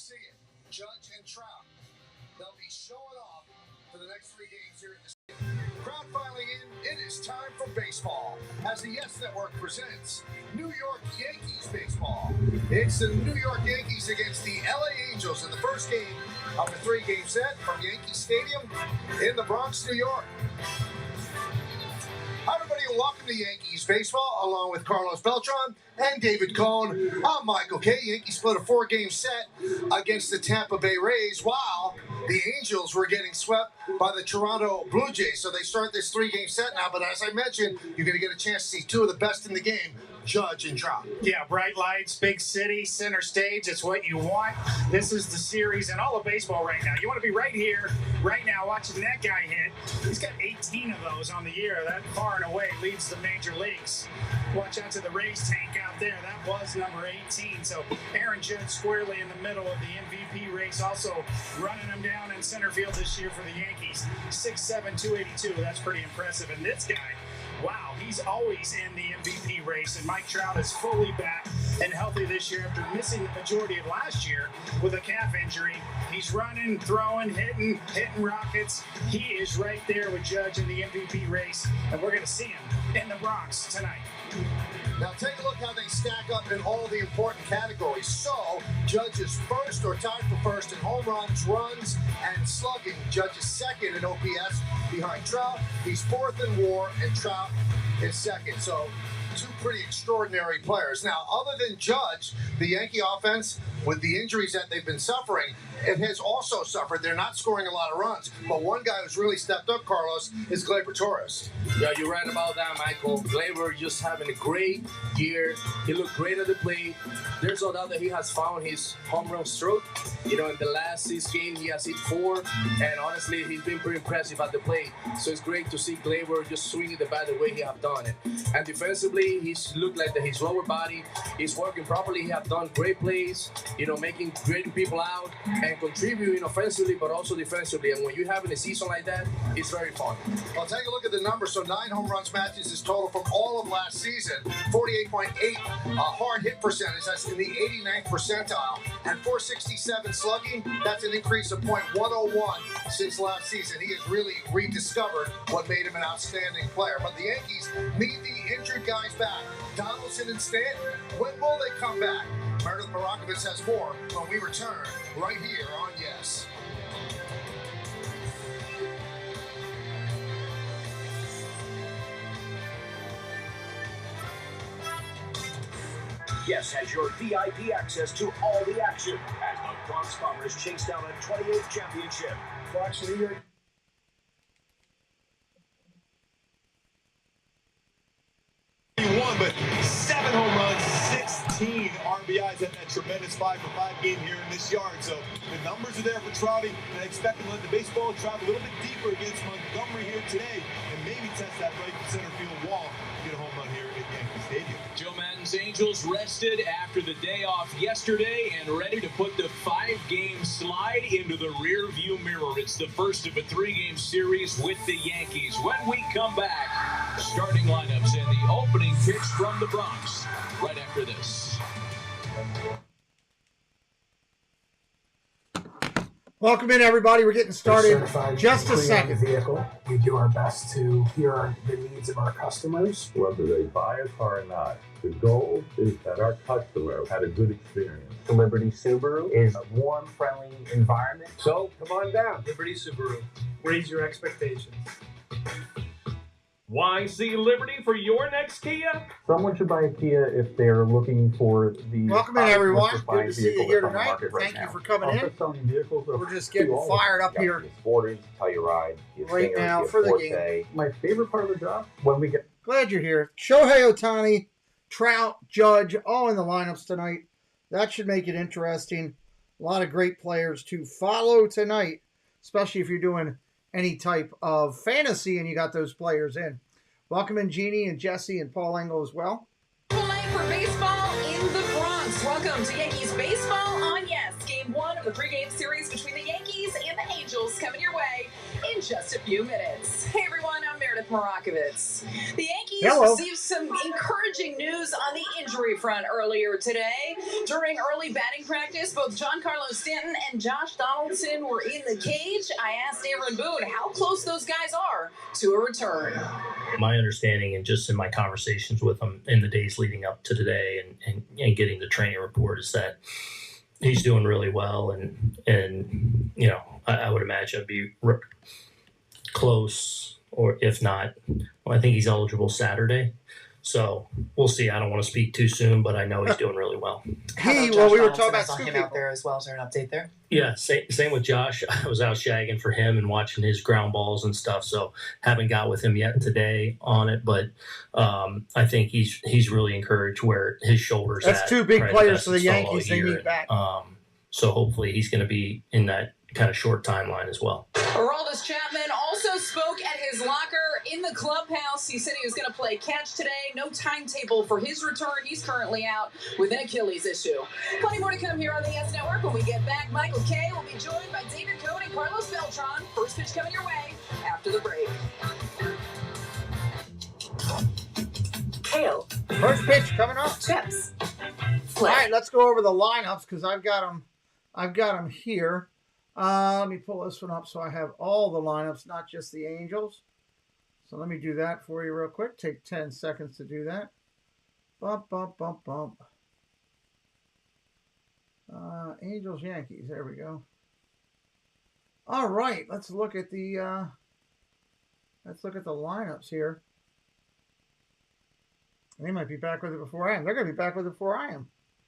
see it. Judge and Trout. They'll be showing off for the next 3 games here at the stadium. Crowd filing in. It is time for baseball as the Yes Network presents New York Yankees baseball. It's the New York Yankees against the LA Angels in the first game of the 3-game set from Yankee Stadium in the Bronx, New York. Hi, everybody, and welcome to Yankees baseball, along with Carlos Beltran and David Cohn. I'm Michael Kay. Yankees split a 4-game set against the Tampa Bay Rays, while the Angels were getting swept by the Toronto Blue Jays. So they start this 3-game set now, but as I mentioned, you're going to get a chance to see 2 of the best in the game, Judge and Trout. Yeah, bright lights, big city, center stage. It's what you want. This is the series and all of baseball right now. You want to be right here, right now, watching that guy hit. He's got 18 of those on the year. That far and away leads the major leagues. Watch out to the Rays tank out there. That was number 18. So Aaron Judge squarely in the middle of the MVP race, also running him down in center field this year for the Yankees. 6'7", 282. That's pretty impressive. And this guy, wow, he's always in the MVP race, and Mike Trout is fully back and healthy this year after missing the majority of last year with a calf injury. He's running, throwing, hitting rockets. He is right there with Judge in the MVP race, and we're going to see him in the Bronx tonight. Now take a look how they stack up in all the important categories. So, Judge is first or tied for first in home runs, runs, and slugging. Judge is second in OPS behind Trout. He's fourth in WAR, and Trout is second. So, 2 pretty extraordinary players. Now, other than Judge, the Yankee offense, with the injuries that they've been suffering, it has also suffered. They're not scoring a lot of runs. But one guy who's really stepped up, Carlos, is Gleyber Torres. Yeah, you're right about that, Michael. Gleyber just having a great year. He looked great at the plate. There's no doubt that he has found his home run stroke. You know, in the last 6 games, he has hit 4. And honestly, he's been pretty impressive at the plate. So it's great to see Gleyber just swinging the bat the way he have done it. And defensively, he's looked like his lower body is working properly. He have done great plays, you know, making great people out and contributing offensively, but also defensively. And when you have a season like that, it's very fun. Well, take a look at the numbers. So 9 home runs matches his total from all of last season. 48.8 hard hit percentage. That's in the 89th percentile. And 467 slugging. That's an increase of .101 since last season. He has really rediscovered what made him an outstanding player. But the Yankees need the injured guys back. Donaldson and Stanton. When will they come back? Meredith Marakovitz has more when we return right here on Yes. Yes has your VIP access to all the action as the Bronx Bombers chase down a 28th championship. Watch New York. But 7 home runs, 16 RBIs at that tremendous 5-for-5 game here in this yard. So the numbers are there for Trouty, and I expect him to let the baseball travel a little bit deeper against Montgomery here today and maybe test that right center field wall to get a home run here at Yankee Stadium. Joe Madden's Angels rested after the day off yesterday and ready to put the 5-game slide into the rearview mirror. It's the first of a 3-game series with the Yankees. When we come back, starting lineups and the opening pitch from the Bronx right after this. Welcome in, everybody. We're getting started. Just a second. Vehicle. We do our best to hear the needs of our customers. Whether they buy a car or not, the goal is that our customer had a good experience. The Liberty Subaru is a warm, friendly environment. So come on down. Liberty Subaru. Raise your expectations. Why see Liberty for your next Kia? Someone should buy a Kia if they're looking for the... Welcome in, everyone. Good to see you here tonight. Thank you for coming in. We're just getting fired up here Sportage, Telluride, right now for the game. My favorite part of the job, when we get... Glad you're here. Shohei Ohtani, Trout, Judge, all in the lineups tonight. That should make it interesting. A lot of great players to follow tonight, especially if you're doing any type of fantasy and you got those players in. Welcome in Jeannie and Jesse and Paul Engel as well. Night for baseball in the Bronx. Welcome to Yankees baseball on Yes. Game 1 of the 3-game series between the Yankees and the Angels coming your way in just a few minutes. Hey everyone, I'm Meredith Meredith Morakovitz. The Yankees Hello. received some encouraging news on the injury front earlier today. During early batting practice, both Giancarlo Stanton and Josh Donaldson were in the cage. I asked Aaron Boone how close those guys are to a return. My understanding, and just in my conversations with him in the days leading up to today and getting the training report, is that he's doing really well, and you know, I would imagine it'd be close, or if not, well, I think he's eligible Saturday. So we'll see. I don't want to speak too soon, but I know he's doing really well. We were talking about him out there as well. Is there an update there? Yeah, same with Josh. I was out shagging for him and watching his ground balls and stuff, so haven't got with him yet today on it. But I think he's really encouraged where his shoulders. That's two big players for the Yankees. They need back. So hopefully he's going to be in that kind of short timeline as well. Aroldis Chapman also spoke at his locker in the clubhouse. He said he was going to play catch today. No timetable for his return. He's currently out with an Achilles issue. Plenty more to come here on the Yes Network. When we get back, Michael Kay will be joined by David Cohn and Carlos Beltran. First pitch coming your way after the break. Kale. First pitch coming up. Chips. All right, let's go over the lineups because I've got them here. Let me pull this one up so I have all the lineups, not just the Angels. So let me do that for you real quick. Take 10 seconds to do that. Bump, bump, bump, bump. Angels, Yankees. There we go. All right, let's look at the lineups here. They might be back with it before I am. They're going to be back with it before I am.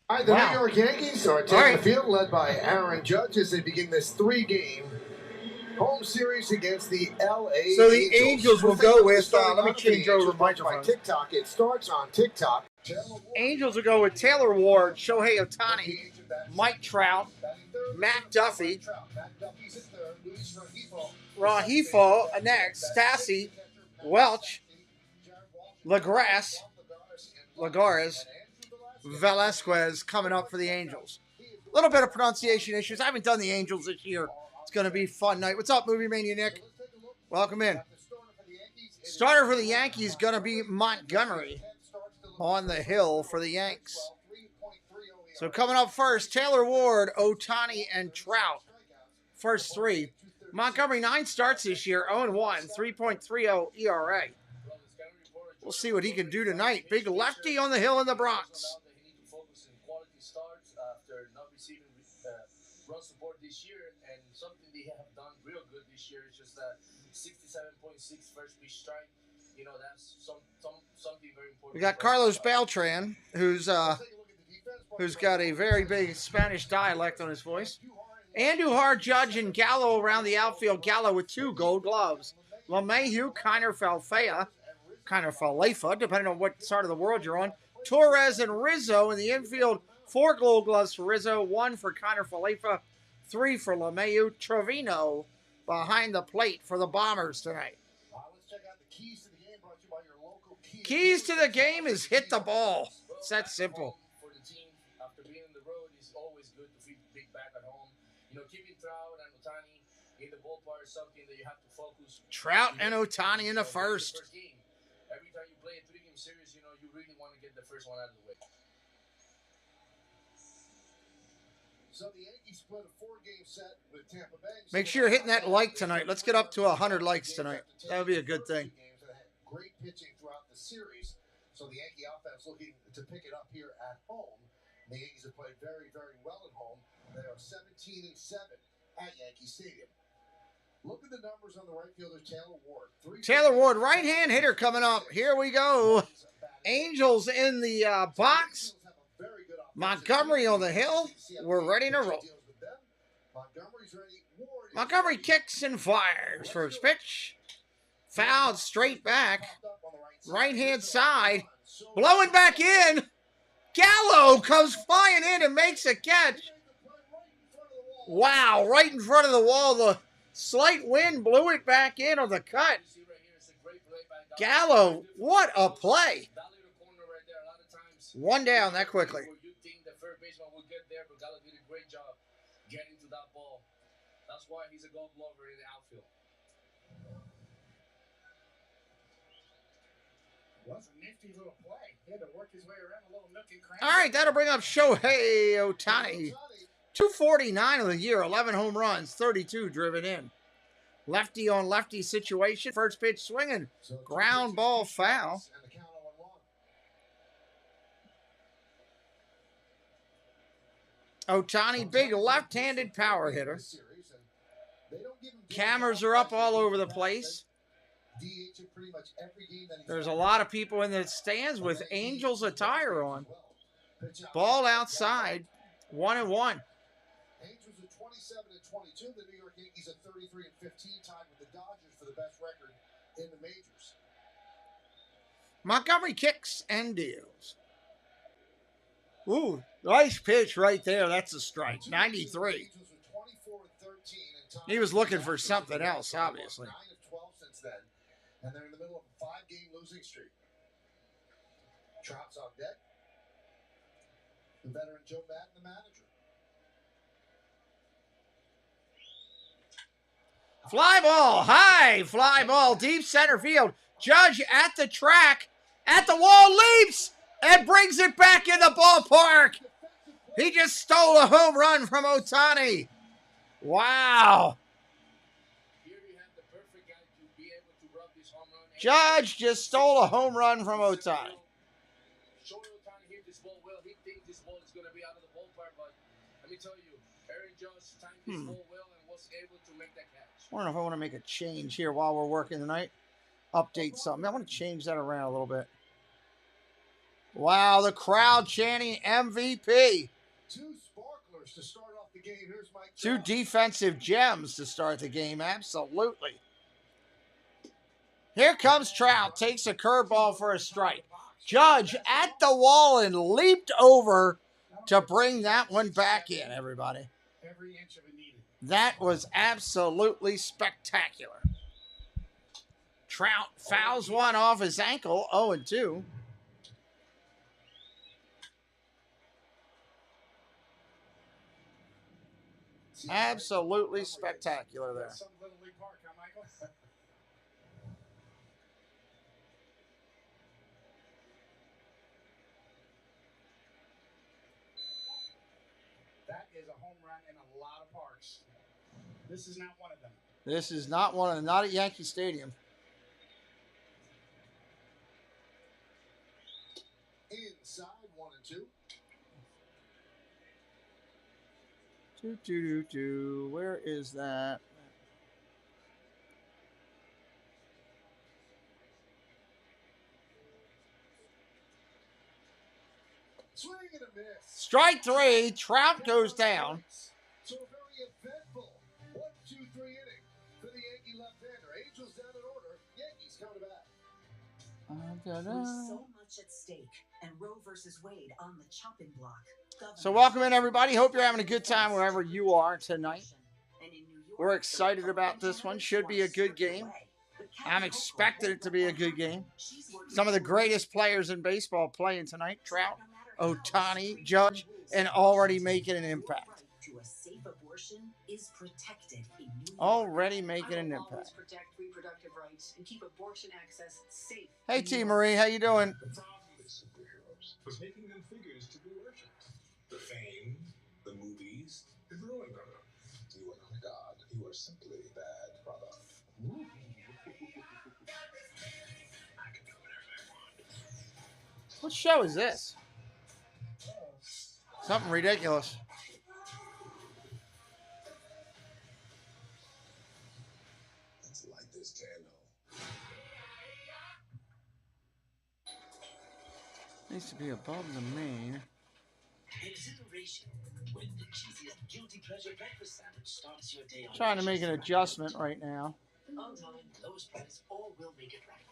All right, the New York Yankees are taking the field, led by Aaron Judge, as they begin this 3-game home series against the L.A. So the Angels will go with, let me change over microphone. TikTok. It starts on TikTok. Angels will go with Taylor Ward, Shohei Ohtani, Mike Trout, Matt Duffy, Rahifo, next, Stassi, Welch, Lagares, Velasquez coming up for the Angels. A little bit of pronunciation issues. I haven't done the Angels this year. It's going to be a fun night. What's up, Movie Mania Nick? Welcome in. Starter for the Yankees going to be Montgomery on the hill for the Yanks. So coming up first, Taylor Ward, Ohtani, and Trout. First three. Montgomery, 9 starts this year, 0-1, 3.30 ERA. We'll see what he can do tonight. Big lefty on the hill in the Bronx. After not receiving run support this year, and something they have done real good this year is just that 67.6 first pitch strike. You know, that's something very important. We got Carlos Beltran, who's got a very big Spanish dialect on his voice. Andujar, Judge, and Gallo around the outfield. Gallo with 2 gold gloves. LeMahieu, Kiner Falefa, depending on what side of the world you're on. Torres and Rizzo in the infield. 4 gold gloves for Rizzo, 1 for Kiner Falefa, 3 for LeMahieu. Trevino behind the plate for the Bombers tonight. Let's check out the keys to the game, brought to you by your local Keys to the game is hit the ball. It's that simple. For the team, after being on the road, it's always good to feel big back at home. You know, keeping Trout and Ohtani in the ballpark is something that you have to focus. Trout and Ohtani in the first. Every time you play a 3-game series, you know, you really want to get the first one out of the way. So the Yankees split a 4-game set with Tampa Bay. Make sure you're hitting that like tonight. Let's get up to 100 likes tonight. That would be a good thing. Great pitching throughout the series. So the Yankee offense looking to pick it up here at home. The Yankees have played very, very well at home. They are 17-7 at Yankee Stadium. Look at the numbers on the right fielder, Taylor Ward. Taylor Ward, right-hand hitter coming up. Here we go. Angels in the box. Montgomery on the hill. We're ready to roll. Montgomery kicks and fires. First pitch. Fouled straight back. Right-hand side. Blowing back in. Gallo comes flying in and makes a catch. Wow, right in front of the wall. The slight wind blew it back in on the cut. Gallo, what a play. One down that quickly. You think the first baseman will get there, but Gallo did a great job getting to that ball. That's why he's a gold glover in the outfield. Was a nifty little play. He had to work his way around a little nook and cranny. All right, that'll bring up Shohei Ohtani. 249 of the year, 11 home runs, 32 driven in. Lefty on lefty situation. First pitch swinging. Ground ball foul. Ohtani, big left-handed power hitter. Cameras are up all over the place. There's a lot of people in the stands with Angels attire on. Ball outside, 1-1. Angels are 27-22. The New York Yankees are 33-15, tied with the Dodgers for the best record in the majors. Montgomery kicks and deals. Ooh, nice pitch right there. That's a strike. 93. He was looking for something else, obviously. 9 of 12 since then, and they're in the middle of a 5-game losing streak. Trout's on deck. The veteran Joe Maddon, the manager. Fly ball, high fly ball, deep center field. Judge at the track, at the wall, leaps, and brings it back in the ballpark. He just stole a home run from Ohtani. Wow. Judge just stole a home run from Ohtani. Ohtani hit this ball well. He thinks this ball is going to be out of the ballpark, but let me tell you, Aaron Judge timed this ball well and was able to make that catch. I don't know if I want to make a change here while we're working tonight. Update something. I want to change that around a little bit. Wow, the crowd chanting MVP. 2 sparklers to start off the game. Here's Mike. 2 defensive gems to start the game. Absolutely. Here comes Trout. Takes a curveball for a strike. Judge at the wall and leaped over to bring that one back in, everybody. Every inch of it needed. That was absolutely spectacular. Trout fouls one off his ankle, 0-2. Absolutely spectacular there. Some Little League Park, huh, Michael? That is a home run in a lot of parks. This is not one of them. This is not one of them, not at Yankee Stadium. Inside, 1-2. 2-2-2-2. Where is that? Swing and a miss. Strike 3. Trout goes down. So a very eventful 1-2-3 inning for the Yankee left-hander. Angels down in order. Yankees coming back. With so much at stake and Roe versus Wade on the chopping block. So welcome in, everybody. Hope you're having a good time wherever you are tonight. We're excited about this one. Should be a good game. I'm expecting it to be a good game. Some of the greatest players in baseball playing tonight. Trout, Ohtani, Judge, and already making an impact. To a safe abortion is protected in New York. Already making an impact. Protect reproductive rights and keep abortion access safe. Hey, T. Marie, how you doing? The problem with superheroes was making them figures to be worshipped. The fame, the movies, it ruined them. You are not a god. You are simply a bad product. I can do whatever I want. What show is this? Something ridiculous. Let's light this candle. Needs to be above the main. Exhilaration when the cheesiest guilty pleasure breakfast sandwich starts your day on. Trying to make an adjustment right now. On time, lowest price, all will make it right.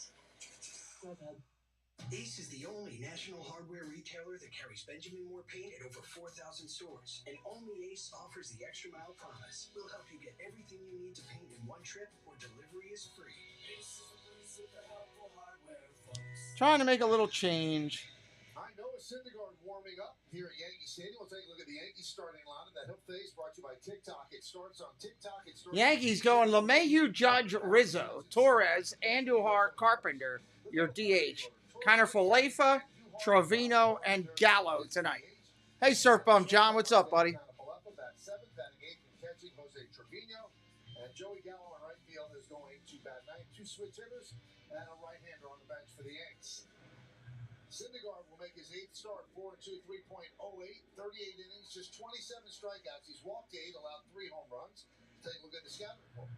Ace is the only national hardware retailer that carries Benjamin Moore paint at over 4,000 stores. And only Ace offers the extra mile promise. We'll help you get everything you need to paint in one trip, or delivery is free. Ace is the place with the helpful hardware, folks. Trying to make a little change. I know a Syndergaard warming up here at Yankee Stadium. We'll take a look at the Yankees starting lineup. That Hook Phase brought to you by TikTok. It starts on TikTok. It starts Yankees going LeMahieu, Judge, Rizzo, Torres, Andujar, Carpenter, your DH. Falefa, Trevino, and Gallo tonight. Hey, Surf Bum John, what's up, buddy? Bat seventh, batting eighth, and catching Jose Trevino. And Joey Gallo on right field is going to bat ninth. 2 switch hitters and a right-hander on the bench for the Yanks. Syndergaard will make his 8th start, 4-2, 3.08, 38 innings, just 27 strikeouts. He's walked 8, allowed 3 home runs. Take a look at the scouting report.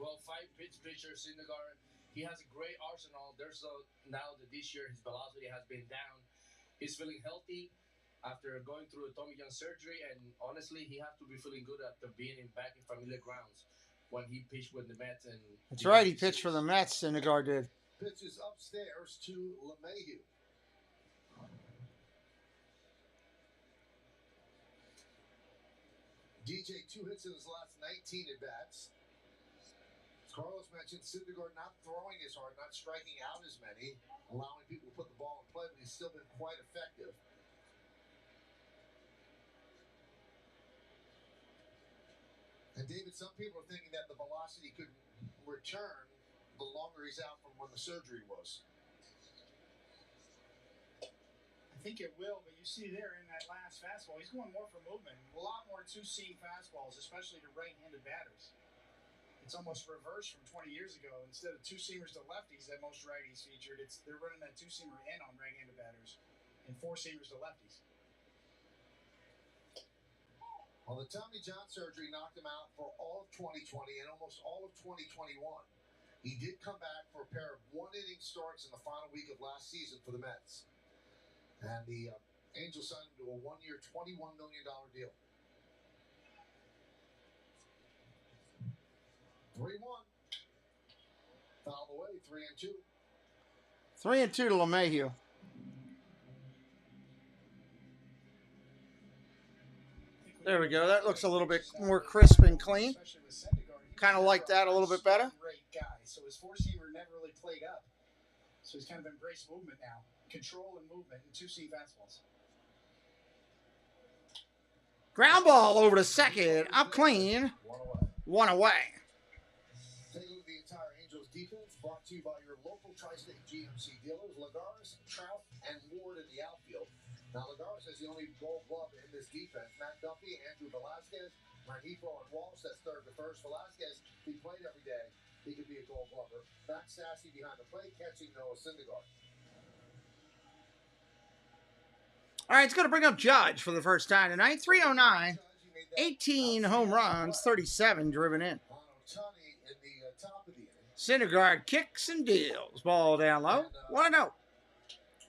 Well, 5 pitcher, Syndergaard. He has a great arsenal. Now that this year his velocity has been down. He's feeling healthy after going through a Tommy John surgery, and honestly, he has to be feeling good after being back in familiar grounds when he pitched with the Mets. And that's right, he pitched for the Mets, Syndergaard did. Pitches upstairs to LeMahieu. DJ 2 hits in his last 19 at-bats. As Carlos mentioned, Syndergaard not throwing as hard, not striking out as many, allowing people to put the ball in play, but he's still been quite effective. And David, some people are thinking that the velocity could return the longer he's out from when the surgery was. I think it will, but you see there in that last fastball, he's going more for movement. A lot more two-seam fastballs, especially to right-handed batters. It's almost reversed from 20 years ago. Instead of two-seamers to lefties that most righties featured, they're running that two-seamer in on right-handed batters and four-seamers to lefties. Well, the Tommy John surgery knocked him out for all of 2020 and almost all of 2021. He did come back for a pair of one-inning starts in the final week of last season for the Mets. And the Angels signed him to a one-year, $21 million deal. 3-1. Fouled away, 3-2. 3-2 to LeMahieu. There we go. That looks a little bit more crisp and clean. Kind of like that a little bit better. Great guy. So his four-seamer never really played up. So he's kind of embraced movement now. Control and movement and two-seam fastballs. Ground ball over to second. Up clean. 1 away. Take a look at the entire Angels defense, brought to you by your local Tri-State GMC dealers, Lagares, Trout, and Ward in the outfield. Now, Lagares is the only Gold Glove in this defense. Matt Duffy, Andrew Velasquez, Rengifo, and Walsh. That's third to first. Velasquez, he played every day. He could be a Gold Glover. Max Stassi behind the plate, catching Noah Syndergaard. All right, it's going to bring up Judge for the first time tonight. 309, 18 home runs, 37 driven in. Syndergaard kicks and deals. Ball down low. 1-0.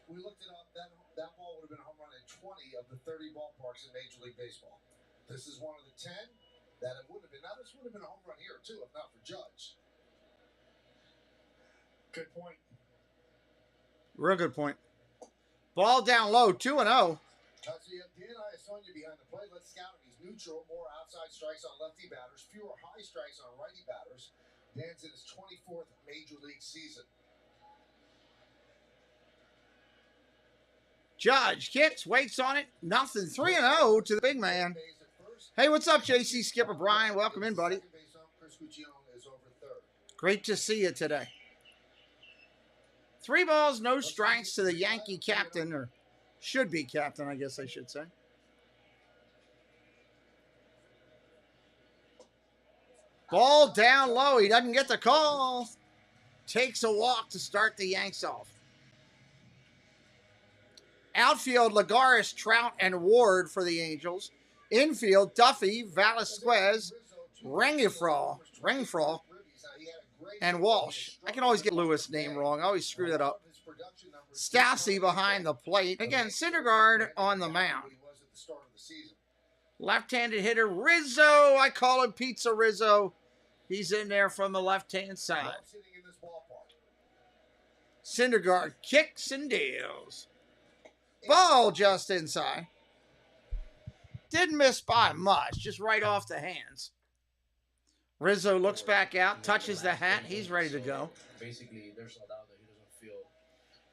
We looked it up. That ball would have been a home run in 20 of the 30 ballparks in Major League Baseball. This is one of the 10 that it would have been. Now, this would have been a home run here, too, if not for Judge. Good point. Real good point. Ball down low, 2-0. So you have Dan Iasonia behind the plate. Let's scout him. He's neutral, more outside strikes on lefty batters, fewer high strikes on righty batters. Dan's in his 24th Major League season. Judge kicks, waits on it. Nothing. 3-0 to the big man. Hey, what's up, JC Skipper Brian? Welcome in, buddy. Great to see you today. 3 balls, no strikes to the Yankee captain, or should be captain, I guess I should say. Ball down low. He doesn't get the call. Takes a walk to start the Yanks off. Outfield, Lagares, Trout, and Ward for the Angels. Infield, Duffy, Velasquez, Rengifo, and Walsh. I can always get Lewis' name wrong. I always screw that up. Stassi behind the plate. Again, Syndergaard on the mound. Left-handed hitter, Rizzo. I call him Pizza Rizzo. He's in there from the left-hand side. Syndergaard kicks and deals. Ball just inside. Didn't miss by much, just right off the hands. Rizzo looks back out, touches the hat. He's ready to go. Basically, there's no doubt that he doesn't feel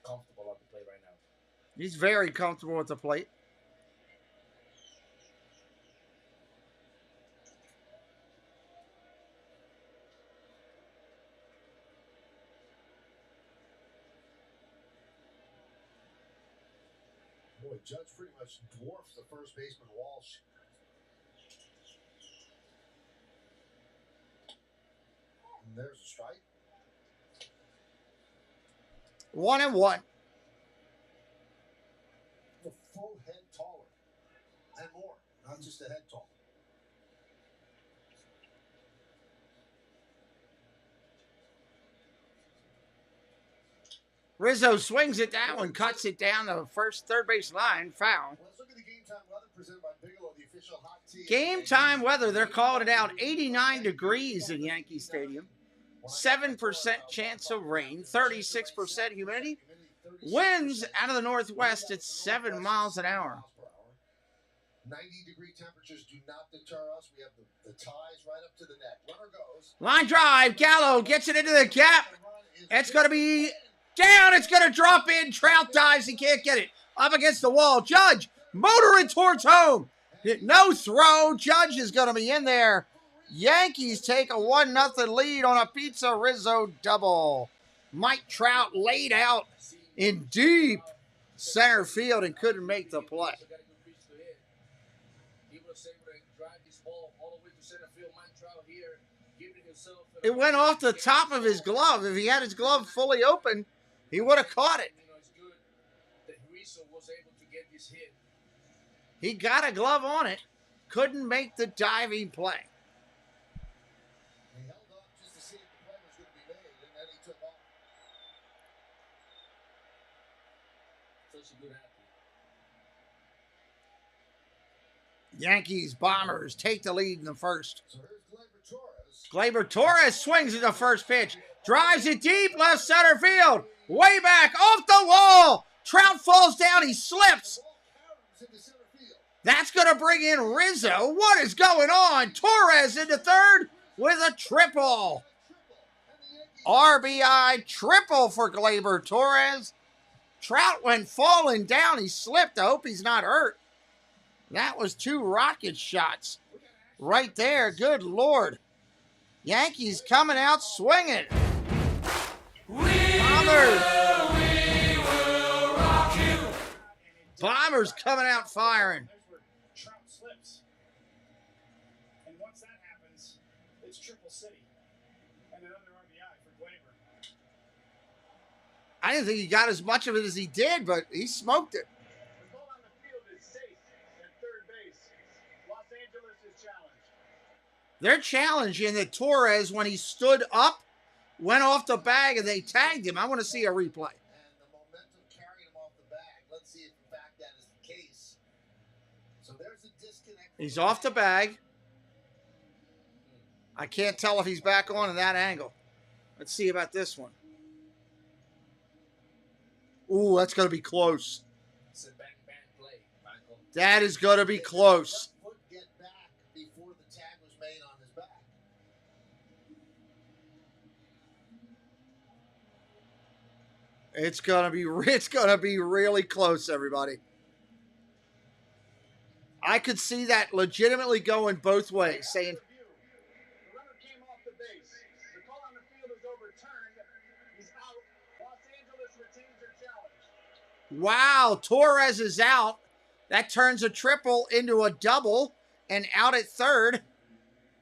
comfortable at the plate right now. He's very comfortable at the plate. way, Judge pretty much dwarfs the first baseman Walsh. And there's a strike. 1-1. A full head taller and more, not just a head tall. Rizzo swings it down and cuts it down the third base line. Foul. Let's look at the game time weather presented by Bigelow, the official hot tea. Game time weather, they're calling it out. 89 degrees in Yankee Stadium. 7% chance of rain. 36% humidity. Winds out of the northwest at 7 miles an hour. 90-degree temperatures do not deter us. We have the ties right up to the neck. Runner goes. Line drive. Gallo gets it into the gap. It's going to be down. It's going to drop in. Trout dives. He can't get it. Up against the wall. Judge motoring towards home. No throw. Judge is going to be in there. Yankees take a 1-0 lead on a Pizza Rizzo double. Mike Trout laid out in deep center field and couldn't make the play. It went off the top of his glove. If he had his glove fully open, he would have caught it. He got a glove on it. Couldn't make the diving play. He held up just to see if the play was going to be made, and then he took off. Such a good athlete. Yankees Bombers take the lead in the first. So here's Gleyber Torres. Gleyber Torres swings at the first pitch. Drives it deep left center field. Way back off the wall. Trout falls down. He slips. That's going to bring in Rizzo. What is going on? Torres into third with a triple. RBI triple for Gleyber Torres. Trout went falling down. He slipped. I hope he's not hurt. That was 2 rocket shots right there. Good Lord. Yankees coming out swinging. Bombers coming out firing. Trout slips. And once that happens, it's triple city. And another RBI for Gleyber. I didn't think he got as much of it as he did, but he smoked it. The ball on the field is safe at third base. Los Angeles is challenged. They're challenging that Torres, when he stood up, went off the bag and they tagged him. I want to see a replay. And the momentum carried him off the bag. Let's see if, in fact, that is the case. So there's a disconnect. He's off the bag. I can't tell if he's back on in that angle. Let's see about this one. Ooh, that's going to be close. It's a bang play, Michael. That is going to be close. Foot get back before the tag was made on his back. It's going to be really close, everybody. I could see that legitimately going both ways, saying, The runner came off the base. The call on the field is overturned. He's out. Los Angeles retains their challenge. wow, Torres is out. That turns a triple into a double and out at third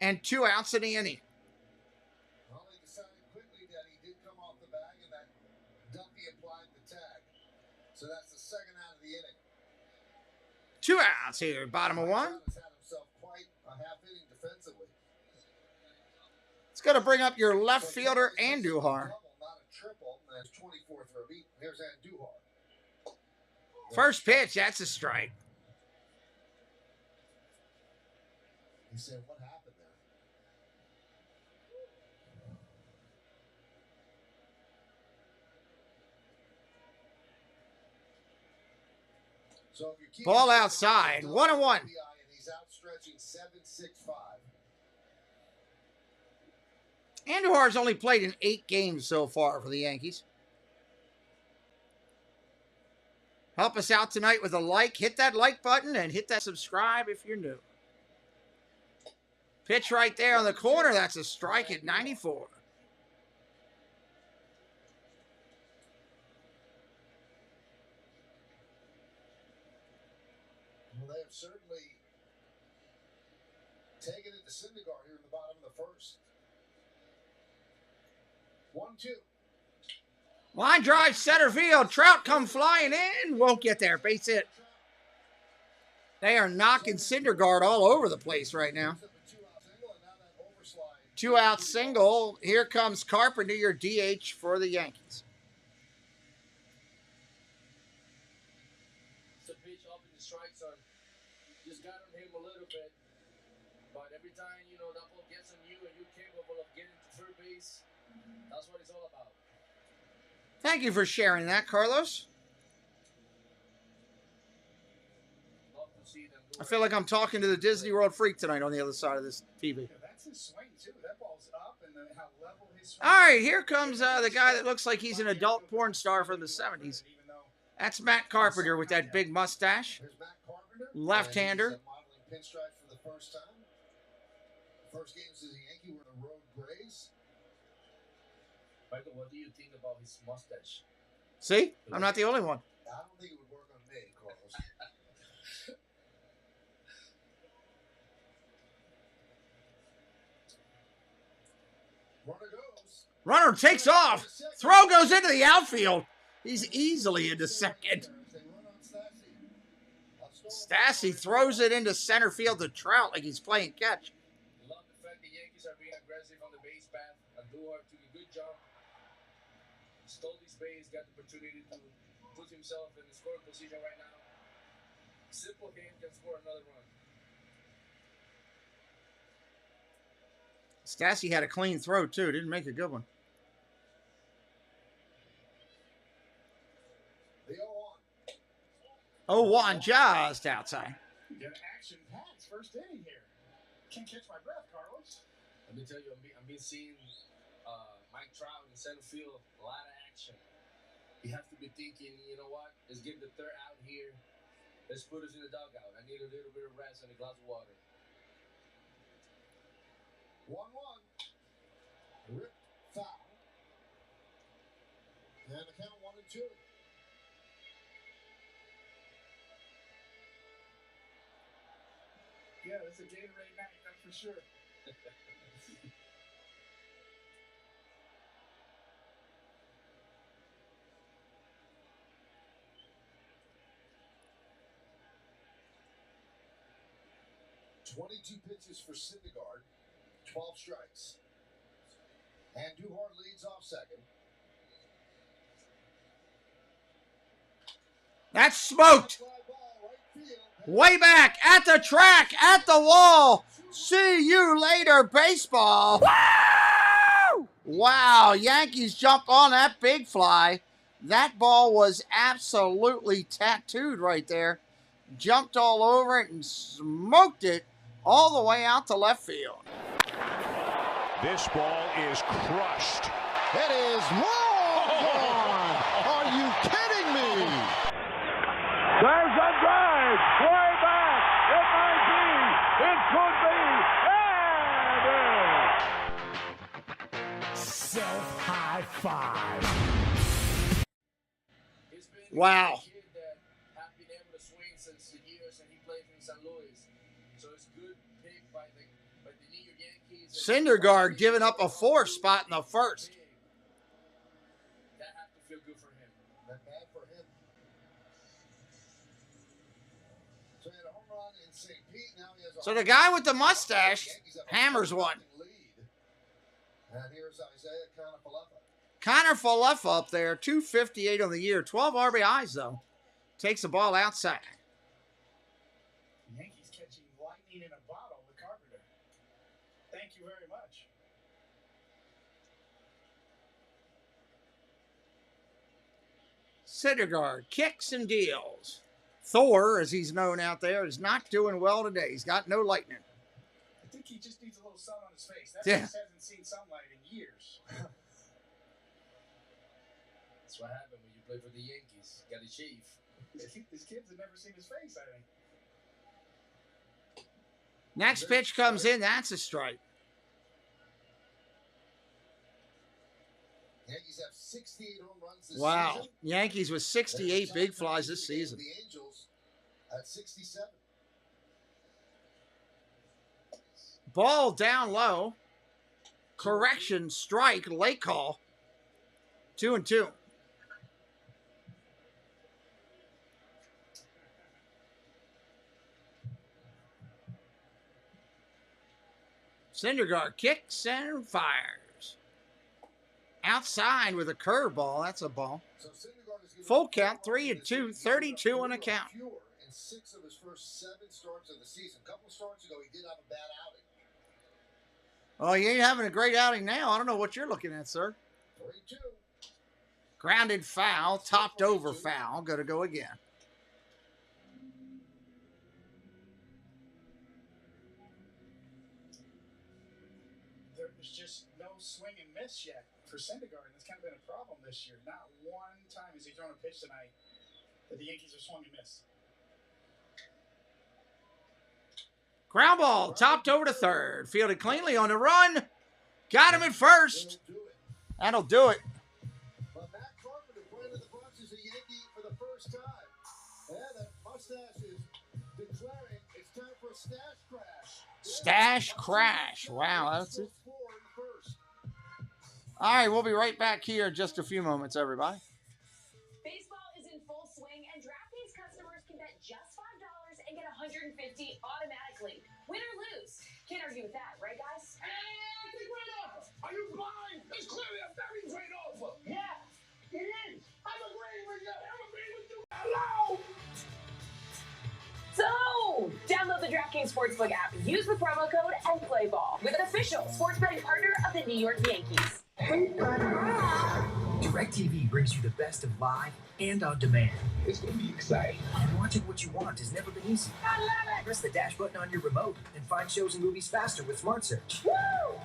and 2 outs in the inning. Well, they decided quickly that he did come off the bag and that Duffy applied the tag. So that's the second out of the inning. 2 outs here, bottom of 1. Has had himself quite a half inning defensively. It's going to bring up your left fielder, Andujar. Double, not a triple. And that's 24th for a beat. Here's Andujar. First pitch, that's a strike. He said, what happened there? So if you're keeping Ball outside, 1-1. and he's outstretching 7-6-5. Andujar's only played in 8 games so far for the Yankees. Help us out tonight with a like. Hit that like button and hit that subscribe if you're new. Pitch right there on the corner. That's a strike at 94. have certainly taken it to Syndergaard here in the bottom of the first. 1-2. Line drive, center field. Trout come flying in. Won't get there. Base hit. They are knocking Syndergaard all over the place right now. 2-out single. Here comes Carpenter, your DH for the Yankees. It's a pitch up in the strike zone. Just got on him a little bit. But every time, you know, that ball gets on you and you're capable of getting to third base, that's what it's all about. Thank you for sharing that, Carlos. I feel like I'm talking to the Disney World freak tonight on the other side of this TV. Yeah, that's his swing, too. That ball's up and then how level his swing. All right, here comes the guy that looks like he's an adult porn star from the 70s. That's Matt Carpenter with that big mustache. Left-hander. Pinstripe for the first time. First games as a Yankee were the Road Grays. Michael, what do you think about his mustache? See? I'm not the only one. I don't think it would work on me, Carlos. Runner goes. Runner takes off. Throw goes into the outfield. He's easily into second. Stassi throws it into center field to Trout like he's playing catch. Love the fact the Yankees are being aggressive on the base path. Andujar took a good job. Stole his base, got the opportunity to put himself in the scoring position right now. Simple game, can score another run. Stassi had a clean throw, too. Didn't make a good one. The 0-1, just outside. Get action-packed first inning here. Can't catch my breath, Carlos. Let me tell you, I've been seeing Mike Trout in center field, a lot of action. You have to be thinking, you know what? Let's get the third out here. Let's put us in the dugout. I need a little bit of rest and a glass of water. 1-1. Ripped foul. And the count 1-2. Yeah, it's a Gatorade night, that's for sure. "22 pitches for Syndergaard, 12 strikes. And Duhart leads off second. That's smoked. Way back at the track, at the wall. See you later, baseball. Woo! Wow, Yankees jump on that big fly. That ball was absolutely tattooed right there. Jumped all over it and smoked it all the way out to left field. This ball is crushed. It is long gone. Are you kidding me? There's a drive. Way back. It might be. It could be. And Self-high five. A Wow. kid that have been able to swing since the years and he played in St. Louis. So it's good pick by the New York Yankees. Syndergaard giving up a 4 spot in the first. That have to feel good for him. Not bad for him. So he had a home run in St. Pete. Now he has a So the guy with the mustache hammers one. And here's Isaiah Connor Falefa up there, 258 on the year, 12 RBIs though. Takes the ball outside. Yankees catching lightning in a bottle with Carpenter. Thank you very much. Syndergaard kicks and deals. Thor, as he's known out there, is not doing well today. He's got no lightning. I think he just needs a little sun on his face. That Yeah. face hasn't seen sunlight in years. That's what happened when you play for the Yankees. Got to shave. These kids have never seen his face, I think. Next pitch comes in. That's a strike. Yankees have 68 home runs this Wow. season. Yankees with 68 big flies this season. The Angels at 67. Ball down low. Correction, strike, late call. 2-2. Syndergaard kicks and fires. Outside with a curveball. That's a ball. Full count, 3-2, 32 on a count. In 6 of his first 7 starts of the season. A couple of starts ago, he did have a bad outing. Oh, you ain't having a great outing now. I don't know what you're looking at, sir. 3-2. Grounded foul, topped over foul. Got to go again. There's just no swing and miss yet for Syndergaard, and that's kind of been a problem this year. Not one time has he thrown a pitch tonight that the Yankees are swung and miss. Ground ball, topped over to third. Fielded cleanly on the run. Got him at first. That'll do it. But Matt Carpenter playing in the Bronx as a Yankee for the first time. Yeah, that mustache is declaring it's time for a stash crash. Stash crash. Wow, that's it. All right, we'll be right back here in just a few moments, everybody. Baseball is in full swing, and DraftKings customers can bet just $5 and get $150 automatically. Win or lose. Can't argue with that, right, guys? Hey, that's a great offer. Are you blind? It's clearly a very great offer. Yeah, it is. I'm agreeing with you. I'm agreeing with you. Hello. So, download the DraftKings Sportsbook app, use the promo code, and play ball with an official sports betting partner of the New York Yankees. DirecTV brings you the best of live and on demand. It's going to be exciting. And watching what you want has never been easy. I love it. Press the dash button on your remote and find shows and movies faster with Smart Search. Woo!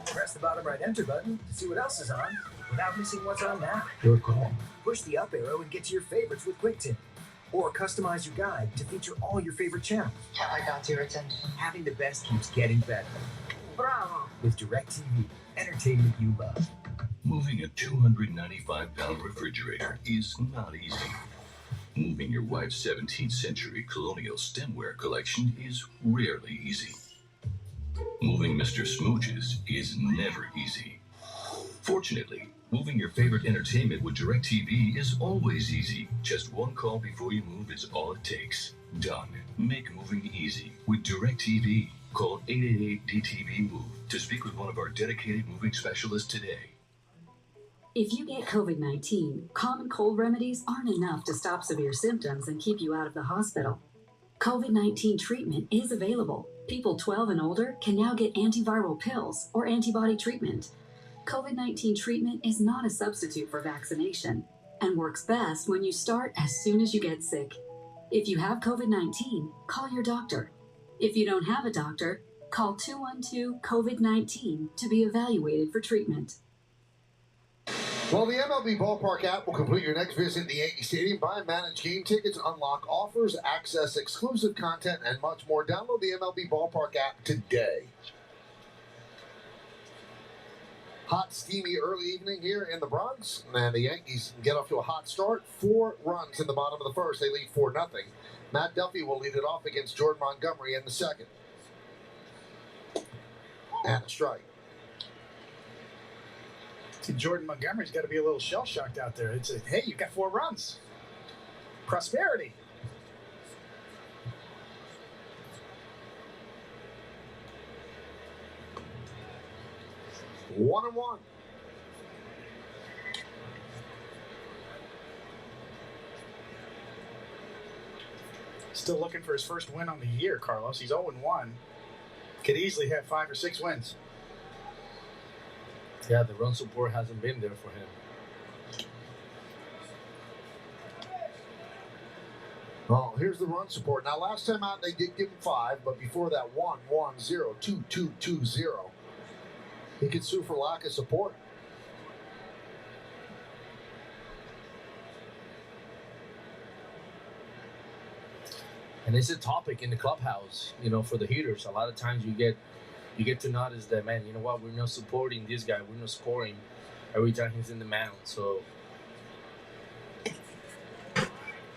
Press the bottom right enter button to see what else is on without missing what's on now. Your call. Push the up arrow and get to your favorites with QuickTip. Or customize your guide to feature all your favorite channels. Have I got your attention? Having the best keeps getting better. Bravo! With DirecTV, entertainment you love. Moving a 295-pound refrigerator is not easy. Moving your wife's 17th century colonial stemware collection is rarely easy. Moving Mr. Smooches is never easy. Fortunately, moving your favorite entertainment with DirecTV is always easy. Just one call before you move is all it takes. Done. Make moving easy with DirecTV. Call 888-DTV-MOVE to speak with one of our dedicated moving specialists today. If you get COVID-19, common cold remedies aren't enough to stop severe symptoms and keep you out of the hospital. COVID-19 treatment is available. People 12 and older can now get antiviral pills or antibody treatment. COVID-19 treatment is not a substitute for vaccination and works best when you start as soon as you get sick. If you have COVID-19, call your doctor. If you don't have a doctor, call 212-COVID-19 to be evaluated for treatment. Well, the MLB Ballpark app will complete your next visit to the Yankee Stadium. Buy and manage game tickets, unlock offers, access exclusive content, and much more. Download the MLB Ballpark app today. Hot, steamy early evening here in the Bronx, and the Yankees get off to a hot start. 4 runs in the bottom of the first. They lead 4-0. Matt Duffy will lead it off against Jordan Montgomery in the second. And a strike. See, Jordan Montgomery's got to be a little shell-shocked out there. It's hey, you got 4 runs. Prosperity. One and one. Still looking for his first win on the year, Carlos. He's 0-1. Could easily have 5 or 6 wins. Yeah, the run support hasn't been there for him. Oh, here's the run support. Now, last time out, they did give him 5, but before that, 1-1-0, 2-2-2-0. He could sue for lack of support. And it's a topic in the clubhouse, you know, for the hitters. A lot of times you get to notice that, man, you know what, we're not supporting this guy. We're not scoring every time he's in the mound. So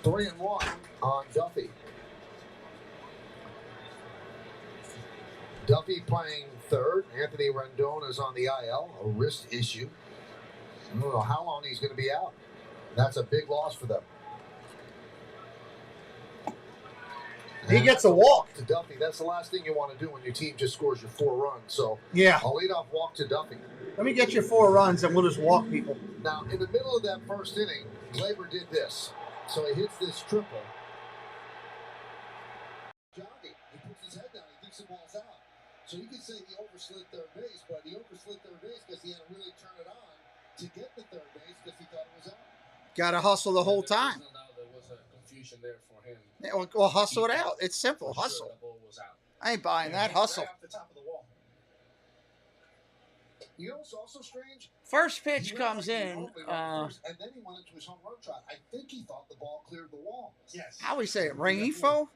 3-1 on Duffy. Duffy playing third. Anthony Rendon is on the IL, a wrist issue. I don't know how long he's going to be out. That's a big loss for them. He gets a walk to Duffy. That's the last thing you want to do when your team just scores your 4 runs. So yeah, I'll lead off walk to Duffy. Let me get you 4 runs, and we'll just walk people. Now, in the middle of that first inning, Gleyber did this. So he hits this triple. Jogging. He puts his head down. He thinks the ball's out. So you could say he overslid third base, but he overslid third base because he had to really turn it on to get the third base because he thought it was out. Got to hustle the whole time. There was a confusion there for him. Yeah, well, hustle it out. It's simple. Hustle. I ain't buying that. Hustle. Right off the top of the wall. You know what's also strange? First pitch comes in. And then he went into his home run trot. I think he thought the ball cleared the wall. Yes. How we say it? Rangifo?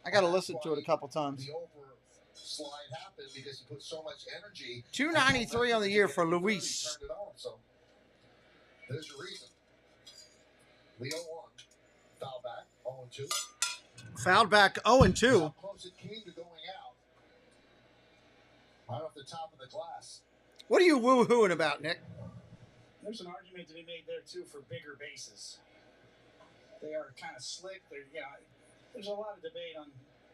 I got to listen to it a couple times. The overslide happened because he put so much energy. 293 on the year for Luis. Turned it on, so there's your reason. Leo 1. Foul back. 0-2. Fouled back 0-2. How close it came to going out. Right off the top of the glass. What are you woo-hooing about, Nick? There's an argument to be made there, too, for bigger bases. They are kind of slick. There's a lot of debate on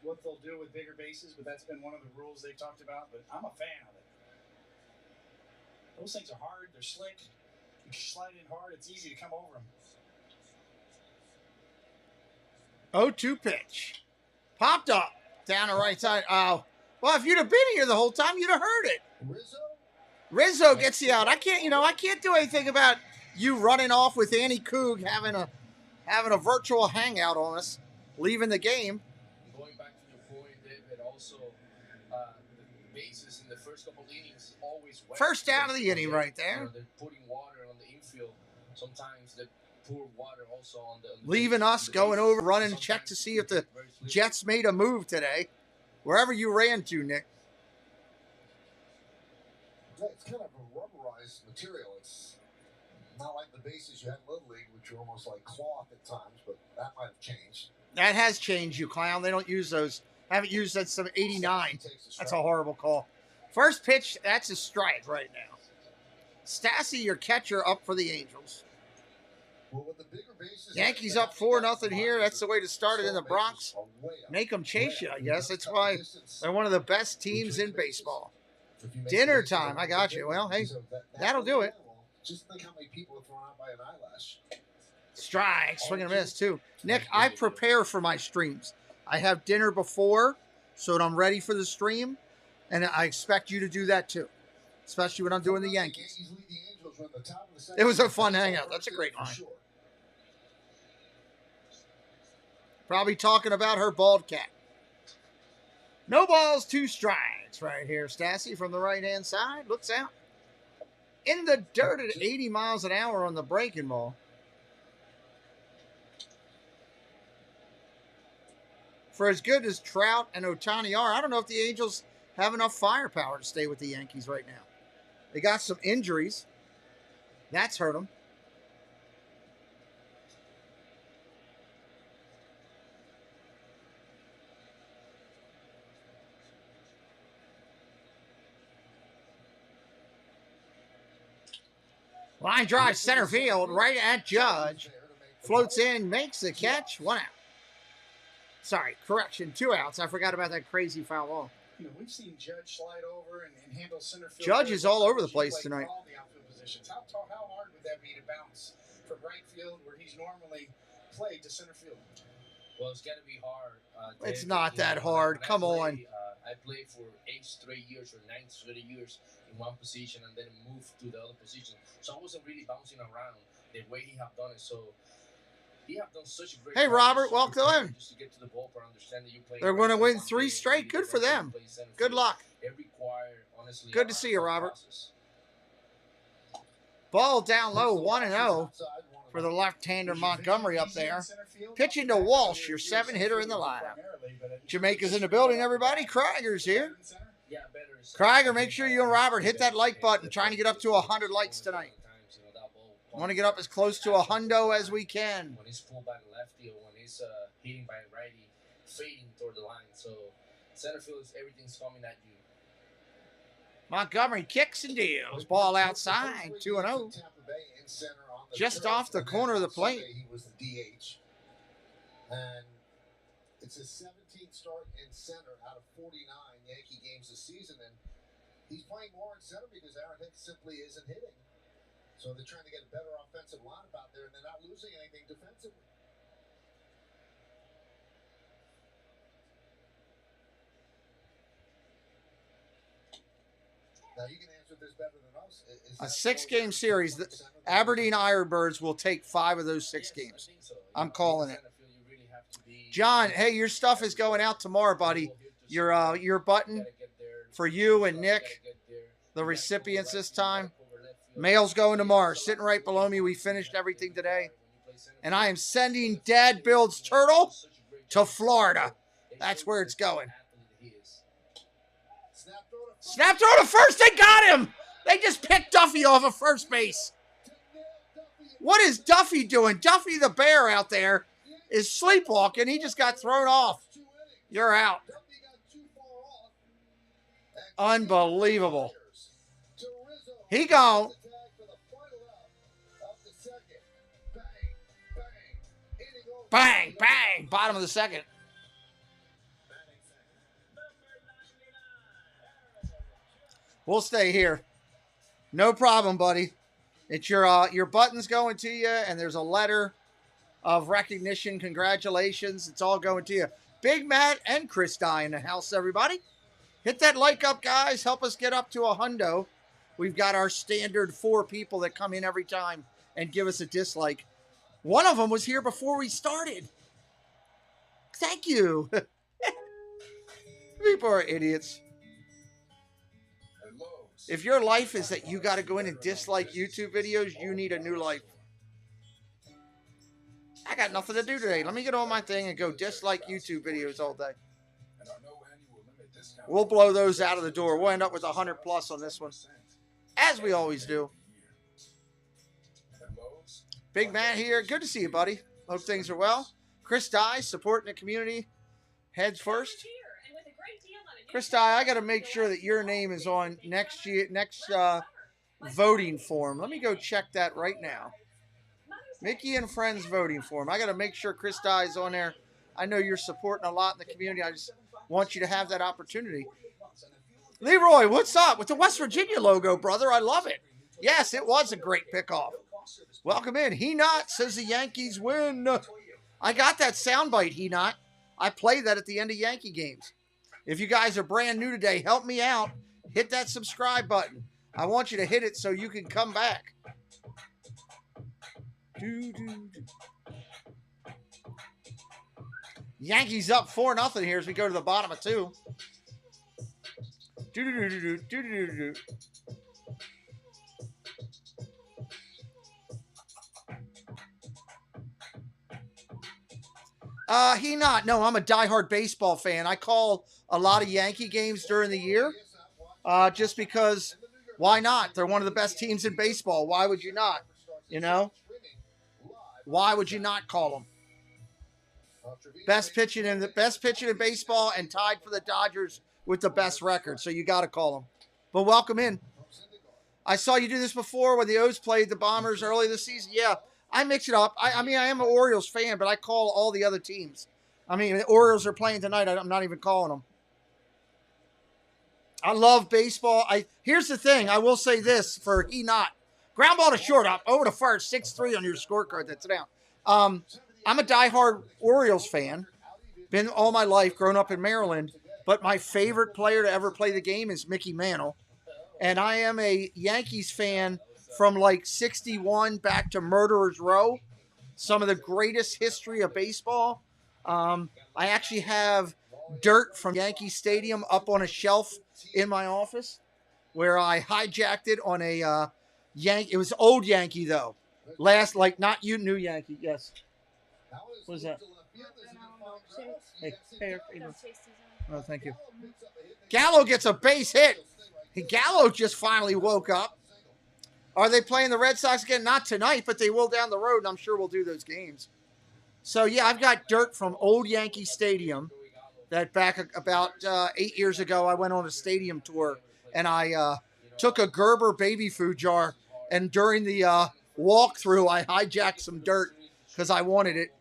what they'll do with bigger bases, but that's been one of the rules they've talked about. But I'm a fan of it. Those things are hard. They're slick. You can slide in hard. It's easy to come over them. 0-2 pitch. Popped up. Down the right side. Oh. Well, if you'd have been here the whole time, you'd have heard it. Rizzo gets the out. I can't do anything about you running off with Annie Coog having a virtual hangout on us, leaving the game. Going back to your point, David, also the bases in the first couple innings always wet. First out of the inning right there. They're putting water on the infield. Sometimes they pour water also on the leaving us, going over, running to check to see if the Jets made a move today. Wherever you ran to, Nick. It's kind of a rubberized material. It's not like the bases you had in Little League, which were almost like cloth at times, but that might have changed. That has changed, you clown. They don't use those. Haven't used that since '89. That's a horrible call. First pitch, that's a strike right now. Stassi, your catcher, up for the Angels. Well, with the bigger bases, Yankees up 4-0 here. That's the way to start it in the Bronx. Make them chase you, I guess. That's why they're one of the best teams in baseball. Dinner time. I got you. Well, hey, that'll do it. Just think how many people are thrown out by an eyelash. Strike. Swing and a miss, too. Nick, I prepare for my streams. I have dinner before so that I'm ready for the stream, and I expect you to do that, too, especially when I'm doing the Yankees. It was a fun hangout. That's a great line. Probably talking about her bald cat. No balls, 2 strikes right here. Stassi from the right-hand side. Looks out. In the dirt at 80 miles an hour on the breaking ball. For as good as Trout and Ohtani are, I don't know if the Angels have enough firepower to stay with the Yankees right now. They got some injuries. That's hurt them. Line drive center field right at Judge. Floats in, makes the catch. 1 out. Sorry, correction. 2 outs. I forgot about that crazy foul ball. We've seen Judge slide over and handle center field. Judge is all over the place tonight. All the outfield positions. How hard would that be to bounce from right field where he's normally played to center field? Well, it's got to be hard. It's not that hard. Come on. I played for 8 straight years or 9 straight years in one position and then moved to the other position. So I wasn't really bouncing around the way he have done it. So he have done such a great Hey, Robert, welcome in. Just to get to the ballpark, understand that you play. They're going to win 3 straight. Good for them. Good luck. It required, honestly, good to see you, Robert. Ball down low, 1-0 for the left-hander Montgomery up there. Pitching to Walsh, your 7-hitter in the lineup. Jamaica's in the building, everybody. Krieger's here. Krieger, make sure you and Robert hit that like button. Trying to get up to 100 likes tonight. I want to get up as close to a hundo as we can. When he's pulled by the lefty or when he's hitting by righty, fading toward the line. So Center field is everything's coming at you. Montgomery kicks and deals. Ball outside, 2-0. Just off the corner of the plate. He was the DH. And it's his 17th start in center out of 49 Yankee games this season. And he's playing more in center because Aaron Hicks simply isn't hitting. So they're trying to get a better offensive lineup out there, and they're not losing anything defensively. Now you can answer this better than us. A 6-game series. The Aberdeen Ironbirds will take 5 of those 6 games. I'm calling it. John, hey, your stuff is going out tomorrow, buddy. Your button for you and Nick, the recipients this time. Mail's going tomorrow. Sitting right below me. We finished everything today. And I am sending Dad Builds Turtle to Florida. That's where it's going. Snap throw to first. They got him. They just picked Duffy off of first base. What is Duffy doing? Duffy the Bear out there is sleepwalking. He just got thrown off. You're out. Unbelievable. He gone. Bang, bang. Bottom of the second. We'll stay here. No problem, buddy. It's your button's going to you, and there's a letter of recognition. Congratulations. It's all going to you. Big Matt and Chris Dye in the house, everybody. Hit that like up, guys. Help us get up to a hundo. We've got our standard 4 people that come in every time and give us a dislike. One of them was here before we started. Thank you. People are idiots. If your life is that you got to go in and dislike YouTube videos, you need a new life. I got nothing to do today. Let me get on my thing and go dislike YouTube videos all day. We'll blow those out of the door. We'll end up with 100 plus on this one, as we always do. Big Matt here. Good to see you, buddy. Hope things are well. Chris Dye, supporting the community. Heads first. Chris Dye, I got to make sure that your name is on next voting form. Let me go check that right now. Mickey and Friends voting form. I got to make sure Chris Dye is on there. I know you're supporting a lot in the community. I just want you to have that opportunity. Leroy, what's up with the West Virginia logo, brother? I love it. Yes, it was a great pickoff. Welcome in. He Not says the Yankees win. I got that soundbite, He Not. I play that at the end of Yankee games. If you guys are brand new today, help me out. Hit that subscribe button. I want you to hit it so you can come back. Yankees up 4-0 here as we go to the bottom of 2. He Not. No, I'm a diehard baseball fan. I call a lot of Yankee games during the year just because why not? They're one of the best teams in baseball. Why would you not? You know? Why would you not call them? Best pitching in baseball and tied for the Dodgers with the best record. So you got to call them. But welcome in. I saw you do this before when the O's played the Bombers early this season. Yeah, I mix it up. I mean, I am an Orioles fan, but I call all the other teams. I mean, the Orioles are playing tonight. I'm not even calling them. I love baseball. Here's the thing. I will say this for He Not. Ground ball to short up, over to first, 6-3 on your scorecard. That's down. I'm a diehard Orioles fan. Been all my life, grown up in Maryland. But my favorite player to ever play the game is Mickey Mantle. And I am a Yankees fan from like 61 back to Murderer's Row. Some of the greatest history of baseball. I actually have dirt from Yankee Stadium up on a shelf in my office where I hijacked it on a Yankee. It was old Yankee, though. Last, like, not you, new Yankee. Yes. What is that? Hey, oh, thank you. Gallo gets a base hit. Gallo just finally woke up. Are they playing the Red Sox again? Not tonight, but they will down the road, and I'm sure we'll do those games. So, yeah, I've got dirt from old Yankee Stadium that back about 8 years ago, I went on a stadium tour, and I took a Gerber baby food jar, and during the walkthrough, I hijacked some dirt because I wanted it,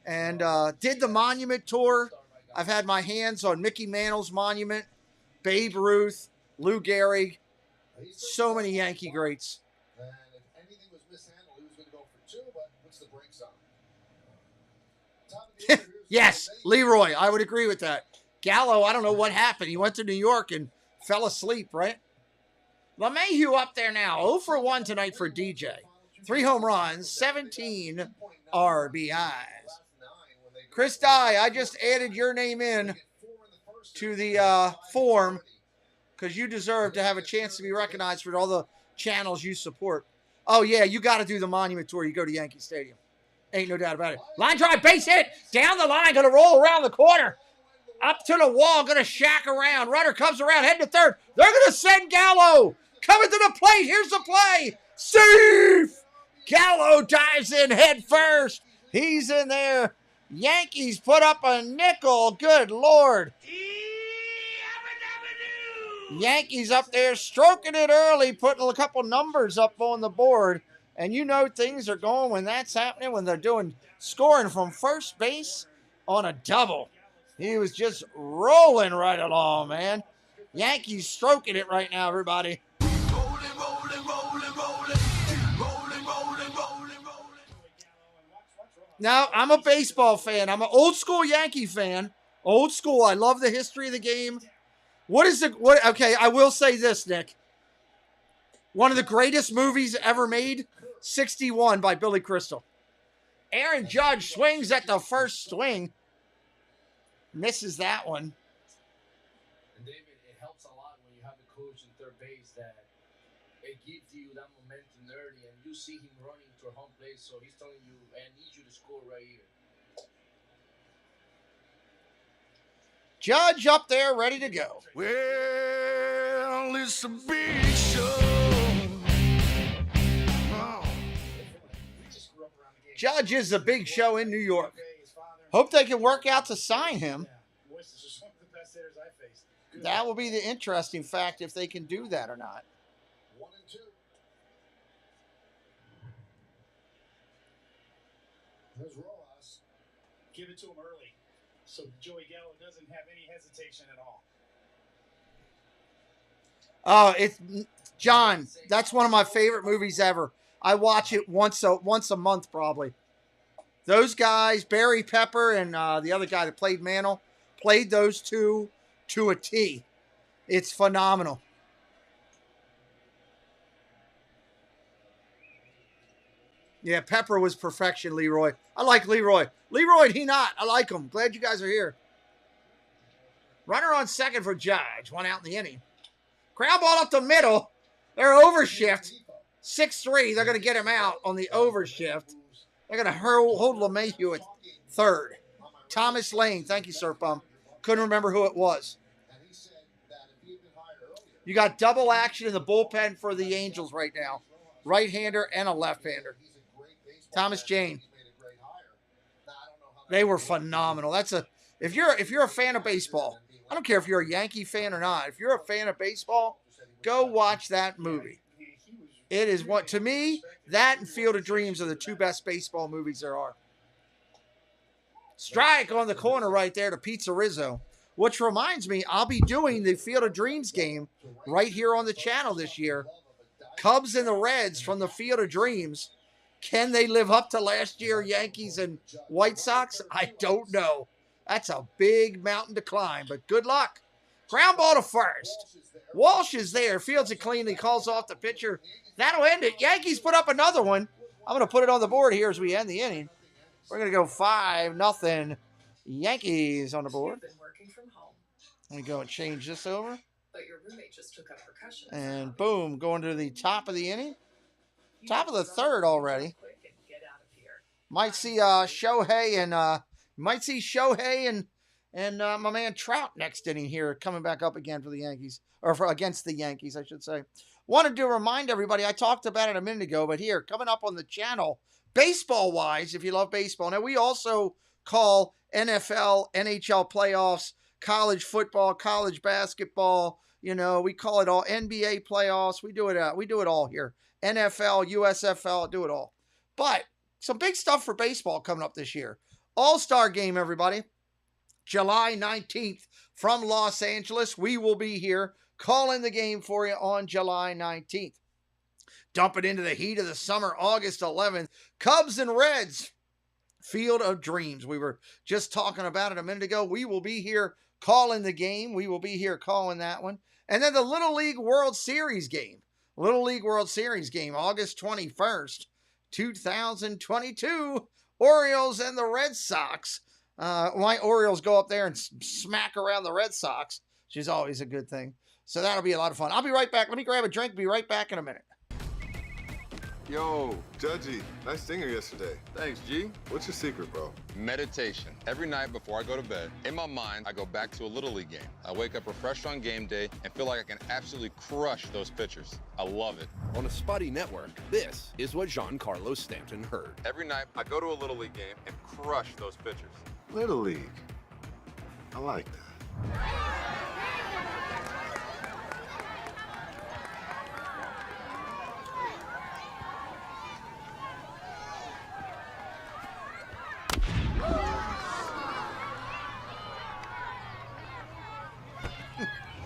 and did the monument tour. I've had my hands on Mickey Mantle's monument, Babe Ruth, Lou Gehrig, so many Yankee greats. And if anything was mishandled, he was going to go for 2, but puts the brakes on. Yes, Leroy, I would agree with that. Gallo, I don't know what happened. He went to New York and fell asleep, right? LeMahieu up there now, 0 for 1 tonight for DJ. 3 home runs, 17 RBIs. Chris Dye, I just added your name in to the form because you deserve to have a chance to be recognized for all the channels you support. Oh, yeah, you got to do the monument tour. You go to Yankee Stadium. Ain't no doubt about it. Line drive, base hit. Down the line, going to roll around the corner. Up to the wall, going to shack around. Runner comes around, heading to third. They're going to send Gallo. Coming to the plate. Here's the play. Safe. Gallo dives in head first. He's in there. Yankees put up a nickel. Good Lord. Yankees up there stroking it early, putting a couple numbers up on the board. And you know things are going when that's happening, when they're scoring from first base on a double. He was just rolling right along, man. Yankees stroking it right now, everybody. Now, I'm a baseball fan. I'm an old school Yankee fan. Old school. I love the history of the game. Okay, I will say this, Nick. One of the greatest movies ever made, 61 by Billy Crystal. Aaron Judge swings at the first swing. Misses that one. And David, it helps a lot when you have a coach in third base that it gives you that momentum early, and you see him running to a home plate, so he's telling you, I need you to score right here. Judge up there, ready to go. Well, it's a big show. Judge is a big show in New York. Hope they can work out to sign him. That will be the interesting fact if they can do that or not. 1 and 2. There's Rojas. Give it to him early, so Joey Gallo doesn't have any hesitation at all. Oh, it's John. That's one of my favorite movies ever. I watch it once a month probably. Those guys, Barry Pepper and the other guy that played Mantle, played those two to a T. It's phenomenal. Yeah, Pepper was perfection, Leroy. I like Leroy. Leroy, he not. I like him. Glad you guys are here. Runner on second for Judge. 1 out in the inning. Ground ball up the middle. They're overshift. 6-3. They're going to get him out on the overshift. They're going to hold LeMahieu at third. Thomas Lane. Thank you, Sir Bum. Couldn't remember who it was. You got double action in the bullpen for the Angels right now. Right-hander and a left-hander. Thomas Jane. They were phenomenal. If you're a fan of baseball, I don't care if you're a Yankee fan or not. If you're a fan of baseball, go watch that movie. It is what, to me, that and Field of Dreams are the 2 best baseball movies there are. Strike on the corner right there to Pizza Rizzo. Which reminds me, I'll be doing the Field of Dreams game right here on the channel this year. Cubs and the Reds from the Field of Dreams. Can they live up to last year, Yankees and White Sox? I don't know. That's a big mountain to climb, but good luck. Ground ball to first. Walsh is there. Fields it cleanly. Calls off the pitcher. That'll end it. Yankees put up another one. I'm going to put it on the board here as we end the inning. We're going to go 5-0 Yankees on the board. Let me go and change this over. But your roommate just took up percussion. And boom, going to the top of the inning. Top of the third already. Might see Shohei and my man Trout next inning here, coming back up again for the Yankees, or against the Yankees, I should say. Wanted to remind everybody, I talked about it a minute ago, but here, coming up on the channel, baseball-wise, if you love baseball. Now, we also call NFL, NHL playoffs, college football, college basketball. You know, we call it all NBA playoffs. We do it all here. NFL, USFL, do it all. But some big stuff for baseball coming up this year. All-Star game, everybody. July 19th from Los Angeles. We will be here calling the game for you on July 19th. Dumping into the heat of the summer, August 11th. Cubs and Reds. Field of Dreams. We were just talking about it a minute ago. We will be here calling the game. We will be here calling that one. And then the Little League World Series game. Little League World Series game, August 21st, 2022. Orioles and the Red Sox. My Orioles go up there and smack around the Red Sox, which is always a good thing. So that'll be a lot of fun. I'll be right back. Let me grab a drink. Be right back in a minute. Yo, Judgy, nice singer yesterday. Thanks, G. What's your secret, bro? Meditation. Every night before I go to bed, in my mind, I go back to a Little League game. I wake up refreshed on game day and feel like I can absolutely crush those pitchers. I love it. On a spotty network, this is what Giancarlo Stanton heard. Every night, I go to a Little League game and crush those pitchers. Little League. I like that.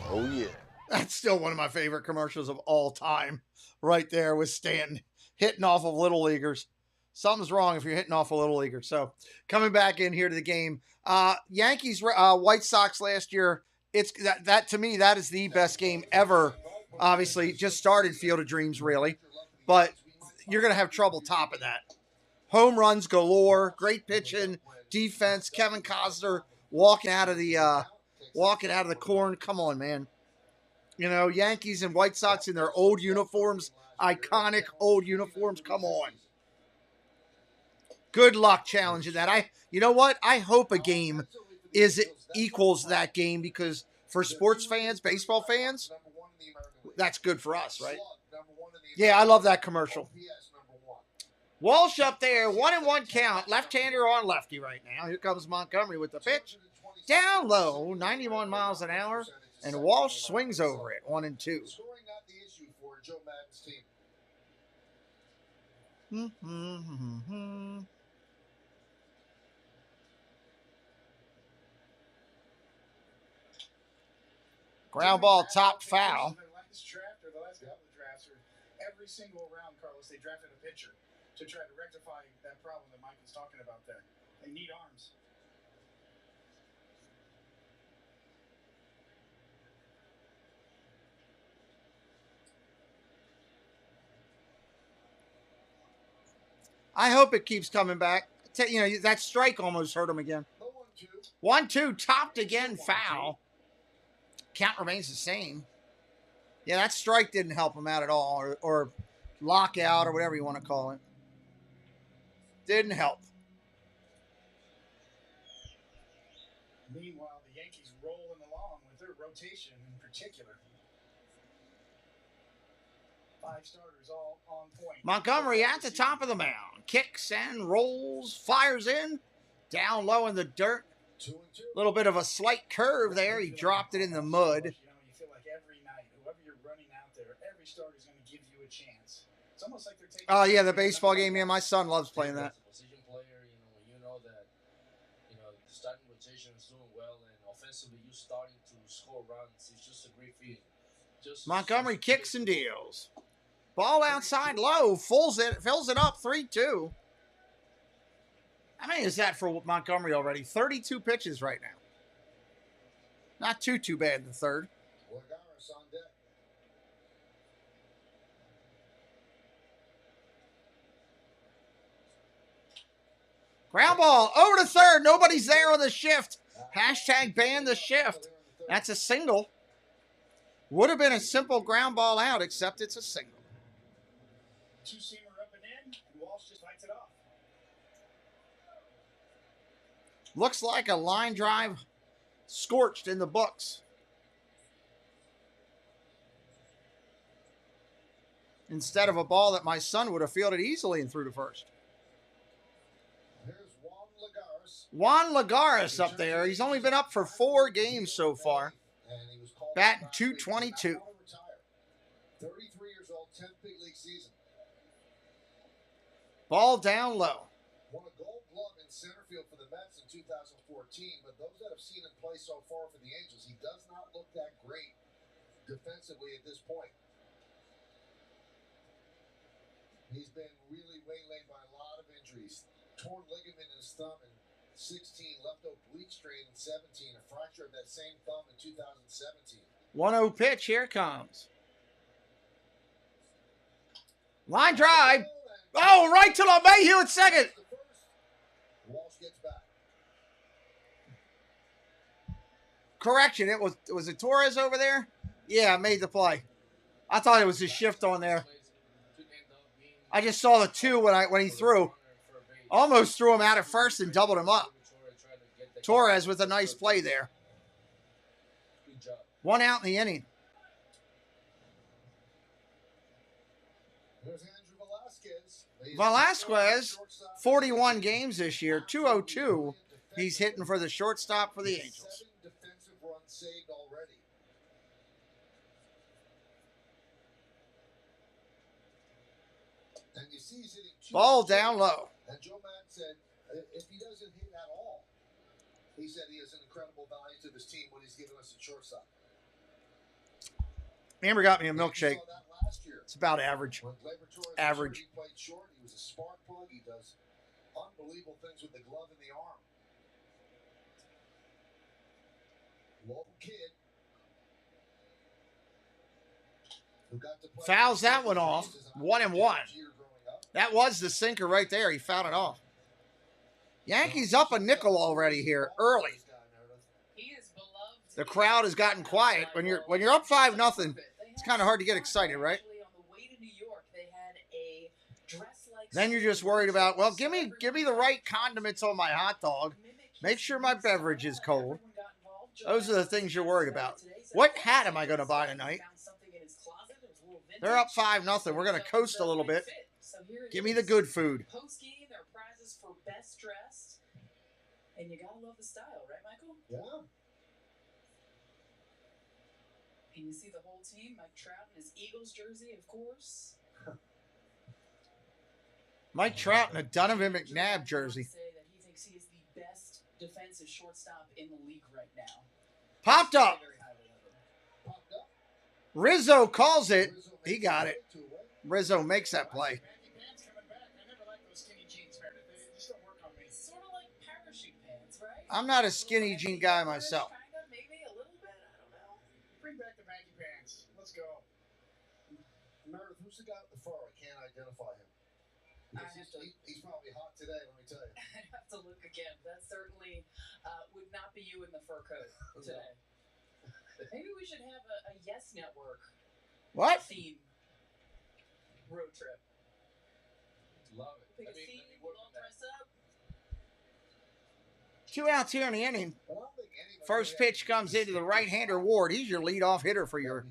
Oh, yeah. That's still one of my favorite commercials of all time. Right there with Stanton hitting off of Little Leaguers. Something's wrong if you're hitting off a Little Leaguer. So coming back in here to the game. Yankees, White Sox last year. It's that to me, that is the best game ever. Obviously, just started Field of Dreams, really. But you're going to have trouble topping that. Home runs galore. Great pitching. Defense. Kevin Costner walking out of the corn. Come on, man. You know, Yankees and White Sox in their old uniforms. Iconic old uniforms. Come on. Good luck challenging that. You know what? I hope a game equals that game, because for sports fans, baseball fans, that's good for us, right? Yeah, I love that commercial. Walsh up there, 1-1 count. Left-hander on lefty right now. Here comes Montgomery with the pitch. Down low, 91 miles an hour, and Walsh swings over it, 1-2. Scoring not the issue for Joe Madden's team. Ground ball, top foul. The last draft or the last couple of drafts, or every single round, Carlos, they drafted a pitcher to try to rectify that problem that Mike was talking about there. They need arms. I hope it keeps coming back. You know, that strike almost hurt him again. 1-2, topped again, foul. Count remains the same. Yeah, that strike didn't help him out at all, or lockout, or whatever you want to call it. Didn't help. Meanwhile, the Yankees rolling along with their rotation in particular. 5 starters all on point. Montgomery at the top of the mound. Kicks and rolls, fires in. Down low in the dirt. A little bit of a slight curve there. He dropped it in the mud. You know, you feel like every night, whoever you're running out there, every starter is going to give you a chance. It's almost like they're taking... Oh, yeah, the baseball game. Yeah, my son loves playing that. Position player, you know that, the starting rotation is doing well, and offensively, you're starting to score runs. It's just a great feeling. Montgomery kicks and deals. Ball outside low, fills it up, 3-2. How many is that for Montgomery already? 32 pitches right now. Not too bad in the third. Ground ball over to third. Nobody's there on the shift. Hashtag ban the shift. That's a single. Would have been a simple ground ball out, except it's a single. Two-seamer up and in, and Walsh just bites it off. Looks like a line drive scorched in the books. Instead of a ball that my son would have fielded easily and threw to first. Here's Juan Lagar Juan Lagares up there. He's only been up for 4 games so far. Batting .222. 33 years old, 10th big league season. Ball down low. Won a Gold Glove in center field for the Mets in 2014, but those that have seen him play so far for the Angels, he does not look that great defensively at this point. He's been really waylaid by a lot of injuries. Torn ligament in his thumb in 16, left oblique strain in 17, a fracture of that same thumb in 2017. 1-0 pitch, here it comes. Line drive. Oh, right to LeMahieu at second. Walsh gets back. Correction, was it Torres over there? Yeah, made the play. I thought it was his shift on there. I just saw the 2 when he threw. Almost threw him out at first and doubled him up. Torres with a nice play there. 1 out in the inning. There's Andrew Velasquez, 41 games this year, 202. He's hitting for the shortstop for the Angels. 7 defensive runs saved already. And you see he's hitting 2. Ball down low. And Joe Madden said, if he doesn't hit at all, he said he has an incredible value to this team when he's giving us a shortstop. Amber got me a milkshake. It's about average. Average. He played short. He was a spark plug. He does unbelievable things with the glove and the arm. Local kid. Who got to play. Fouls that one off. 1-1. That was the sinker right there. He fouled it off. Yankees up a nickel already here, early. The crowd has gotten quiet. When you're up 5-0, it's kind of hard to get excited, right? Then you're just worried about, well, give me the right condiments on my hot dog. Make sure my beverage is cold. Those are the things you're worried about. What hat am I going to buy tonight? They're up 5-0. We're going to coast a little bit. Give me the good food. Post-game, there are prizes for best dressed. And you gotta love the style, right, Michael? Yeah. And you see the whole team, Mike Trout in his Eagles jersey, of course. Mike Trout in a Donovan McNabb jersey. Say that he thinks he is the best defensive shortstop in the league right now. Popped up. Rizzo calls it. He got it. Rizzo makes that play. I'm not a skinny jean guy myself. Maybe a little bit, I don't know. Bring back the baggy pants. Let's go. Meredith, who's the guy with the fur? I can't identify him. He's probably hot today, let me tell you. I'd have to look again. That certainly would not be you in the fur coat today. Maybe we should have a Yes Network theme road trip. Love it. Pick a theme, we'll all dress up. 2 outs here in the inning. First pitch comes into the right-hander Ward. He's your leadoff hitter for your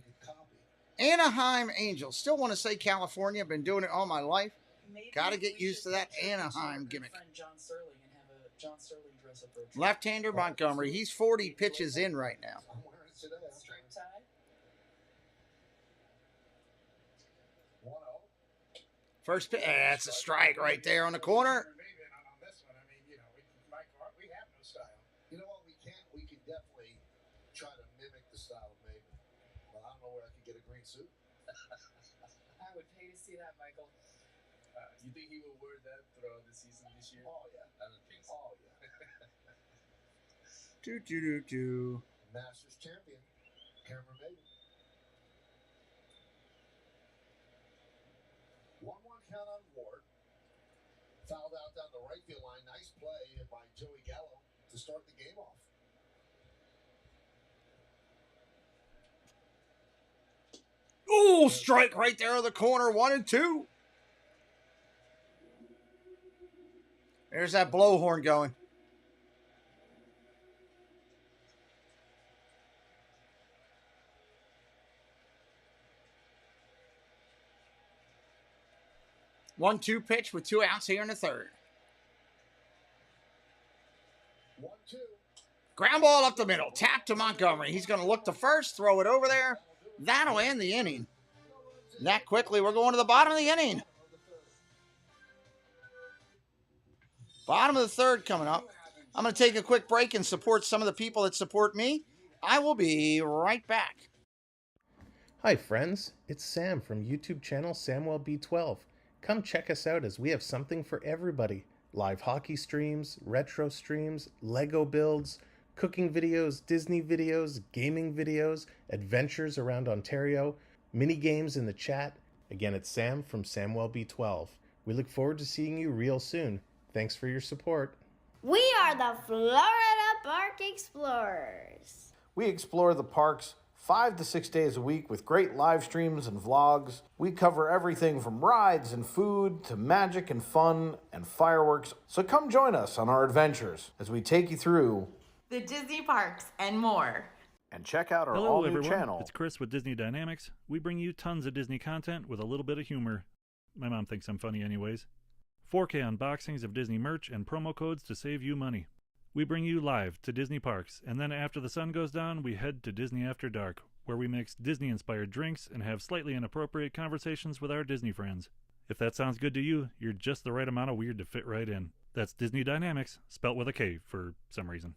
Anaheim Angels. Still want to say California. I've been doing it all my life. Got to get used to that Anaheim gimmick. Left-hander Montgomery. He's 40 pitches in right now. First pitch. That's a strike right there on the corner. You know what? We can definitely try to mimic the style of Maven. But I don't know where I could get a green suit. I would pay to see that, Michael. You think he will wear that throughout the season this year? Oh, yeah. I don't think so. Oh, yeah. Masters champion, Cameron Maven. 1-1 count on Ward. Fouled out down the right field line. Nice play by Joey Gallo to start the game off. Ooh, strike right there in the corner. 1-2. There's that blowhorn going. One-two pitch with 2 outs here in the third. Ground ball up the middle. Tap to Montgomery. He's going to look to first, throw it over there. That'll end the inning. That quickly, we're going to the bottom of the inning. Bottom of the third coming up. I'm going to take a quick break and support some of the people that support me. I will be right back. Hi friends, it's Sam from YouTube channel SamwellB12. Come check us out as we have something for everybody. Live hockey streams, retro streams, Lego builds, cooking videos, Disney videos, gaming videos, adventures around Ontario, mini games in the chat. Again, it's Sam from SamwellB12. We look forward to seeing you real soon. Thanks for your support. We are the Florida Park Explorers. We explore the parks 5 to 6 days a week with great live streams and vlogs. We cover everything from rides and food to magic and fun and fireworks. So come join us on our adventures as we take you through the Disney parks and more. And check out our Hello, all-new everyone. channel. It's Chris with Disney Dynamics. We bring you tons of Disney content with a little bit of humor. My mom thinks I'm funny anyways. 4K unboxings of Disney merch and promo codes to save you money. We bring you live to Disney parks, and then after the sun goes down, we head to Disney After Dark, where we mix Disney-inspired drinks and have slightly inappropriate conversations with our Disney friends. If that sounds good to you, you're just the right amount of weird to fit right in. That's Disney Dynamics, spelt with a K for some reason.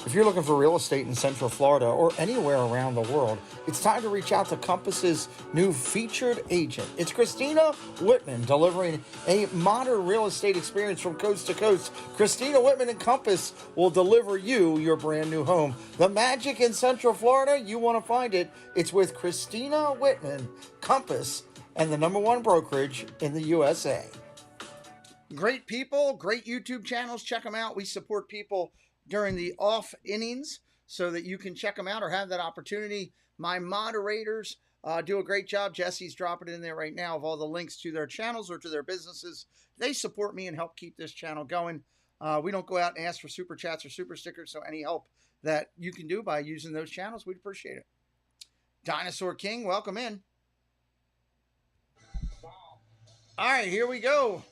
If you're looking for real estate in Central Florida or anywhere around the world, it's time to reach out to Compass's new featured agent. It's Christina Whitman, delivering a modern real estate experience from coast to coast. Christina Whitman and Compass will deliver you your brand new home. The magic in Central Florida, you want to find it. It's with Christina Whitman, Compass, and the #1 brokerage in the USA. Great people, great YouTube channels. Check them out. We support people during the off innings so that you can check them out or have that opportunity. My moderators do a great job. Jesse's dropping it in there right now of all the links to their channels or to their businesses. They support me and help keep this channel going. We don't go out and ask for super chats or super stickers, so any help that you can do by using those channels, we'd appreciate it. Dinosaur King, welcome in. All right, here we go.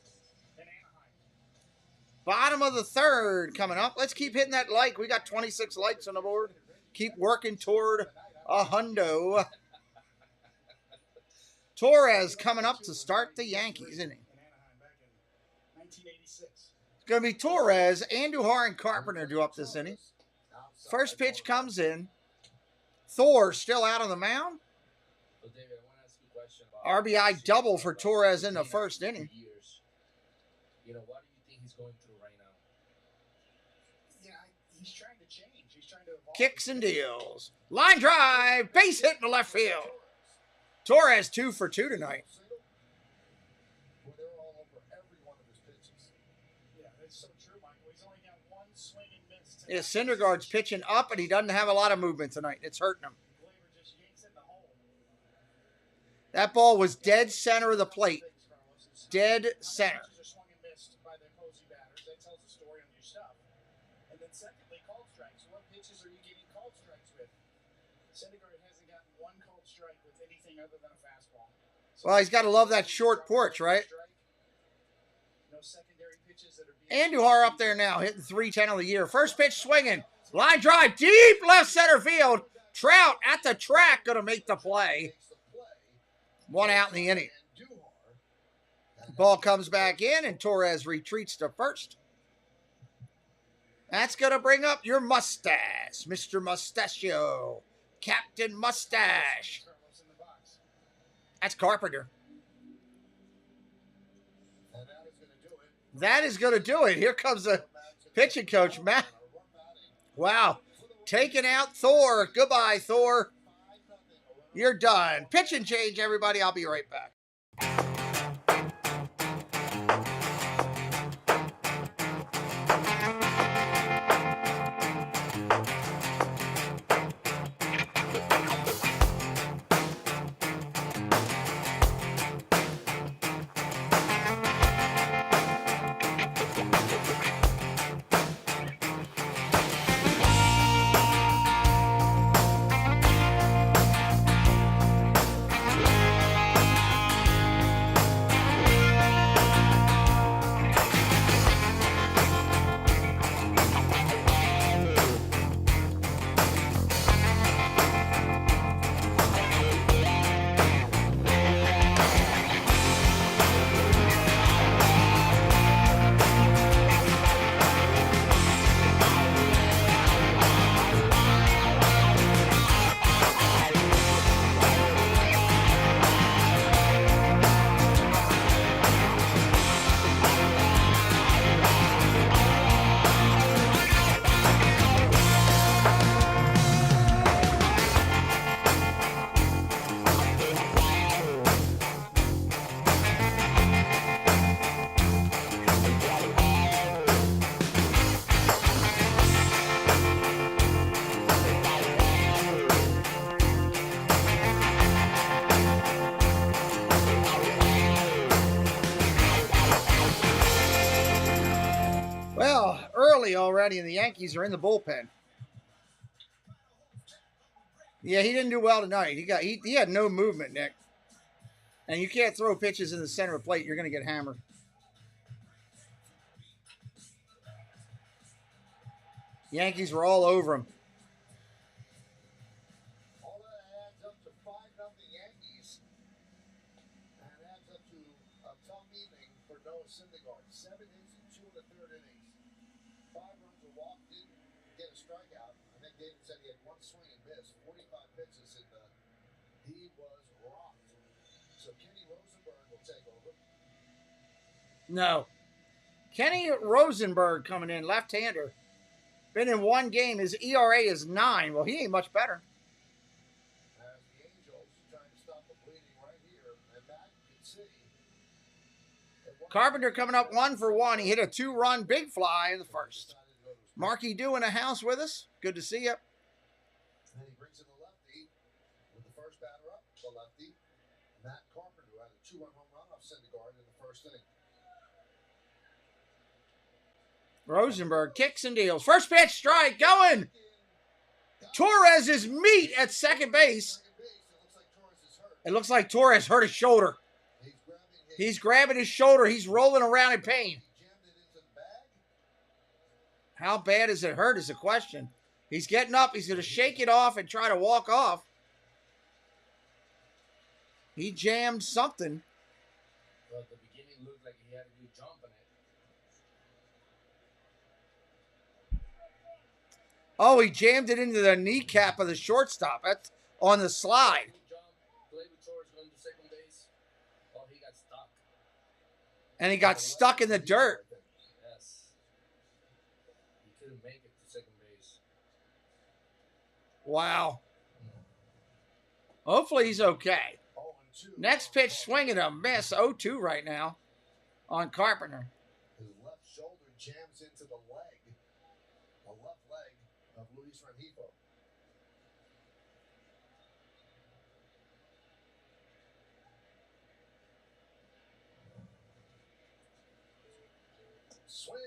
Bottom of the third coming up. Let's keep hitting that like. We got 26 likes on the board. Keep working toward a hundo. Torres coming up to start the Yankees, isn't he? It's going to be Torres, Andujar, and Carpenter do up this inning. First pitch comes in. Thor still out on the mound. RBI double for Torres in the first inning. You know, what do you think he's going through right now? Yeah, he's trying to change. He's trying to evolve. Kicks and deals. Line drive. Base hit in the left field. Torres 2 for 2 tonight. Well, they're all over every one of his pitches. Yeah, that's so true, Michael. He's only got one swing and miss tonight. Yeah, Syndergaard's pitching up, and he doesn't have a lot of movement tonight. It's hurting him. That ball was dead center of the plate. Dead center. And then secondly, called strikes. What pitches are you getting called strikes with? Syndergaard hasn't gotten one called strike with anything other than a fastball. Well, he's got to love that short porch, right? No secondary pitches that are being Andujar up there now, hitting .310 of the year. First pitch swinging. Line drive, deep left center field. Trout at the track, going to make the play. 1 out in the inning. Ball comes back in, and Torres retreats to first. That's going to bring up your mustache, Mr. Mustachio. Captain Mustache. That's Carpenter. That is going to do it. Here comes the pitching coach, Matt. Wow. Taking out Thor. Goodbye, Thor. You're done. Pitch and change, everybody. I'll be right back. already, and the Yankees are in the bullpen. Yeah, he didn't do well tonight. He had no movement, Nick. And you can't throw pitches in the center of the plate. You're going to get hammered. Yankees were all over him. All that adds up to 5-0 Yankees. And adds up to a tough evening for Noah Syndergaard. 7 hits in 2 1/3 innings. 5 runs, a walk, didn't get a strikeout. I think David said he had 1 swing and miss. 45 pitches, and he was rocked. So Kenny Rosenberg will take over. No. Kenny Rosenberg coming in, left-hander. Been in 1 game. His ERA is 9. Well, he ain't much better. As the Angels trying to stop the bleeding right here. And Matt can see. Carpenter coming up 1 for 1. He hit a 2-run big fly in the first. Marky Dew in the house with us. Good to see you. And he brings in the lefty with the first batter up, the lefty. Matt Carpenter had a 2-run home run off Syndergaard in the first inning. Rosenberg kicks and deals. First pitch, strike, going. Torres is meat at second base. It looks like Torres hurt his shoulder. He's grabbing his shoulder. He's rolling around in pain. How bad is it hurt is the question. He's getting up. He's going to shake it off and try to walk off. He jammed something. Well, at the beginning, it looked like he had a good jump on it. Oh, he jammed it into the kneecap of the shortstop. That's on the slide. Oh, he got stuck. And he got stuck in the dirt. Yes. He couldn't make it to second base. Wow. Hopefully he's okay. Next pitch, swing and a miss. 0-2 right now on Carpenter. His left shoulder jams into the leg. The left leg of Luis Rengifo.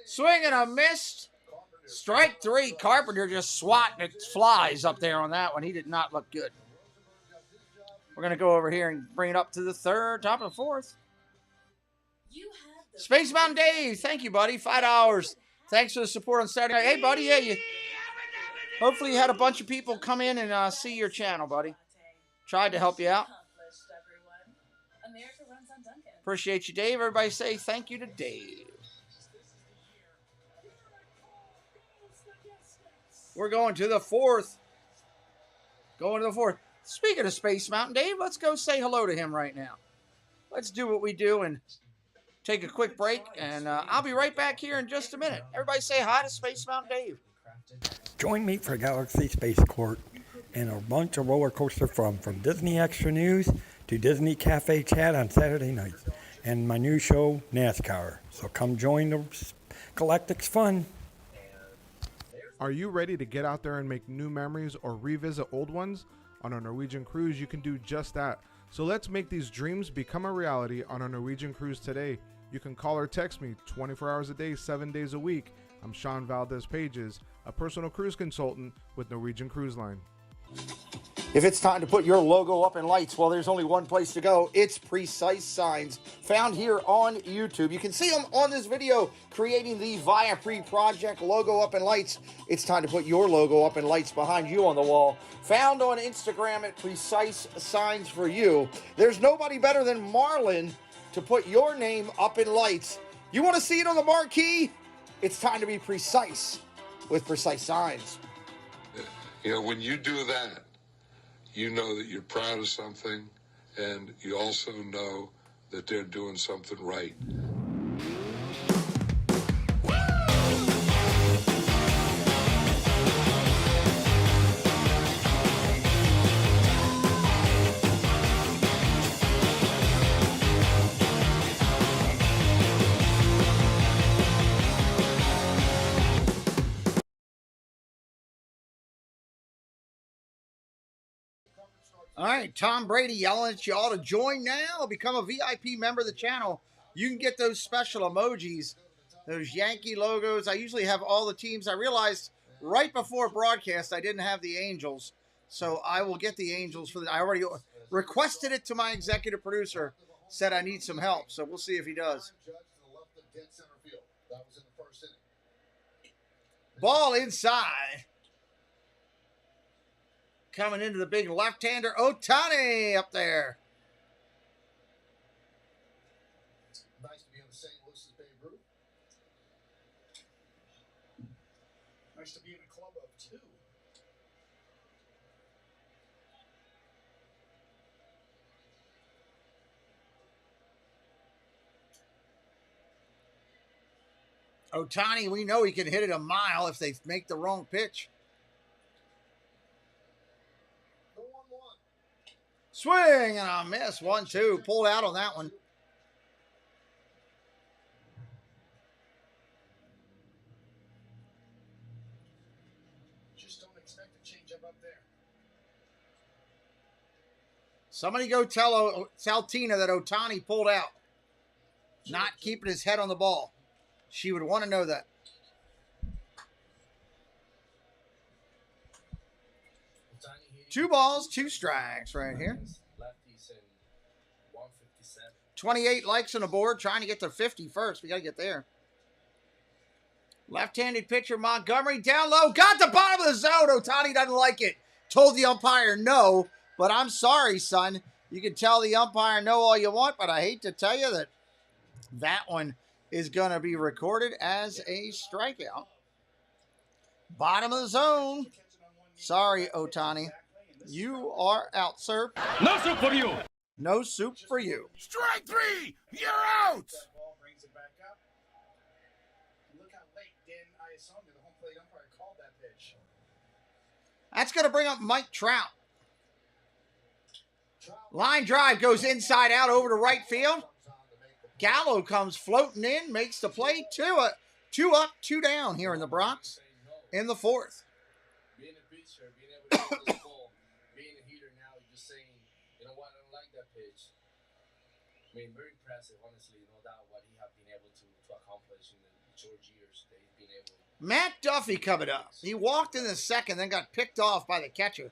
Swing and a miss. Strike 3. Carpenter just swatting at flies up there on that one. He did not look good. We're going to go over here and bring it up to the third, top of the fourth. Space Mountain Dave, thank you, buddy. $5. Thanks for the support on Saturday night. Hey, buddy, yeah, hopefully you had a bunch of people come in and see your channel, buddy. Tried to help you out. Appreciate you, Dave. Everybody say thank you to Dave. We're going to the fourth. Going to the fourth. Speaking of Space Mountain Dave, let's go say hello to him right now. Let's do what we do and take a quick break, and I'll be right back here in just a minute. Everybody say hi to Space Mountain Dave. Join me for Galaxy Spaceport and a bunch of roller coaster from Disney Extra News to Disney Cafe Chat on Saturday nights, and my new show, NASCAR. So come join the Galactic's fun. Are you ready to get out there and make new memories or revisit old ones? On a Norwegian cruise, you can do just that. So let's make these dreams become a reality on a Norwegian cruise today. You can call or text me 24 hours a day, 7 days a week. I'm Sean Valdez Pages, a personal cruise consultant with Norwegian Cruise Line. If it's time to put your logo up in lights, well, there's only one place to go. It's Precise Signs, found here on YouTube. You can see them on this video, creating the Viapre Project logo up in lights. It's time to put your logo up in lights behind you on the wall. Found on Instagram at Precise Signs for you. There's nobody better than Marlon to put your name up in lights. You want to see it on the marquee? It's time to be precise with Precise Signs. You know, when you do that, you know that you're proud of something, and you also know that they're doing something right. All right, Tom Brady yelling at you all to join now. Become a VIP member of the channel. You can get those special emojis those Yankee logos. I usually have all the teams. I realized right before broadcast I didn't have the Angels, so I will get the Angels for the. I already requested it to my executive producer. Said I need some help, so we'll see if he does. Ball inside. Coming into the big left-hander, Ohtani up there. Nice to be on the same list as Babe Ruth. Nice to be in a club of two. Ohtani, we know he can hit it a mile if they make the wrong pitch. Swing and a miss. 1-2. Pulled out on that one. Just don't expect a change up there. Somebody go tell Tina that Ohtani pulled out. Not keeping his head on the ball. She would want to know that. Two balls, two strikes right here. 28 likes on the board, trying to get to 50 first. We got to get there. Left-handed pitcher Montgomery down low. Got the bottom of the zone. Ohtani doesn't like it. Told the umpire no, but I'm sorry, son. You can tell the umpire no all you want, but I hate to tell you that that one is going to be recorded as a strikeout. Bottom of the zone. Sorry, Ohtani. You are out, sir. No soup for you. No soup for you. Strike three. You're out. Ball brings it back up. Look how late Dan Iasonia, the home plate umpire, called that pitch. That's going to bring up Mike Trout. Line drive goes inside out over to right field. Gallo comes floating in, makes the play. Two up, two down here in the Bronx in the fourth. Being a pitcher, being able to hit the ball, being a hitter now, just saying, you know what, I don't like that pitch. I mean, very impressive, honestly, no doubt what he have been able to accomplish in the short years that he's been able. Matt Duffy coming up. He walked in the second, then got picked off by the catcher.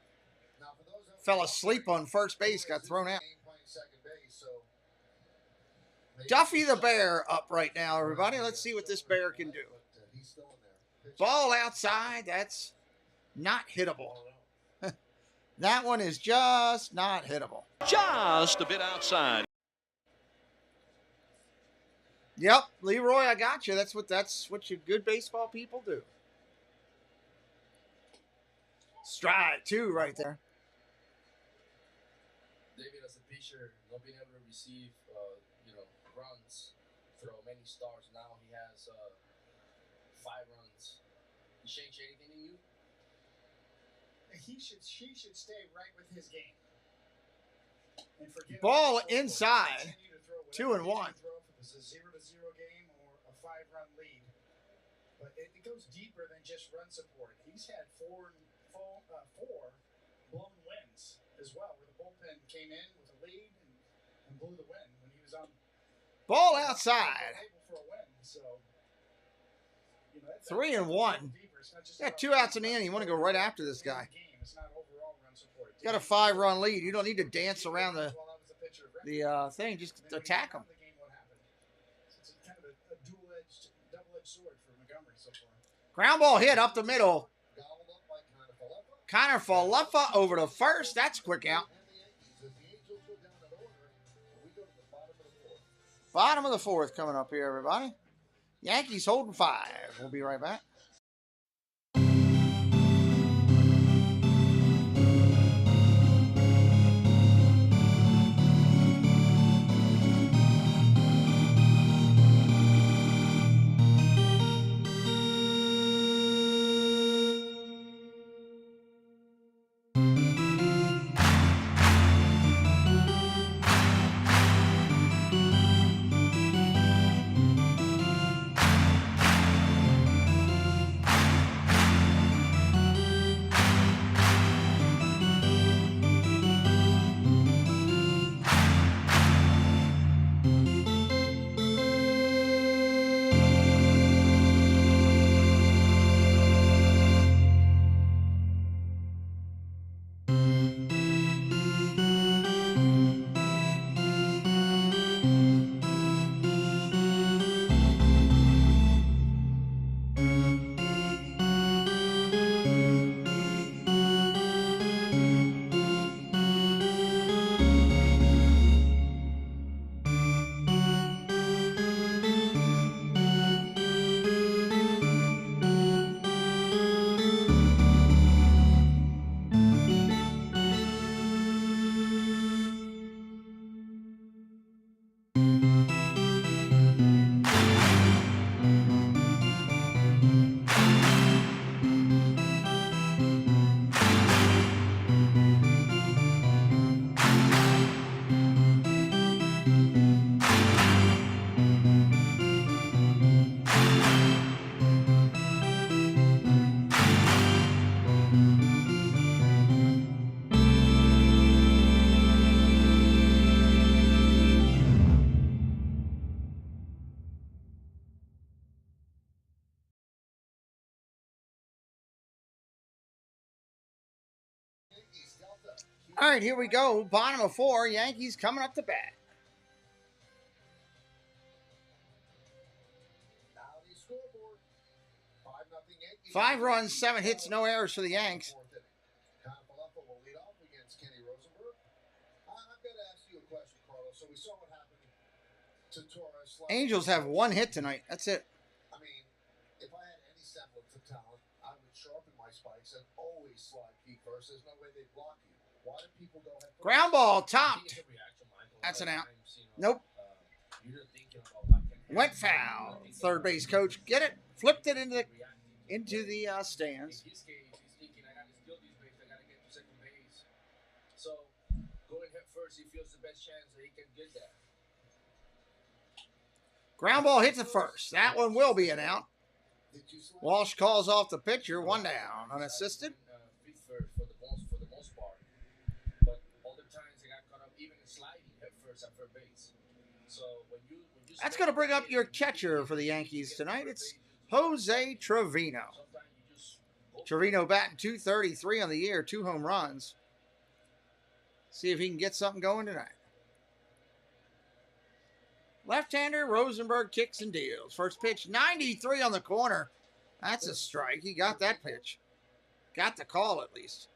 Fell asleep on first base, got thrown out. Duffy the Bear up right now, everybody. Let's see what this Bear can do. Ball outside. That's not hittable. That one is just not hittable. Just a bit outside. Yep, Leroy, I got you. That's what you good baseball people do. Strike two right there. David, as a pitcher, not being able to receive, runs, throw many stars. Now he has 5 runs. He changed anything in you? She should stay right with his game. And forget ball inside. 2-1. It's a 0-0 game or a 5-run lead, but it goes deeper than just run support. He's had four blown wins as well, where the bullpen came in with a lead and blew the win when he was on. Ball outside. For a win, so, 3-1. Got 2 outs in the inning. You want to go right after this guy. He's got a 5-run lead. You don't need to dance around the thing. Just attack him. It's kind of a double-edged sword for Montgomery so far. Ground ball hit up the middle. Connor Falefa over to first. That's quick out. Bottom of the fourth coming up here, everybody. Yankees holding 5. We'll be right back. All right, here we go. Bottom of 4. Yankees coming up to bat. 5 runs, 7 hits, no errors for the Yanks. Will lead off against Kenny Rosenberg. I've got to ask you a question, Carlos. So we saw what happened to Torres. Angels have 1 hit tonight. That's it. I mean, if I had any semblance of talent, I would sharpen my spikes and always slide feet first. There's no way they block you. Why do people go head first? Ground ball, topped. That's an out. Nope. Went foul. Third base coach, get it? Flipped it into the stands. In his case, he's thinking, I got to steal these bases, I got to get to second base. So, going head first, he feels the best chance that he can get that. Ground ball hit to first. That one will be an out. Walsh calls off the pitcher. 1 down. Unassisted. Feet first for the most part. But other times, they got caught up even sliding head first at first base. So, when you That's going to bring up your catcher for the Yankees tonight. It's Jose Trevino. Trevino batting .233 on the year, 2 home runs. See if he can get something going tonight. Left-hander, Rosenberg kicks and deals. First pitch, 93 on the corner. That's a strike. He got that pitch. Got the call at least.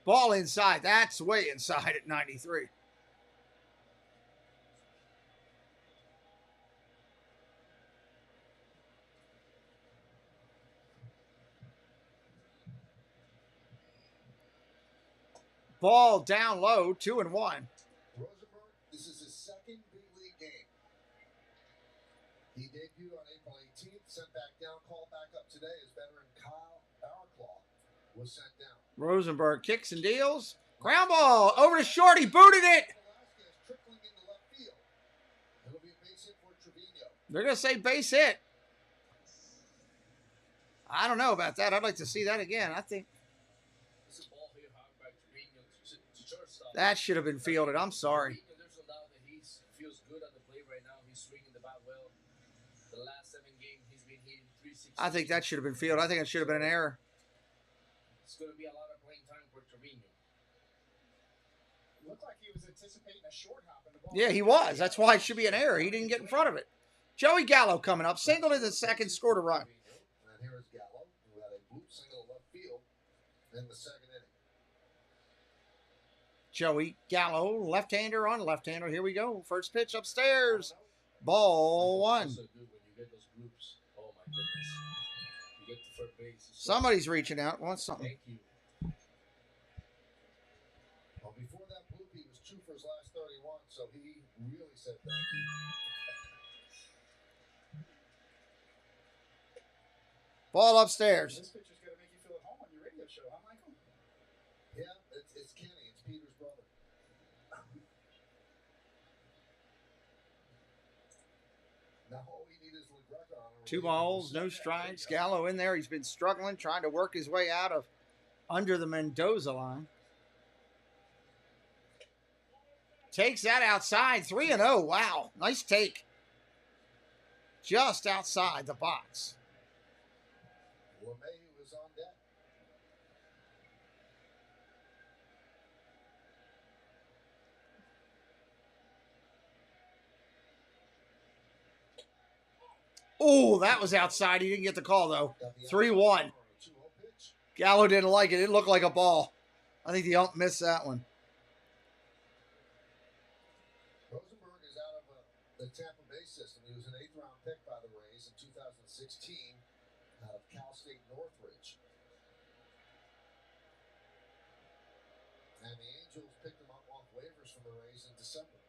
Ball inside. That's way inside at 93. Ball down low, 2-1. Rosenberg, this is his second big league game. He debuted on April 18th, sent back down, called back up today as veteran Kyle Barraclaw was sent down. Rosenberg kicks and deals. Ground ball over to short. He booted it. Trickling into left field. It'll be a base hit for Trevino. They're going to say base hit. I don't know about that. I'd like to see that again. I think that should have been fielded. I'm sorry. There's no doubt that he feels good at the plate right now. He's swinging the bat well. The last 7 games, he's been hitting 360. I think that should have been fielded. I think it should have been an error. It's going to be a lot of playing time for Trevino. Looked like he was anticipating a short hop in the ball. Yeah, he was. That's why it should be an error. He didn't get in front of it. Joey Gallo coming up. Singled in the second, scored a run. And here is Gallo, who had a bloop single left field in the second inning. Joey Gallo, left-hander on left-hander. Here we go. First pitch upstairs. Ball 1. So good when you get those groups. Oh, my goodness. You get to third base. Somebody's reaching out. Wants something. Thank you. Well, before that bloop, he was 2 for his last 31, so he really said thank you. Ball upstairs. This picture's going to make you feel at home on your radio show, huh, Michael? Yeah, it's Kenny. It's Peter's brother. Now all we need is LaGreca on him. 2 balls, no strikes. Gallo in there. He's been struggling, trying to work his way out of under the Mendoza line. Takes that outside. 3-0. Wow. Nice take. Just outside the box. LeMahieu is on deck. Oh, that was outside. He didn't get the call, though. 3-1. Gallo didn't like it. It looked like a ball. I think the ump missed that one. Rosenberg is out of the Tampa Bay system. He was an 8th-round pick by the Rays in 2016 out of Cal State Northridge. And the Angels picked him up off waivers from the Rays in December.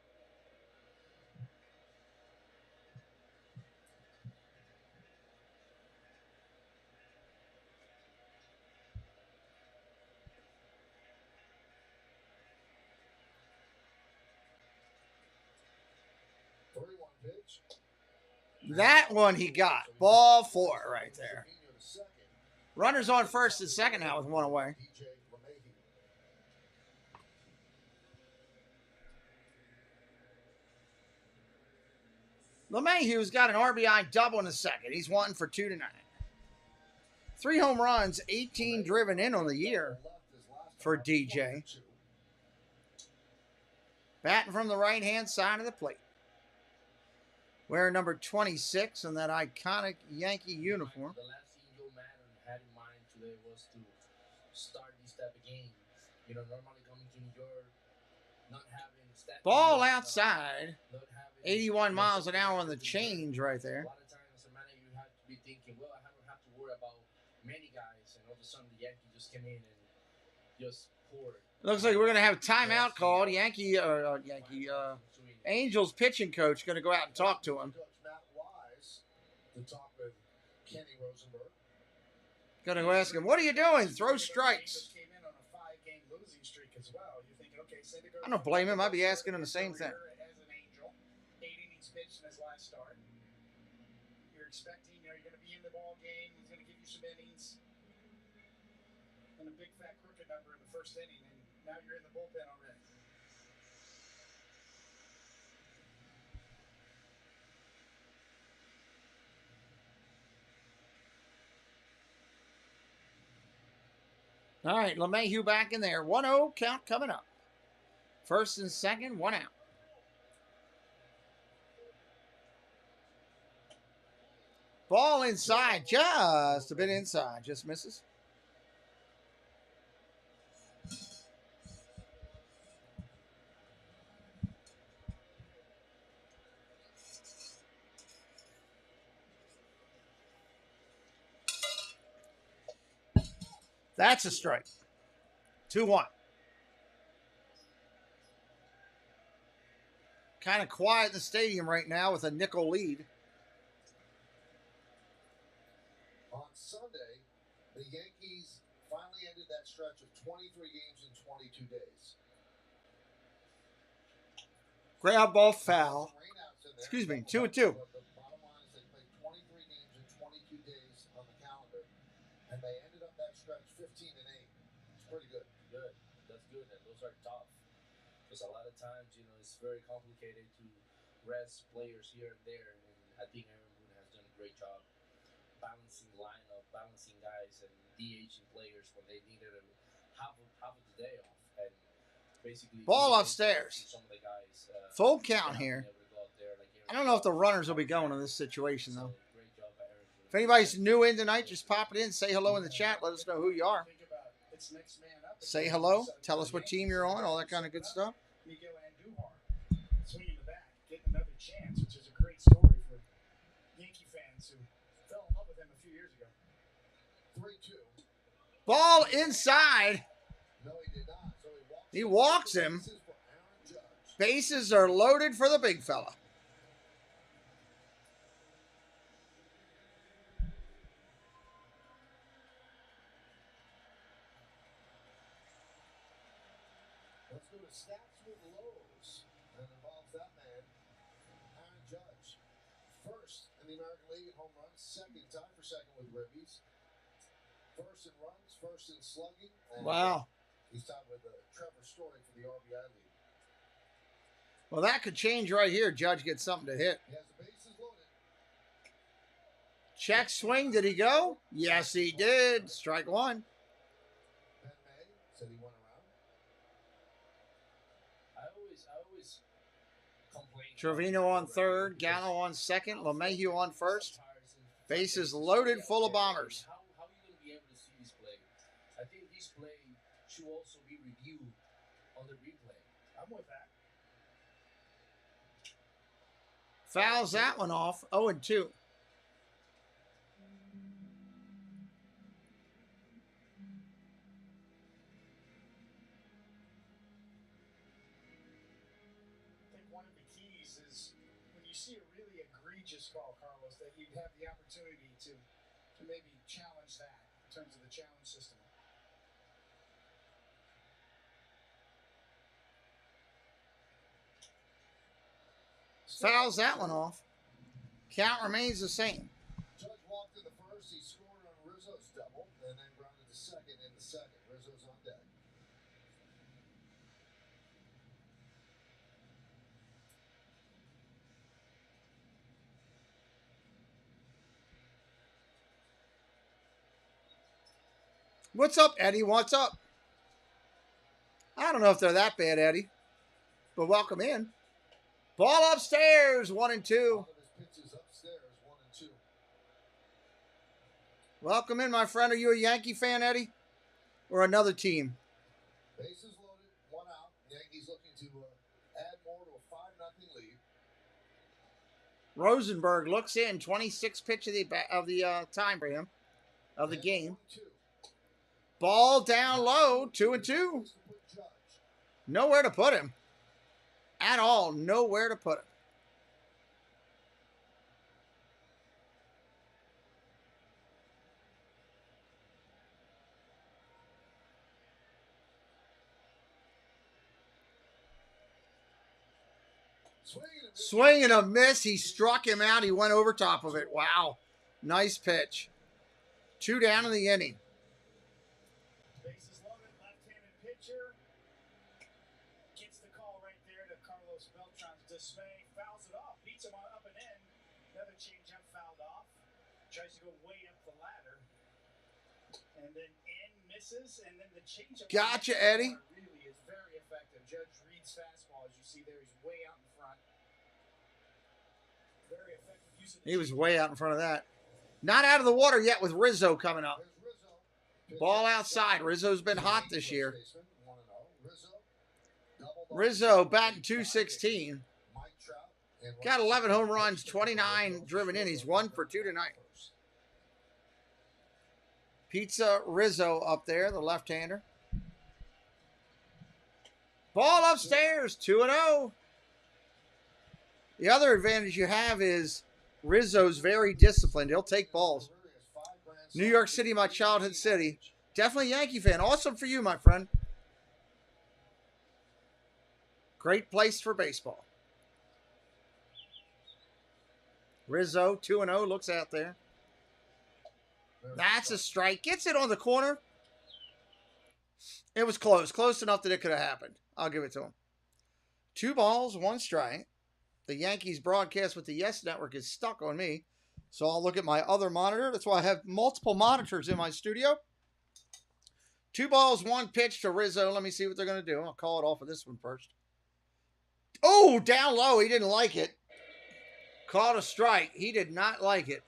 That one he got. Ball 4 right there. Runners on first and second now with 1 away. LeMahieu's got an RBI double in the second. He's wanting for 2 tonight. 3 home runs, 18 driven in on the year for DJ. Batting from the right-hand side of the plate. Wearing number 26 in that iconic Yankee uniform. The last thing Joe Madden had in mind today was to start this type of game. You know, normally coming to New York, not having stats. Ball outside. 81 miles an hour on the change right there. A lot of times as a manager, you have to be thinking, well, I don't have to worry about many guys, and all of a sudden the Yankees just came in and just poured. Looks like we're going to have a timeout called. Angels pitching coach going to go out and talk to him. Going to go ask him, what are you doing? Throw strikes. I don't blame him. I'd be asking him the same thing. You're expecting, you're going to be in the ball game. He's going to give you some innings and a big fat crooked number in the first inning, and now you're in the bullpen already. All right, LeMahieu back in there. 1-0 count coming up. First and second, 1 out. Ball inside, just a bit inside, just misses. That's a strike. 2-1. Kind of quiet in the stadium right now with a nickel lead. On Sunday, the Yankees finally ended that stretch of 23 games in 22 days. Ground ball foul. Excuse me, 2-2. The bottom line is they played 23 games in 22 days on the calendar, and they ended up that stretch 15-8. It's pretty good. Good. That's good, and those are tough. Because a lot of times, you know, it's very complicated to rest players here and there, and I think Aaron Boone has done a great job balancing lineup, balancing guys, and DHing players when they needed half of the day off, and basically ball upstairs. Some of the guys, full count here. I don't know if the runners will be going in this situation though. If anybody's new in tonight, just pop it in, say hello in the chat, let us know who you are. Say hello, tell us what team you're on, all that kind of good stuff. Miguel Andujar swinging the bat, getting another chance, which is a great story for Yankee fans who fell in love with him a few years ago. 3-2. Ball inside. No, he did not. So he walks him. Bases are loaded for the big fella. Let's go to stats with Lowe's. That involves that man, Aaron Judge. First in the American League in home runs, second, tied for second with ribbies. First in runs, first in slugging. And wow. He's tied with Trevor Story for the RBI lead. Well, that could change right here. Judge gets something to hit. He has the bases loaded. Check swing. Did he go? Yes, he did. Strike one. Ben May said he went around. I always complain. Trevino on third. Gallo on second. LeMahieu on first. Bases loaded, full of bombers. How are you going to be able to see this play? I think this play should also be reviewed on the replay. I'm with that. Fouls that one off. 0-2. See a really egregious call, Carlos, that you'd have the opportunity to maybe challenge that in terms of the challenge system. Fouls that one off. Count remains the same. Judge walked in the first. He scored on Rizzo's double and then grounded to second in the second. Rizzo's on deck. What's up, Eddie? What's up? I don't know if they're that bad, Eddie, but welcome in. Ball upstairs, 1-2. Welcome in, my friend. Are you a Yankee fan, Eddie? Or another team? Bases loaded, 1 out. Yankees looking to add more to a 5-0 lead. Rosenberg looks in. 26th pitch of the time for him, of the game. Ball down low, 2-2. Nowhere to put him. At all, nowhere to put him. Swing and a miss. He struck him out. He went over top of it. Wow. Nice pitch. 2 down in the inning. Bases loaded, left-handed pitcher. Gets the call right there to Carlos Beltran's dismay. Fouls it off. Beats him up and in. Another changeup fouled off. Tries to go way up the ladder. And then in, misses. And then the changeup. Gotcha, Eddie. Really is very effective. Judge reads fastball. As you see there, he's way out in front. Very effective use of the He was way out in front of that. Not out of the water yet with Rizzo coming up. Ball outside. Rizzo's been hot this year. Rizzo batting .216. Got 11 home runs, 29 driven in. He's 1 for 2 tonight. Pizza Rizzo up there, the left-hander. Ball upstairs, 2-0. The other advantage you have is Rizzo's very disciplined. He'll take balls. New York City, my childhood city. Definitely Yankee fan. Awesome for you, my friend. Great place for baseball. Rizzo, 2-0, looks out there. That's a strike. Gets it on the corner. It was close. Close enough that it could have happened. I'll give it to him. 2 balls, 1 strike. The Yankees broadcast with the Yes Network is stuck on me. So I'll look at my other monitor. That's why I have multiple monitors in my studio. 2 balls, 1 pitch to Rizzo. Let me see what they're going to do. I'll call it off of this one first. Oh, down low. He didn't like it. Caught a strike. He did not like it.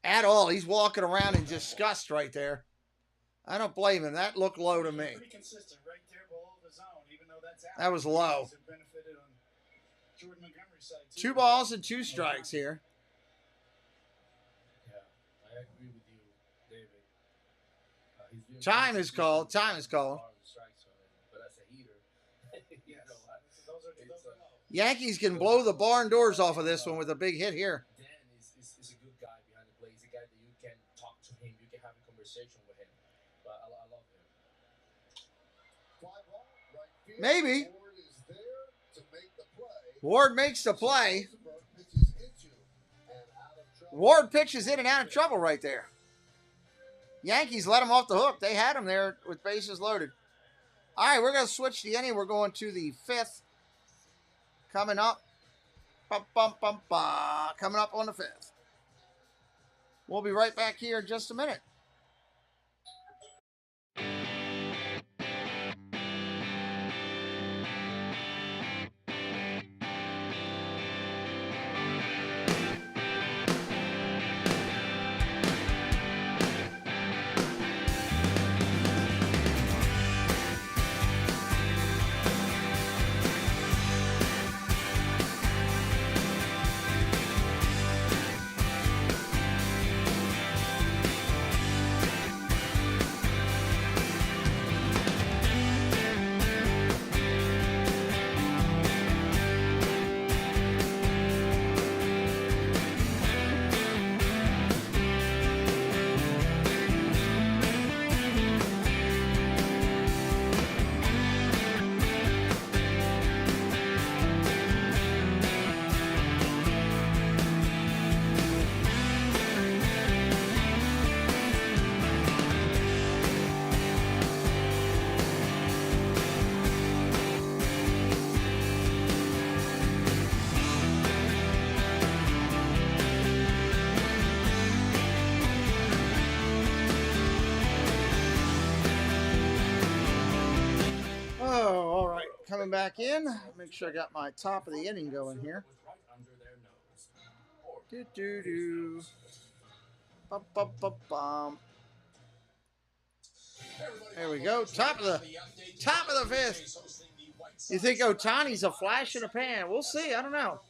At all. He's walking around in disgust right there. I don't blame him. That looked low to me. pretty consistent right there below the zone, even though that's out. That was low. Benefited on Jordan Montgomery's side too. 2 balls and 2 strikes here. Yeah, I agree with you, David. Time is called. Time is called. But as a hitter, you know, Yankees can blow the barn doors off of this one with a big hit here. Dan is a good guy behind the plate. He's a guy that you can talk to him. You can have a conversation with him. But I love him. Maybe. Ward makes the play. Ward pitches in and out of trouble right there. Yankees let him off the hook. They had him there with bases loaded. All right, we're going to switch the inning. We're going to the 5th. Coming up. Coming up on the 5th. We'll be right back here in just a minute. coming back in. Make sure I got my top of the inning going here. Do. Bum, bum, bum, bum. There we go. Top of the fifth. You think Ohtani's a flash in a pan? We'll see. I don't know.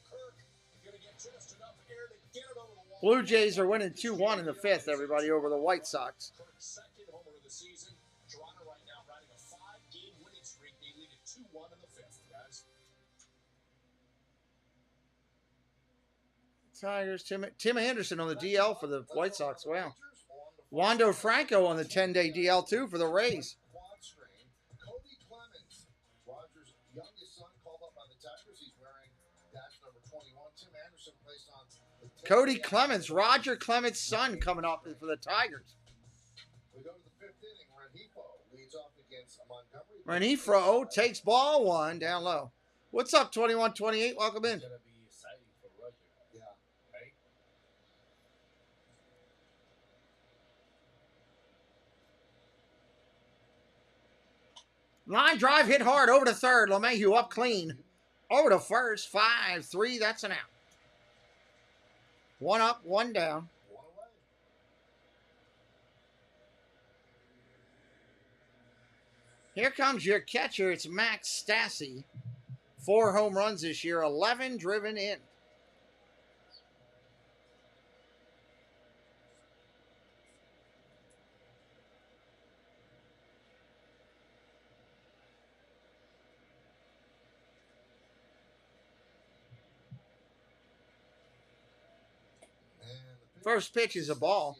Blue Jays are winning 2-1 in the fifth, everybody, over the White Sox. Tigers, Tim Anderson on the DL for the White Sox. Wow. Wando Franco on the 10-day DL, too, for the Rays. Cody Clemens, Rogers' youngest son, called up by the Tigers. He's wearing badge number 21. Tim Anderson placed on the Cody Clemens, Roger Clemens' son, coming up for the Tigers. We go to the fifth inning. Renifro leads off against Montgomery. Renifro takes ball one down low. What's up, 21-28? Welcome in. Line drive hit hard over to third. LeMahieu up clean. Over to first. 5-3. That's an out. One up, one down. Here comes your catcher. It's Max Stassi. 4 home runs this year. 11 driven in. First pitch is a ball.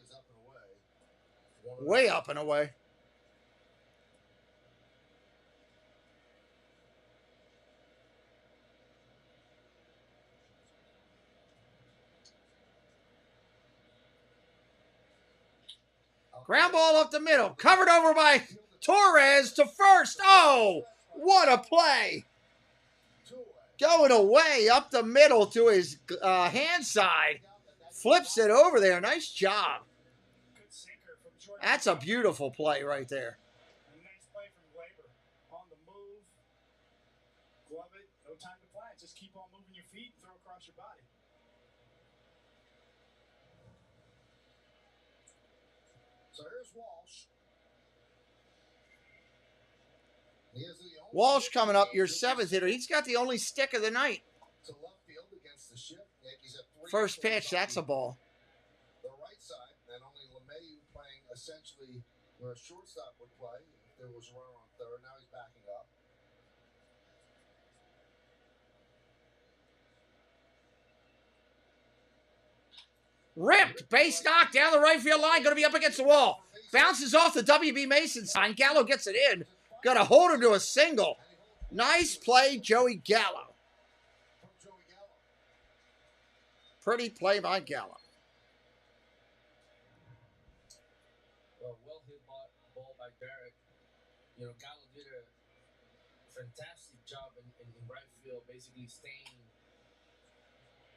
Way up and away. Ground ball up the middle. Covered over by Torres to first. Oh, what a play. Going away up the middle to his hand side. Flips it over there. Nice job. That's a beautiful play right there. Nice play from Glaber. On the move. Glove it. No time to plan. Just keep on moving your feet and throw across your body. So here's Walsh. Walsh coming up, your 7th hitter. He's got the only stick of the night. To left field against the shift. Yankees have 3 First pitch, that's a ball. The right side, and only LeMahieu playing essentially where a shortstop would play if there was a runner on third. Now he's backing up. Ripped, base knock down the right field line, going to be up against the wall. Bounces off the WB Mason sign. Gallo gets it in. Got to hold him to a single. Nice play, Joey Gallo. Pretty play by Gallo. Well hit ball by Derek. You know, Gallo did a fantastic job in right field, basically staying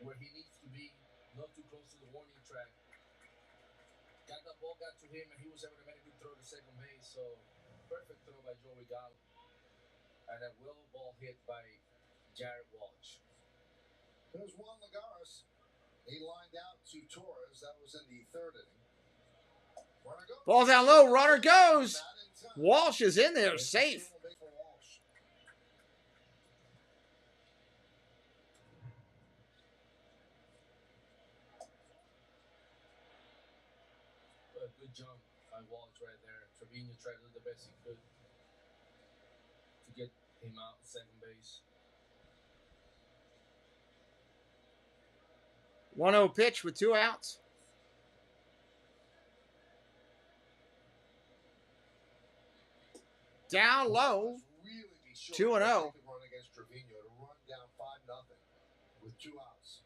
where he needs to be, not too close to the warning track. Got the ball, got to him, and he was able to make a good throw to second base. So, perfect throw by Joey Gallo. And a well ball hit by Jared Walsh. There's Juan Lagares. He lined out to Torres. That was in the 3rd inning. Ball down low. Runner goes. Walsh is in there. Safe. A good jump by Walsh right there. Trevino tried to do the best he could to get him out second base. 1-0 pitch with 2 outs. Down low. 2-0. Run against Trevino to run down 5-0 with 2 outs.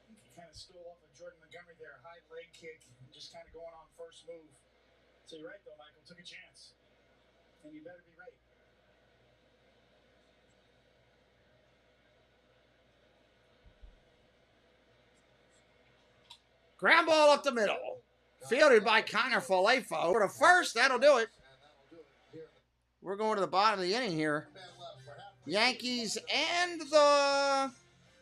He kind of stole off of Jordan Montgomery there. High leg kick. Just kind of going on first move. So you're right, though, Michael. Took a chance. And you better be right. Ground ball up the middle. Fielded by Connor Falefo. For the first, that'll do it. And that'll do it here We're going to the bottom of the inning here. Yankees and the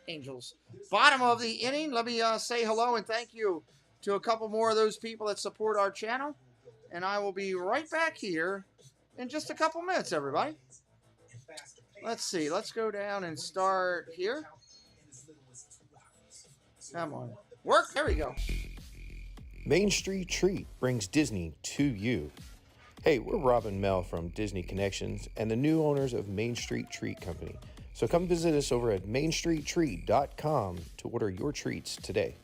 Angels. Bottom of the inning. Let me say hello and thank you to a couple more of those people that support our channel. And I will be right back here in just a couple minutes, everybody. Let's see. Let's go down and start here. Come on. Work. There we go. Main Street Treat brings Disney to you. Hey, we're Rob and Mel from Disney Connections and the new owners of Main Street Treat Company. So come visit us over at mainstreettreat.com to order your treats today.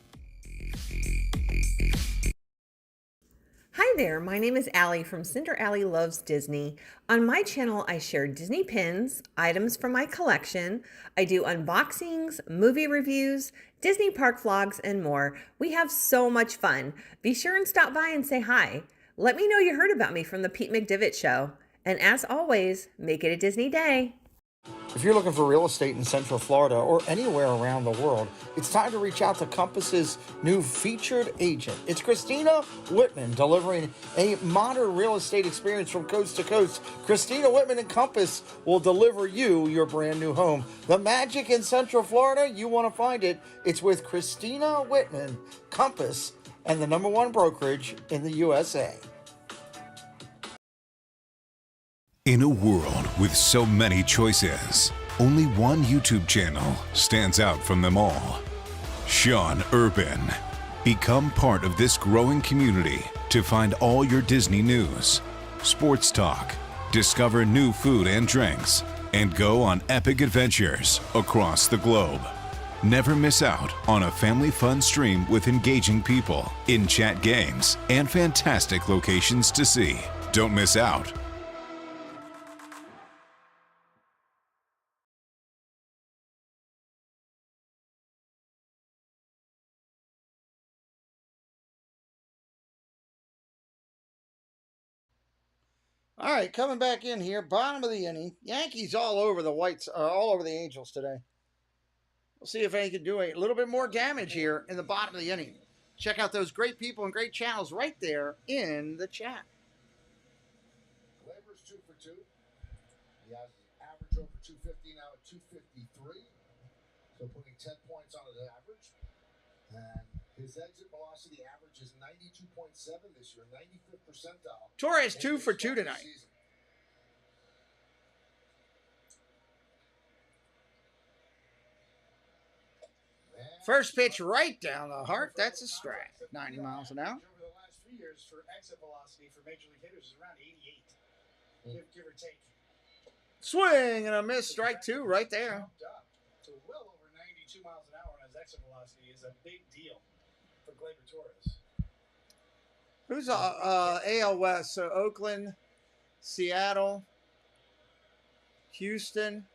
Hi there, my name is Allie from Cinder Alley Loves Disney. On my channel, I share Disney pins, items from my collection. I do unboxings, movie reviews, Disney park vlogs, and more. We have so much fun. Be sure and stop by and say hi. Let me know you heard about me from the Pete McDivitt Show. And as always, make it a Disney day. If you're looking for real estate in Central Florida or anywhere around the world, it's time to reach out to Compass's new featured agent. It's Christina Whitman, delivering a modern real estate experience from coast to coast. Christina Whitman and Compass will deliver you your brand new home. The magic in Central Florida, you want to find it. It's with Christina Whitman, Compass, and the #1 brokerage in the USA. In a world with so many choices, only one YouTube channel stands out from them all. Sean Urban. Become part of this growing community to find all your Disney news, sports talk, discover new food and drinks, and go on epic adventures across the globe. Never miss out on a family fun stream with engaging people, in-chat games, and fantastic locations to see. Don't miss out. All right, coming back in here, bottom of the inning. Yankees all over the all over the Angels today. We'll see if they can do a little bit more damage here in the bottom of the inning. Check out those great people and great channels right there in the chat. Glaber's 2 for 2. He has average over 250 now at 253. So putting 10 points on his average. And his exit velocity average is 92.7 this year, 95th percentile. Torres 2 for 2 tonight. First pitch right down the heart. That's a strike. 90 miles an hour. Over the last few years for exit velocity for major league hitters is around 88, give or take. Swing and a miss. Strike 2 right there. To well over 92 miles an hour on his exit velocity is a big deal for Gleyber Torres. Who's AL West? So Oakland, Seattle, Houston,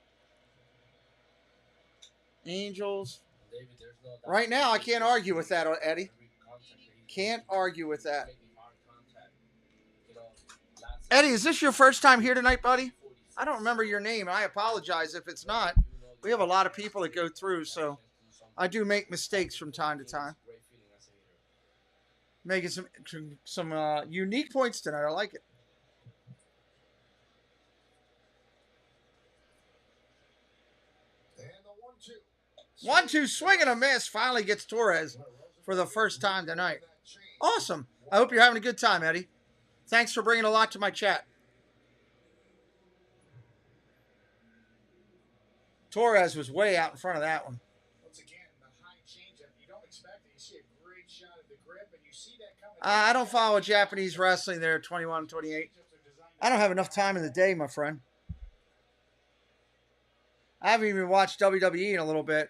Angels. Right now, I can't argue with that, Eddie. Can't argue with that. Eddie, is this your first time here tonight, buddy? I don't remember your name. I apologize if it's not. We have a lot of people that go through, so I do make mistakes from time to time. Making some unique points tonight. I like it. And the 1-2 swing and a miss. Finally gets Torres for the first time tonight. Awesome. I hope you're having a good time, Eddie. Thanks for bringing a lot to my chat. Torres was way out in front of that one. Once again, the high changeup, you don't expect it. You see a great shot at the grip, and you see that coming. I don't follow Japanese wrestling there, 21, 28. I don't have enough time in the day, my friend. I haven't even watched WWE in a little bit.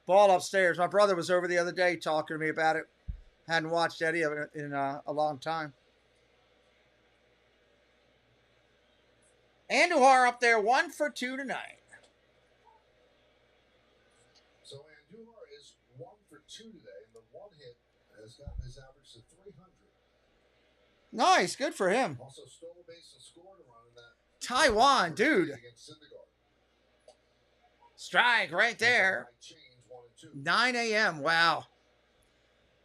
Ball upstairs. My brother was over the other day talking to me about it. Hadn't watched Eddie in a long time. Andujar up there, 1 for 2 tonight. So Andujar is 1 for 2 today, and the one hit has gotten his average to 300. Nice, good for him. Also stole a base and scored a run in that. Taiwan, dude. Strike right there. 9 a.m. Wow.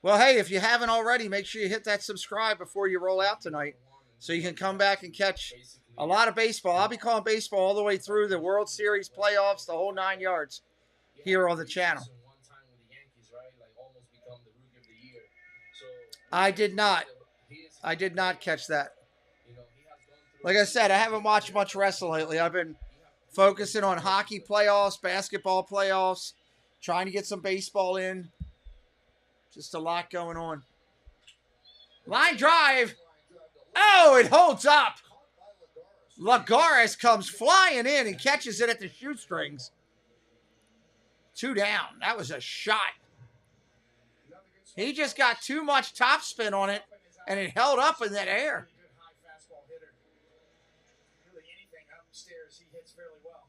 Well, hey, if you haven't already, make sure you hit that subscribe before you roll out tonight. So you can come back and catch a lot of baseball. I'll be calling baseball all the way through the World Series playoffs, the whole 9 yards here on the channel. I did not. I did not catch that. Like I said, I haven't watched much wrestling lately. I've been focusing on hockey playoffs, basketball playoffs, trying to get some baseball in. Just a lot going on. Line drive. Oh, it holds up. Lagares comes flying in and catches it at the shoestrings. 2 down. That was a shot. He just got too much topspin on it, and it held up in that air. Upstairs, he hits fairly well.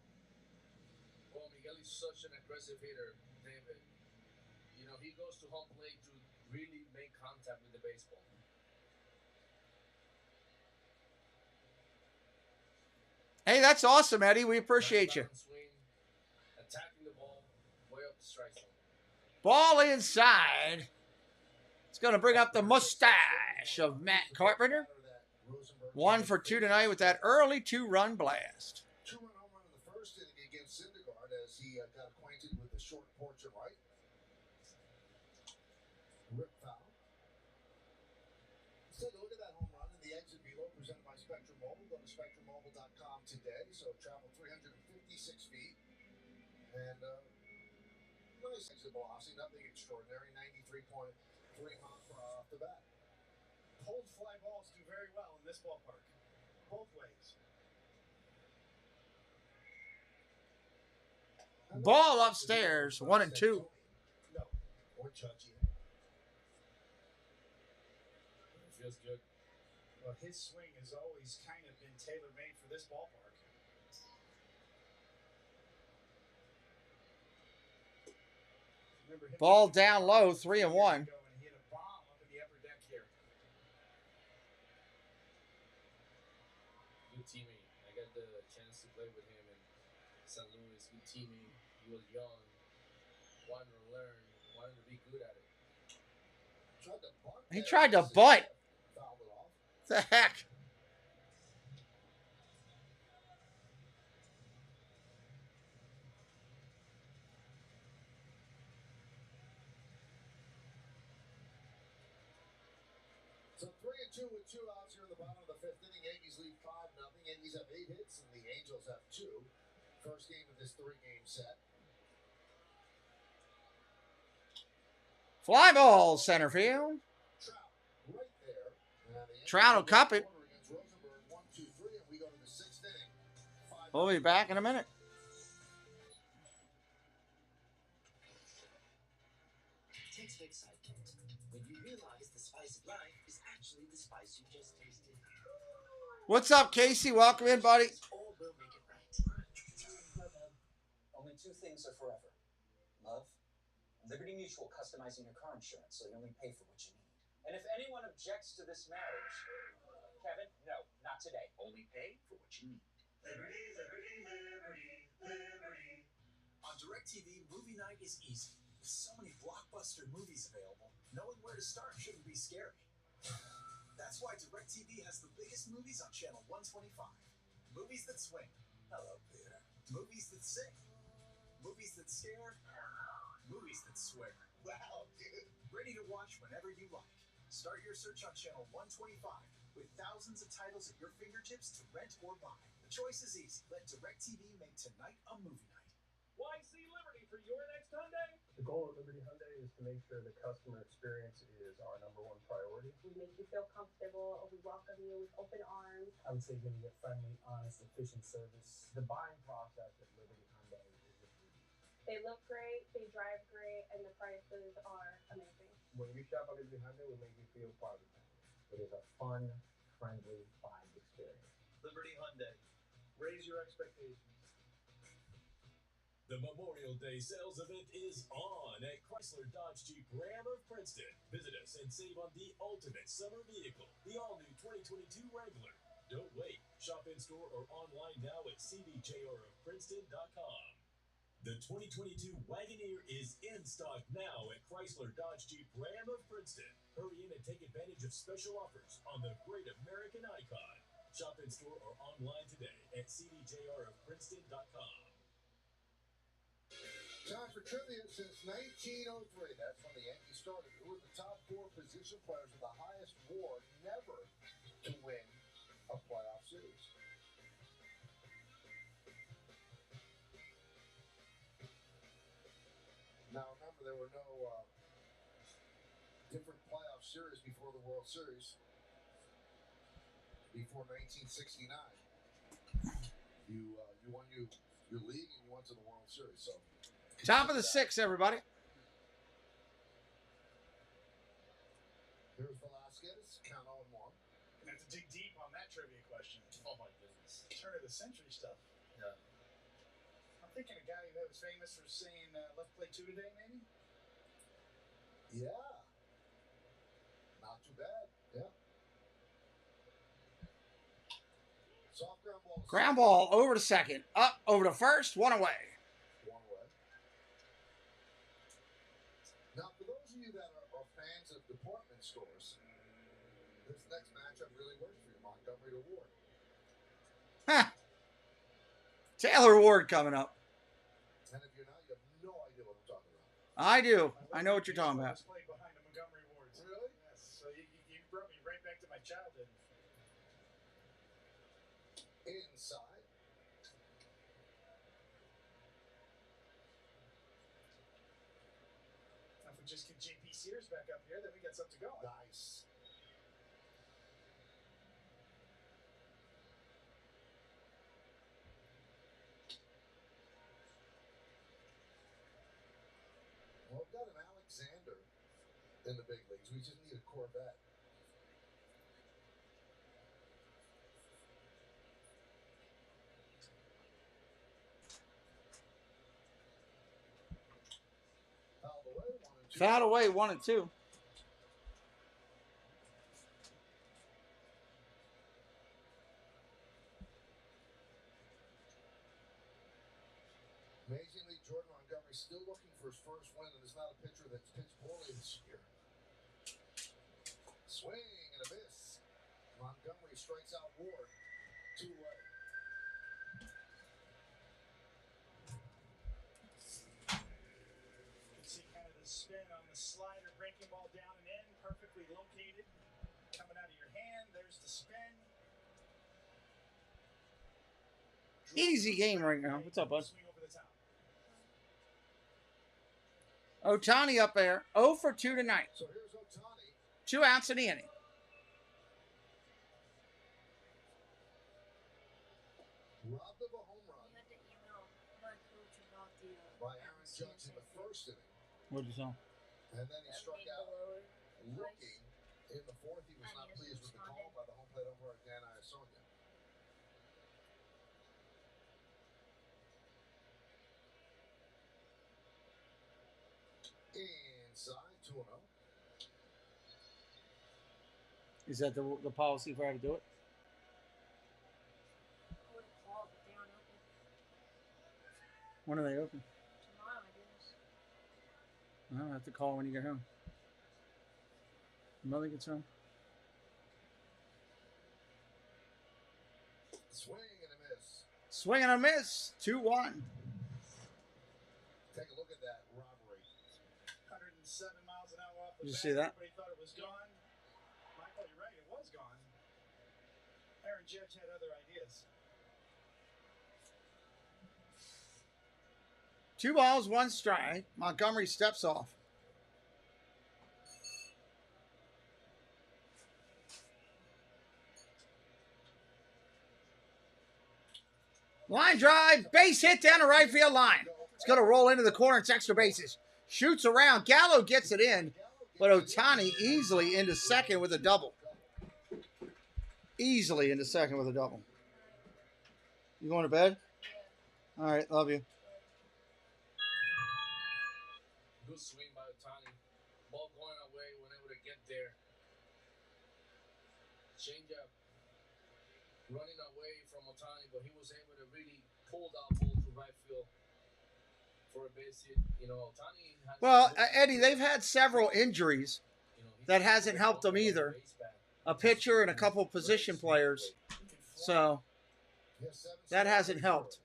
Well, Miguel is such an aggressive hitter, David. You know, he goes to home plate to really make contact with the baseball. Hey, that's awesome, Eddie. We appreciate you. Swing, attacking the ball, way up the strike zone. Ball inside. It's going to bring up the mustache of Matt Carpenter. 1 for 2 tonight with that early 2-run blast. 2-run home run in the first inning against Syndergaard as he got acquainted with the short porch and right. Rip foul. Let's take a look at that home run in the exit velo presented by Spectrum Mobile. Go to SpectrumMobile.com today. So travel 356 feet. And nice exit velocity, nothing extraordinary. 93.3 miles per hour off the bat. Cold fly balls do very well in this ballpark. Both ways. Ball upstairs, 1 and 2. No, or Judge. It feels good. Well, his swing has always kind of been tailor-made for this ballpark. Ball down low, 3 and 1. Teammate. I got the chance to play with him in St. Louis. Good teammate. He was young, wanted to learn, wanted to be good at it. He tried to butt. What the heck? So 3-2 with 2 outs here in the bottom of the 5th inning. Yankees lead 5-0. Yankees have 8 hits and the Angels have 2. First game of this 3-game set. Fly ball, center field. Right there. Trout will cup it. We'll be back in a minute. Taste of excitement when you realize the spice of life is actually the spice you just tasted. What's up, Casey? Welcome in, buddy. All will make it right. Only 2 things are forever. Love, Liberty Mutual customizing your car insurance so you only pay for what you need. And if anyone objects to this marriage, Kevin, no, not today. Only pay for what you need. Liberty, Liberty, Liberty, Liberty. On DirecTV, movie night is easy. With so many blockbuster movies available, knowing where to start shouldn't be scary. That's why DirecTV has the biggest movies on channel 125. Movies that swing. Hello, Peter. Movies that sing. Movies that scare. Movies that swear. Wow, dude. Ready to watch whenever you like. Start your search on channel 125 with thousands of titles at your fingertips to rent or buy. The choice is easy. Let DirecTV make tonight a movie night. Why see Liberty for your next Hyundai? The goal at Liberty Hyundai is to make sure the customer experience is our #1 priority. We make you feel comfortable. We welcome you with open arms. I would say you're going to get friendly, honest, efficient service. The buying process at Liberty Hyundai is just easy. They look great, they drive great, and the prices are amazing. When you shop at Liberty Hyundai, we make you feel part of the family. It is a fun, friendly buying experience. Liberty Hyundai. Raise your expectations. The Memorial Day sales event is on at Chrysler Dodge Jeep Ram of Princeton. Visit us and save on the ultimate summer vehicle, the all-new 2022 Wrangler. Don't wait. Shop in-store or online now at cdjrofprinceton.com. The 2022 Wagoneer is in stock now at Chrysler Dodge Jeep Ram of Princeton. Hurry in and take advantage of special offers on the great American icon. Shop in store or online today at cdjrofprinceton.com. Time for trivia since 1903. That's when the Yankees started. Who were the top 4 position players with the highest WAR never to win a playoff series? Now remember, there were no different playoff series before the World Series. Before 1969, you won your league and you went to the World Series. So top of the 6th, everybody. Here's Velasquez, count 0-1. Gonna have to dig deep on that trivia question. Oh my goodness. Turn of the century stuff. Yeah. I'm thinking a guy that was famous for saying "Let's play 2 today," maybe. Yeah. Not too bad. Yeah. Soft ground ball. Ground ball over to second. Up over to first. 1 away. 1 away. Now, for those of you that are fans of department stores, this next matchup really worked for you. Montgomery to Ward. Huh. Taylor Ward coming up. And if you're not, you have no idea what I'm talking about. I do. I know what you're talking about. Played behind the Montgomery Wards. Really? Yes. So you brought me right back to my childhood. Inside. Now, if we just get JP Sears back up here, then we got something going. Nice. Well, we've got an Alexander in the big leagues. We just need a Corvette. Foul away 1 and 2. Amazingly, Jordan Montgomery still looking for his first win, and is not a pitcher that's pitched poorly this year. Swing and a miss. Montgomery strikes out Ward. 2 away. Spin on the slider, breaking ball down and in, perfectly located, coming out of your hand. There's the spin. Easy game right now. What's up, bud? Swing over the top. Ohtani up there. 0 for 2 tonight. So here's Ohtani. 2 outs in the inning. Robbed of a home run by Aaron Judge in the first inning. What did you say? And then he struck out looking. In the 4th, he was not pleased with the call by the home plate umpire, Dan Iasonia. Inside, 2-0. Is that the policy for how to do it? When are they open? Tomorrow, I guess. I'll have to call when you get home. Mother gets home. Swing and a miss. Swing and a miss. 2-1. Take a look at that robbery. 107 miles an hour off the Did you bat. see that? Everybody thought it was gone. Michael, you're right. It was gone. Aaron Judge had other ideas. 2 balls, 1 strike. Montgomery steps off. Line drive, base hit down the right field line. It's going to roll into the corner. It's extra bases. Shoots around. Gallo gets it in, but Ohtani easily into second with a double. Easily into second with a double. You going to bed? All right, love you. Good swing by Ohtani. Ball going away, whenever to get there. Change up. Running away from Ohtani, but he was able to really pull that ball to right field. for a base hit. You know, Ohtani has Well, Eddie, they've had several injuries. That hasn't helped them either. A pitcher and a couple of position players. So that hasn't helped.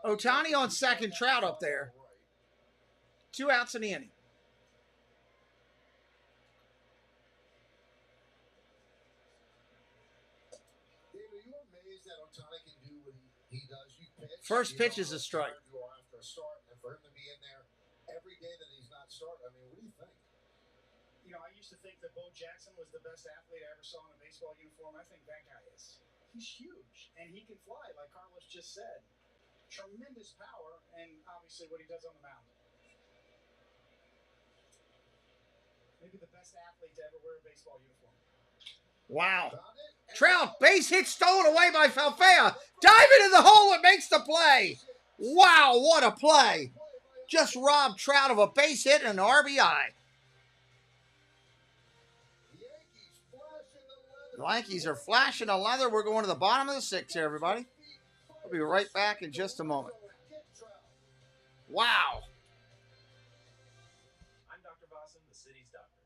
Ohtani on second, Trout up there. 2 outs in the inning. First pitch is a strike. For him to be in there every day that he's not starting, I mean, what do you think? You know, I used to think that Bo Jackson was the best athlete I ever saw in a baseball uniform. I think that guy is. He's huge, and he can fly, like Carlos just said. Tremendous power, and obviously what he does on the mound. Maybe the best athlete to ever wear a baseball uniform. Wow. Trout, base hit stolen away by Falfea. Diving in the hole and makes the play. Wow, what a play. Just robbed Trout of a base hit and an RBI. The Yankees are flashing the leather. We're going to the bottom of the 6th here, everybody. We'll be right back in just a moment. Wow. I'm Dr. Bosson, the city's doctor.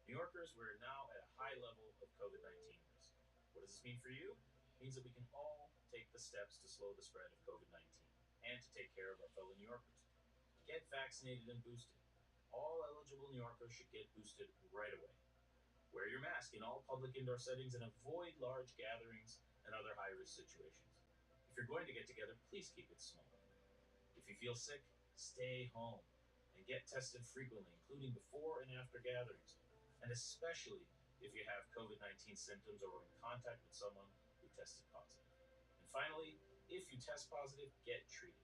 New Yorkers, we're now at a high level of COVID-19 risk. What does this mean for you? It means that we can all take the steps to slow the spread of COVID-19 and to take care of our fellow New Yorkers. Get vaccinated and boosted. All eligible New Yorkers should get boosted right away. Wear your mask in all public indoor settings and avoid large gatherings and other high-risk situations. If you're going to get together, please keep it small. If you feel sick, stay home and get tested frequently, including before and after gatherings, and especially if you have COVID-19 symptoms or were in contact with someone who tested positive. And finally, if you test positive, get treated.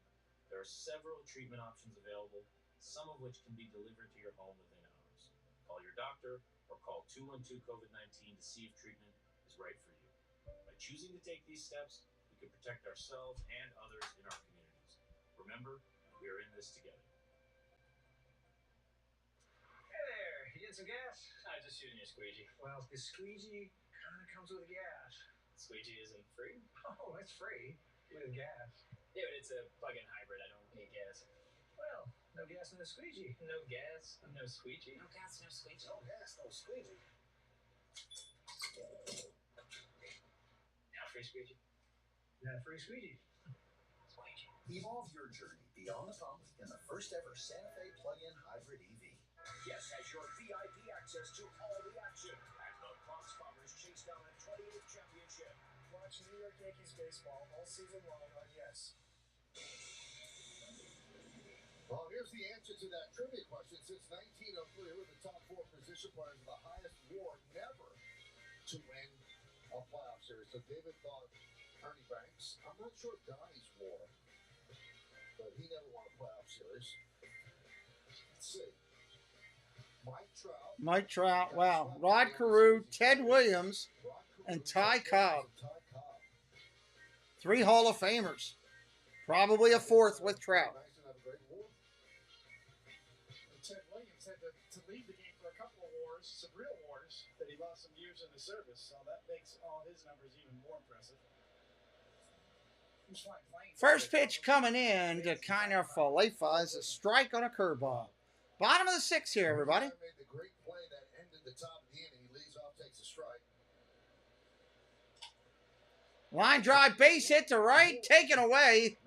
There are several treatment options available, some of which can be delivered to your home within hours. Call your doctor or call 212-COVID-19 to see if treatment is right for you. By choosing to take these steps, we can protect ourselves and others in our communities. Remember, we are in this together. Hey there, you get some gas? I'm just using your squeegee. Well, the squeegee kind of comes with gas. Squeegee isn't free? Oh, it's free with gas. Yeah, but it's a plug-in hybrid. I don't need gas. Well, no gas in the squeegee. No gas, no squeegee. No gas, no squeegee. No gas, no squeegee. Now free squeegee. Yeah, free squeegee. Squeegee. Evolve your journey beyond the pump in the first ever Santa Fe plug-in hybrid EV. Yes, has your VIP access to all the action as the Fox Bombers chase down a 28th championship. Watch New York Yankees baseball all season long on Yes. Well, here's the answer to that trivia question. Since 1903, who were the top 4 position players with the highest WAR never to win a playoff series? So David thought Ernie Banks. I'm not sure Donnie's WAR, but he never won a playoff series. Let's see. Mike Trout, wow. Rod Carew, Ted Williams, and Ty Cobb. 3 Hall of Famers. Probably a 4th with Trout. Ted Williams had to leave the game for a couple of wars, some real wars, that he lost some years in the service, so that makes all his numbers even more impressive. First pitch coming in to Kiner Falefa is a strike on a curveball. Bottom of the 6th here, everybody. Made the great play that ended the top of the inning. He leads off, takes a strike. Line drive, base hit to right, taken away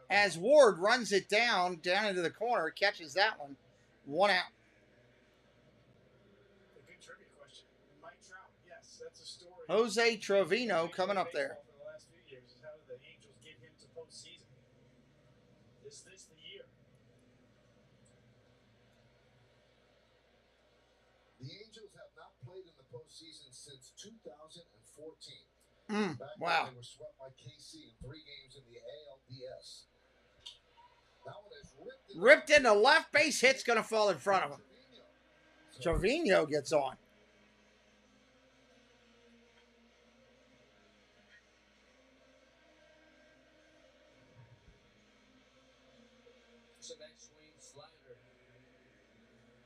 as Ward runs it down into the corner, catches that one. 1 out. A good trivia question. Mike Trout, yes, that's a story. Jose Trevino coming up there. For the last few years is how did the Angels get him to postseason? Is this the year? The Angels have not played in the postseason since 2014. Wow. They were swept by KC in 3 games in the ALDS. That one is ripped into left, base hit's going to fall in front of him. Trevino gets on. It's a nice swing slider.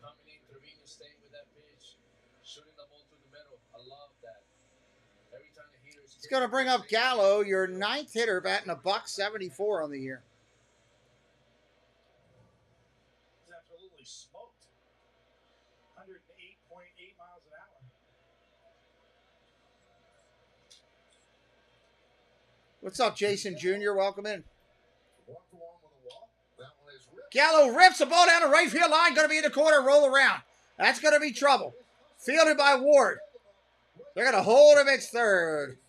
Coming in, Trevino staying with that pitch, shooting the ball to the middle. I love that. Every time the hitters. It's going to bring up Gallo, your 9th hitter, batting $174 on the year. 8.8 miles an hour. What's up, Jason Jr.? Welcome in. Gallo rips the ball down the right field line. Going to be in the corner, roll around. That's going to be trouble. Fielded by Ward. They're going to hold him at third.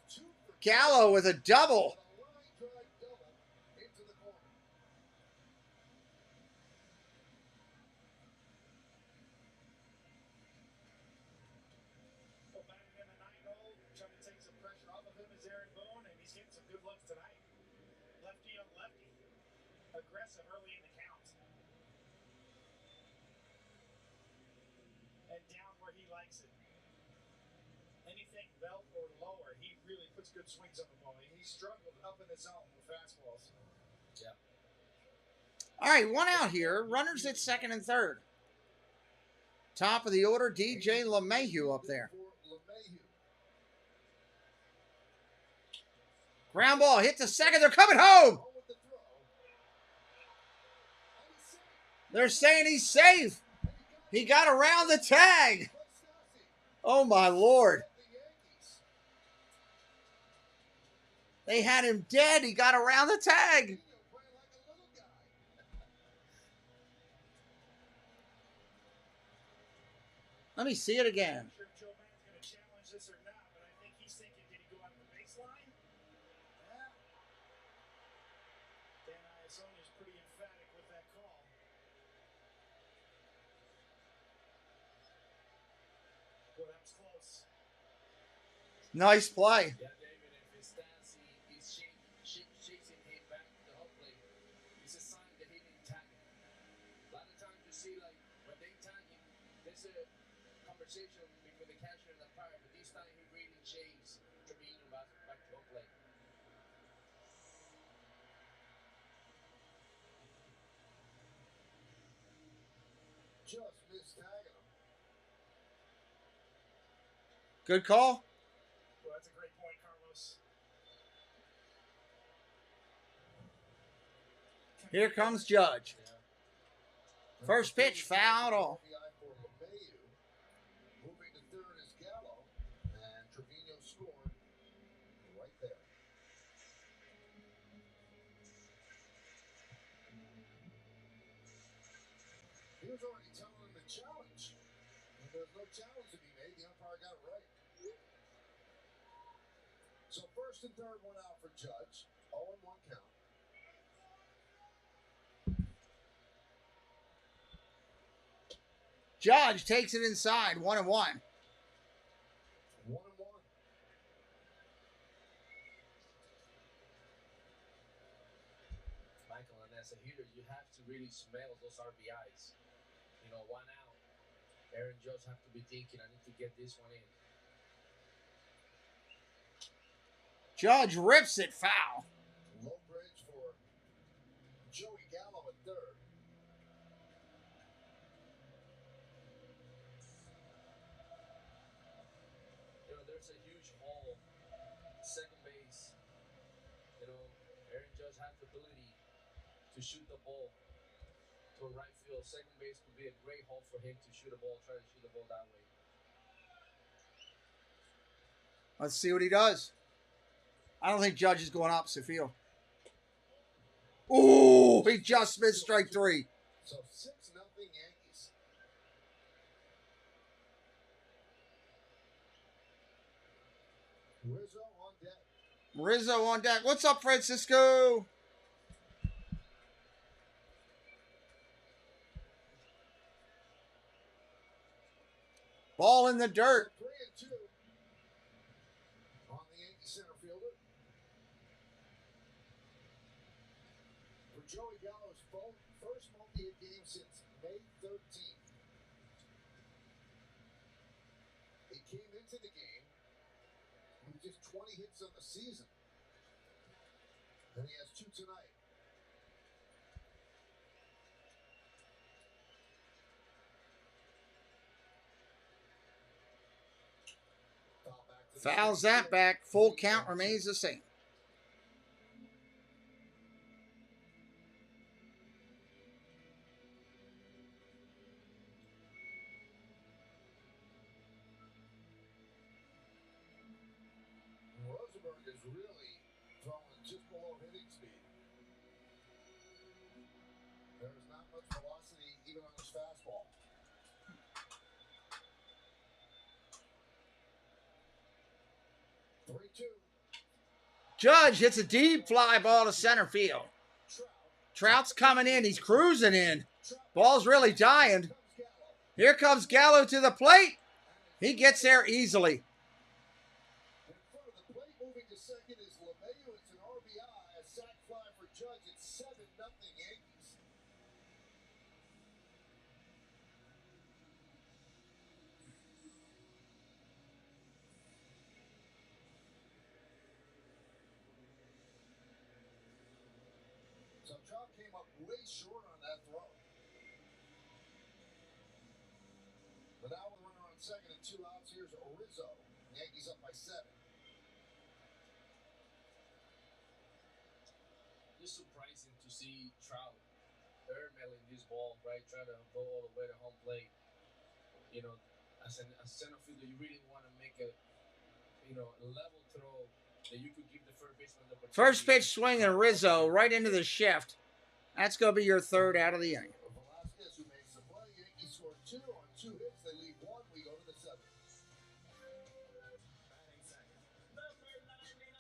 Gallo with a double. Trying to take some pressure off of him is Aaron Boone, and he's getting some good looks tonight. Lefty on lefty. Aggressive early in the count. And down where he likes it. Anything belt or lower, he really puts good swings on the ball. He struggled up in the zone with fastballs. Yeah. All right, one out here. Runners at second and third. Top of the order, DJ LeMahieu up there. Ground ball hit to second. They're coming home. They're saying he's safe. He got around the tag. Oh, my Lord. They had him dead. He got around the tag. Let me see it again. I'm sure Joe Mann's going to challenge this or not, but I think he's thinking, did he go out the baseline? Yeah. Dan Iasonia's pretty emphatic with that call. Well, that was close. Nice play. Yeah, David, if his stance, he's chasing him back to the home plate. It's a sign that he didn't tag him. A lot of times you see, like, when they tag him, there's a conversation between the catcher and the umpire, but this time he really chased Trevino back to home plate. Just missed tagging him. Good call. Well, that's a great point, Carlos. Here comes Judge. First pitch fouled off. Moving to third is Gallo, and Trevino scored right there. He was already telling him to challenge. And there was no challenge to be made. The umpire got it right. So first and third went out for Judge. 0-1 count. Judge takes it inside. 1-1. 1-1. Michael, and as a hitter, you have to really smell those RBIs. You know, 1 out. Aaron Judge have to be thinking, I need to get this one in. Judge rips it foul. Low bridge for Joey Gallo at third. You know, there's a huge hole. Second base. You know, Aaron Judge has the ability to shoot the ball to right field. Second base could be a great hole for him to shoot a ball, try to shoot the ball that way. Let's see what he does. I don't think Judge is going opposite field. Ooh, he just missed strike three. So 6-0 Yankees. Rizzo on deck. Rizzo on deck. What's up, Francisco? Ball in the dirt. 3-2 on the Yankee center fielder. For Joey Gallo's first multi-hit game since May 13th. He came into the game with just 20 hits on the season. And he has 2 tonight. Fouls that back. Full count remains the same. is really throwing just below hitting speed. There's not much velocity even on his fastball. Judge hits a deep fly ball to center field. Trout's coming in. He's cruising in. Ball's really dying. Here comes Gallo to the plate. He gets there easily. In front of the plate, moving to second is LeMahieu. It's an RBI, a sac fly for Judge. It's 7-0 Yankees. So Trout came up way short on that throw. But now with a runner on second and 2 outs, here's Rizzo. Yankees up by 7. Just surprising to see Trout airmailing this ball, right? Trying to go all the way to home plate. You know, as a center fielder, you really want to make a, a level throw that you could give the first baseman the opportunity. First pitch swing and Rizzo right into the shift. That's going to be your third out of the inning. Velasquez, who makes the play. Yankees score 2 on 2 hits. They lead 1. We go to the 7th. Batting second, number 99,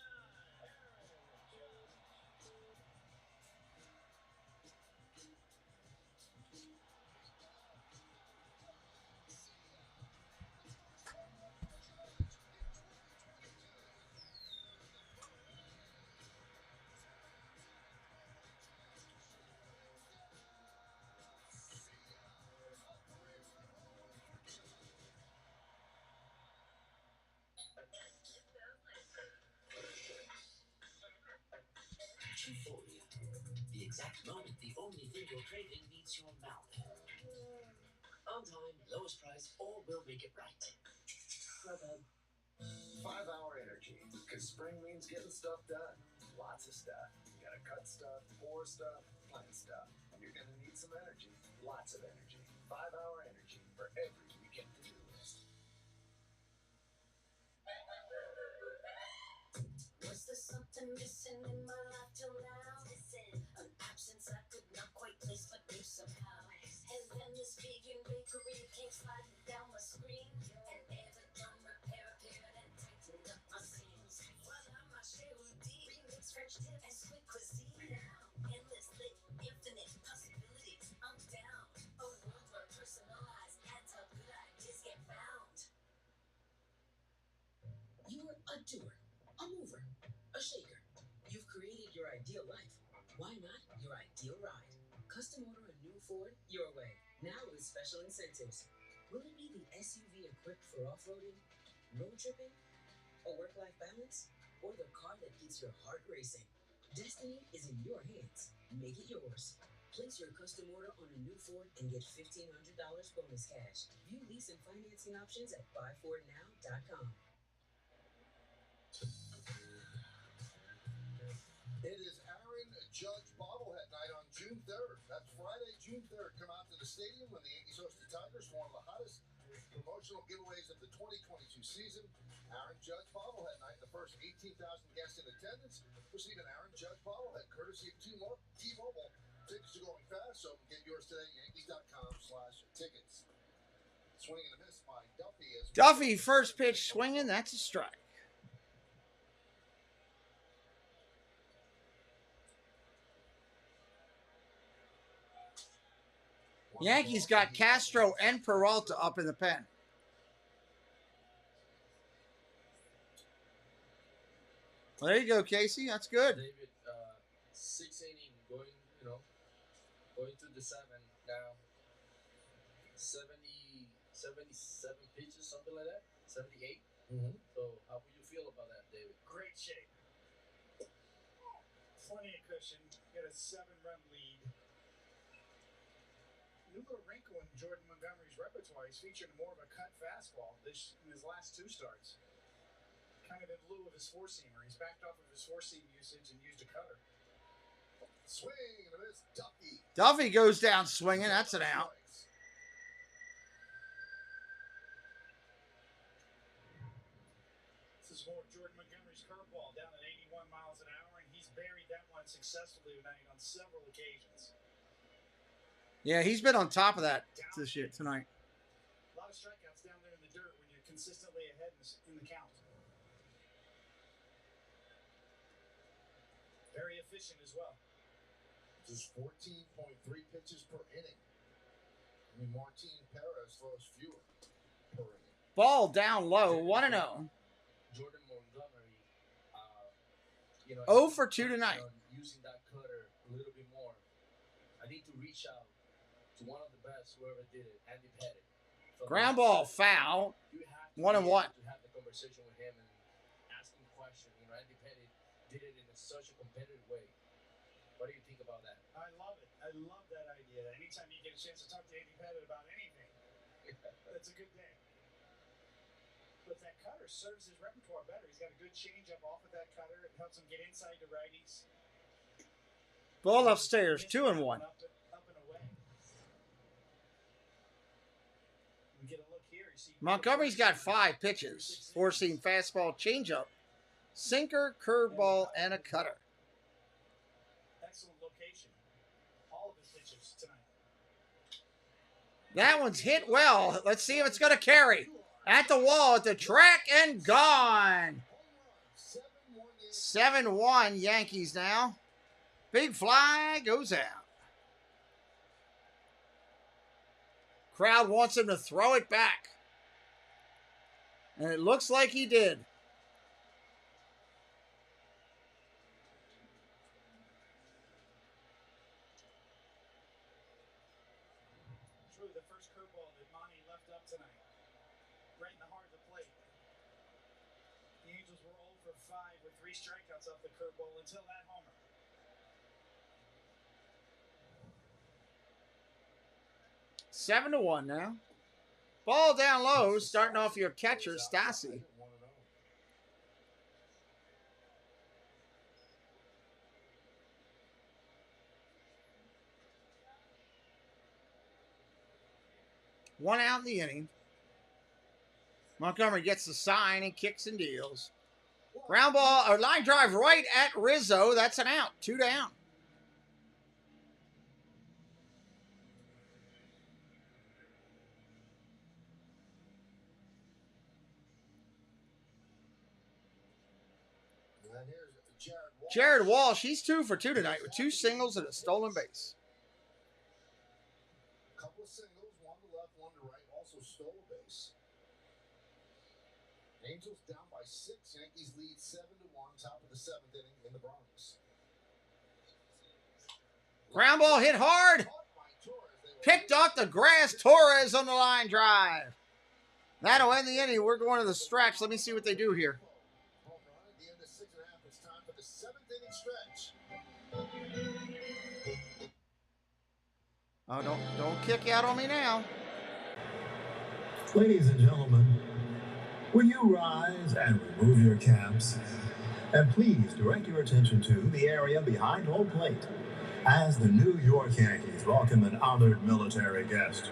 Euphoria. The exact moment the only thing you're craving meets your mouth. On time, lowest price, or we'll make it right. Grubhub. 5-hour energy, because spring means getting stuff done. Lots of stuff. You gotta cut stuff, pour stuff, plant stuff. And you're gonna need some energy. Lots of energy. 5-hour energy for every weekend to-do list. Was there something missing in my life till now? An absence I could not quite place but knew somehow. And then this vegan bakery came sliding down my screen. And every dumb repair appeared and tightened up my seams. Voila, my Cheroudi, remix French dip and sweet cuisine. Now, endlessly, infinite possibilities. I'm down. A world where personalized ads help good ideas get found. You're a doer, a mover, a shaker. You've created your ideal life. Why not your ideal ride? Custom order a new Ford your way, now with special incentives. Will it be the SUV equipped for off-roading, road tripping, a work-life balance, or the car that gets your heart racing? Destiny is in your hands. Make it yours. Place your custom order on a new Ford and get $1,500 bonus cash. View lease and financing options at buyfordnow.com. It is Aaron Judge bobblehead night on June 3rd. That's Friday, June 3rd. Come out to the stadium when the Yankees host the Tigers for one of the hottest promotional giveaways of the 2022 season. Aaron Judge bobblehead night. The first 18,000 guests in attendance receive an Aaron Judge bobblehead, courtesy of T-Mobile. Tickets are going fast, so get yours today. Yankees.com/tickets. Swinging and a miss by Duffy. Duffy, first pitch swinging. That's a strike. Yankees got Castro and Peralta up in the pen. Well, there you go, Casey. That's good. David, 6 inning going, going to the 7 now. 77 pitches, something like that. 78. Mm-hmm. So, how would you feel about that, David? Great shape. Plenty of cushion. Got a 7-run lead. New little wrinkle in Jordan Montgomery's repertoire. He's featured more of a cut fastball in his last 2 starts. Kind of in lieu of his 4-seamer. He's backed off of his 4-seam usage and used a cutter. Swing and a miss. Duffy. Duffy goes down swinging. That's an out. This is more Jordan Montgomery's curveball down at 81 miles an hour, and he's buried that one successfully tonight on several occasions. Yeah, he's been on top of that this year tonight. A lot of strikeouts down there in the dirt when you're consistently ahead in the count. Very efficient as well. Just 14.3 pitches per inning. I mean, Martin Perez throws fewer per inning. Ball down low, 1-0. Jordan Montgomery, 0 for 2 tonight. Using that cutter a little bit more. I need to reach out to one of the best, whoever did it, Andy Pettit. Ground ball foul. 1-1. To have the conversation with him and ask him questions. Andy Pettit did it in such a competitive way. What do you think about that? I love it. I love that idea. Anytime you get a chance to talk to Andy Pettit about anything, that's a good day. But that cutter serves his repertoire better. He's got a good changeup off of that cutter. It helps him get inside to righties. Ball upstairs, 2-1. Up and away. We get a look here. You see Montgomery's got 5 pitches. 4-seam fastball, changeup, sinker, curveball, and a cutter. Excellent location. All of his pitches tonight. That one's hit well. Let's see if it's going to carry. At the wall, at the track, and gone. 7-1 Yankees now. Big fly goes out. Crowd wants him to throw it back. And it looks like he did. Truly the first curveball that Monty left up tonight. Right in the heart of the plate. The Angels were 0 for 5 with 3 strikeouts off the curveball until that homer. Seven to 1 now. Ball down low, starting off your catcher, Stassi. One out in the inning. Montgomery gets the sign and kicks and deals. Ground ball, or line drive right at Rizzo. That's an out. 2 down. Jared Walsh, he's 2 for 2 tonight with 2 singles and a stolen base. Couple of singles, one to left, one to right. Also stole a base. Angels down by 6. Yankees lead 7-1. Top of the 7th inning in the Bronx. Ground ball hit hard. Picked off the grass. Torres on the line drive. That'll end the inning. We're going to the stretch. Let me see what they do here. Home run at the end of 6 1/2. It's time for the 7th inning stretch. Oh, don't kick out on me now. Ladies and gentlemen, will you rise and remove your caps? And please direct your attention to the area behind home plate as the New York Yankees welcome an honored military guest.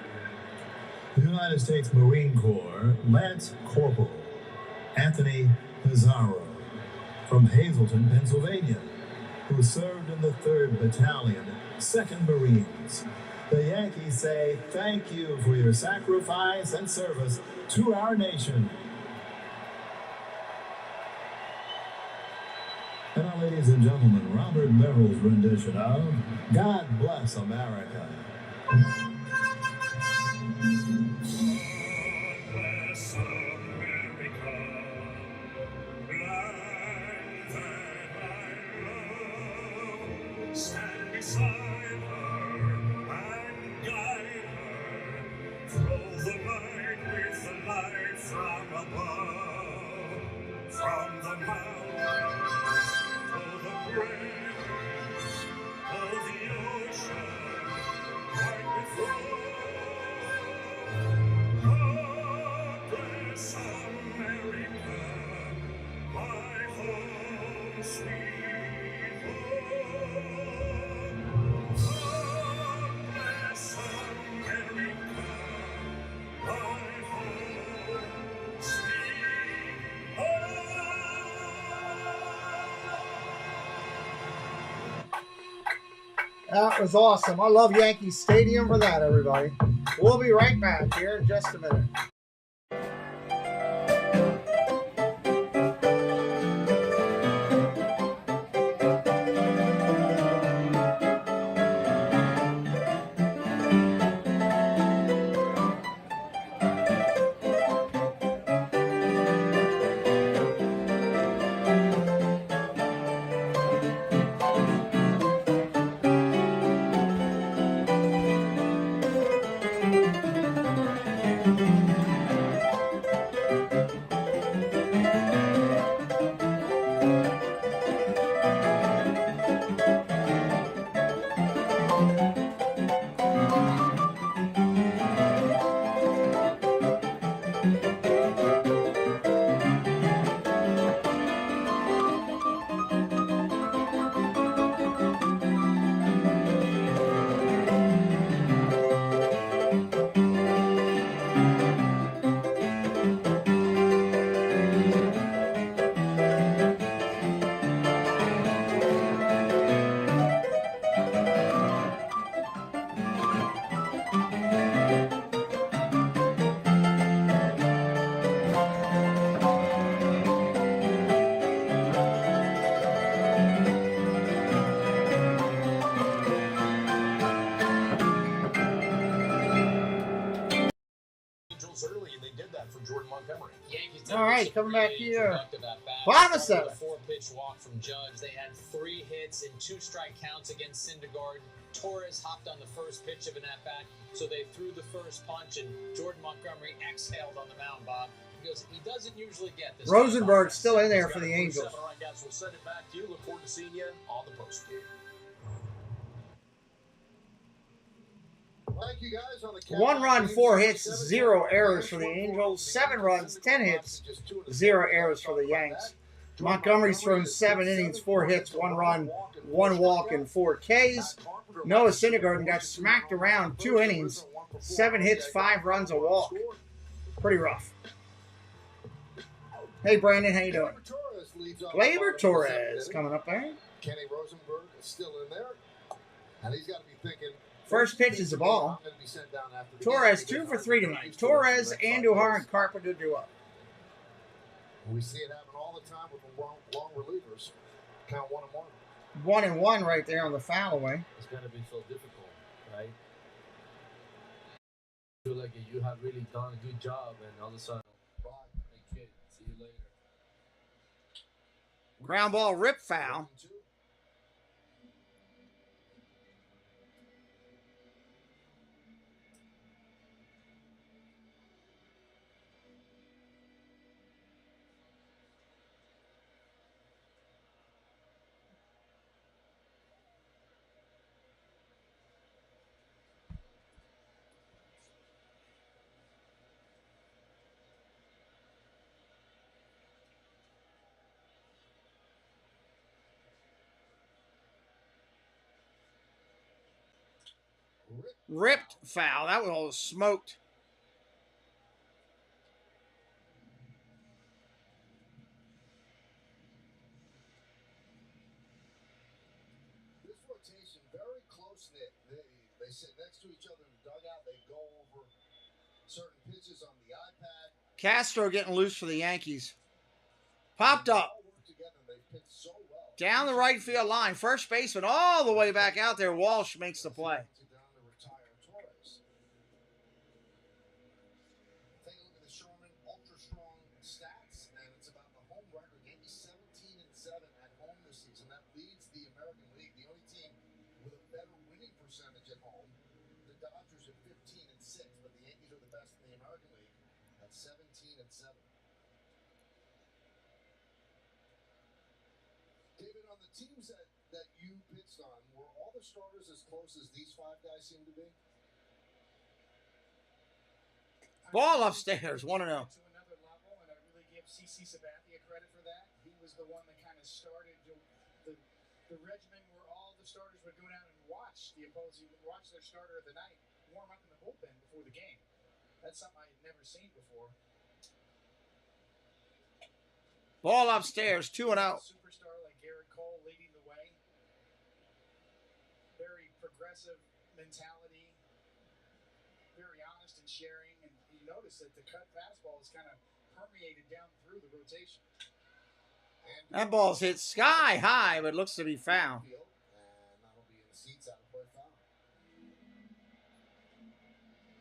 The United States Marine Corps Lance Corporal Anthony Pizarro from Hazleton, Pennsylvania, who served in the 3rd Battalion, 2nd Marines. The Yankees say thank you for your sacrifice and service to our nation. And now, ladies and gentlemen, Robert Merrill's rendition of God Bless America. Stand beside her and guide her. Throw the light with the light from above. From the mountains to the prairies, to the ocean, right before. God bless America, my home sweet home. God bless America, my home sweet home. That was awesome. I love Yankee Stadium for that, everybody. We'll be right back here in just a minute. Early, and they did that for Jordan Montgomery. All right, coming back here. Bottom of 7. A 4-pitch walk from Judge. They had 3 hits and 2 strike counts against Syndergaard. Torres hopped on the first pitch of an at-bat, so they threw the first punch, and Jordan Montgomery exhaled on the mound, Bob, because he doesn't usually get this. Rosenberg's still in there for the Angels. All right, guys, we'll send it back to you. Look forward to seeing you on the post game. Thank you guys on the 1 run, 4 hits, 0 errors for the Angels. 7 runs, 10 hits, 0 errors for the Yanks. Montgomery's thrown 7 innings, 4 hits, 1 run, 1 walk, and 4 Ks. Noah Syndergaard got smacked around 2 innings, 7 hits, 5 runs, a walk. Pretty rough. Hey, Brandon, how you doing? Gleyber Torres coming up there. Kenny Rosenberg is still in there, and he's got to be thinking. First pitch is the ball. Torres 2 for 3 tonight. Torres, Andujar, and Carpenter do up. We see it happen all the time with the long relievers. Count 1-1. 1-1 right there on the foul away. It's gonna be so difficult, right? I feel like you have really done a good job, and all of a sudden, bye, hey kid, see you later. Ground ball, rip foul. Ripped foul. That was smoked. This rotation very close-knit. They sit next to each other in the dugout. They go over certain pitches on the iPad. Castro getting loose for the Yankees. Popped up. Down the right field line. First baseman all the way back out there. Walsh makes the play. David, on the teams that you pitched on, were all the starters as close as these 5 guys seem to be? Ball upstairs, 1-0. To another level, and I really give CC Sabathia credit for that. He was the one that kind of started the regimen where all the starters would go down and watch the opposing, watch their starter of the night warm up in the bullpen before the game. That's something I had never seen before. Ball upstairs, 2-0. Superstar like Garrett Cole leading the way. Very aggressive mentality, very honest and sharing, and you notice that the cut fastball is kind of permeated down through the rotation. That ball's hit sky high, but looks to be foul. And that'll be in the seats out of play foul.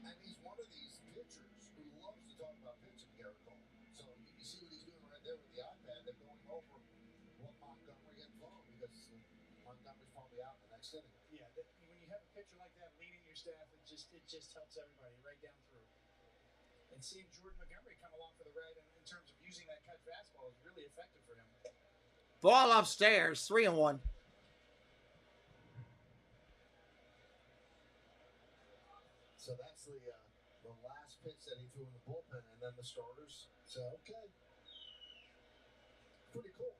And he's one of these pitchers who loves to talk about pitching, Garrett Cole. So you see what he's doing right there with the iPad. They're going over what Montgomery had thrown because Montgomery's probably out in the next inning. Yeah, when you have a pitcher like that leading your staff, it just helps everybody right down through. And seeing Jordan Montgomery come along for the ride in terms of using that cut fastball is really effective for him. Ball upstairs, 3-1. So that's the last pitch that he threw in the bullpen, and then the starters. So, okay. Pretty cool.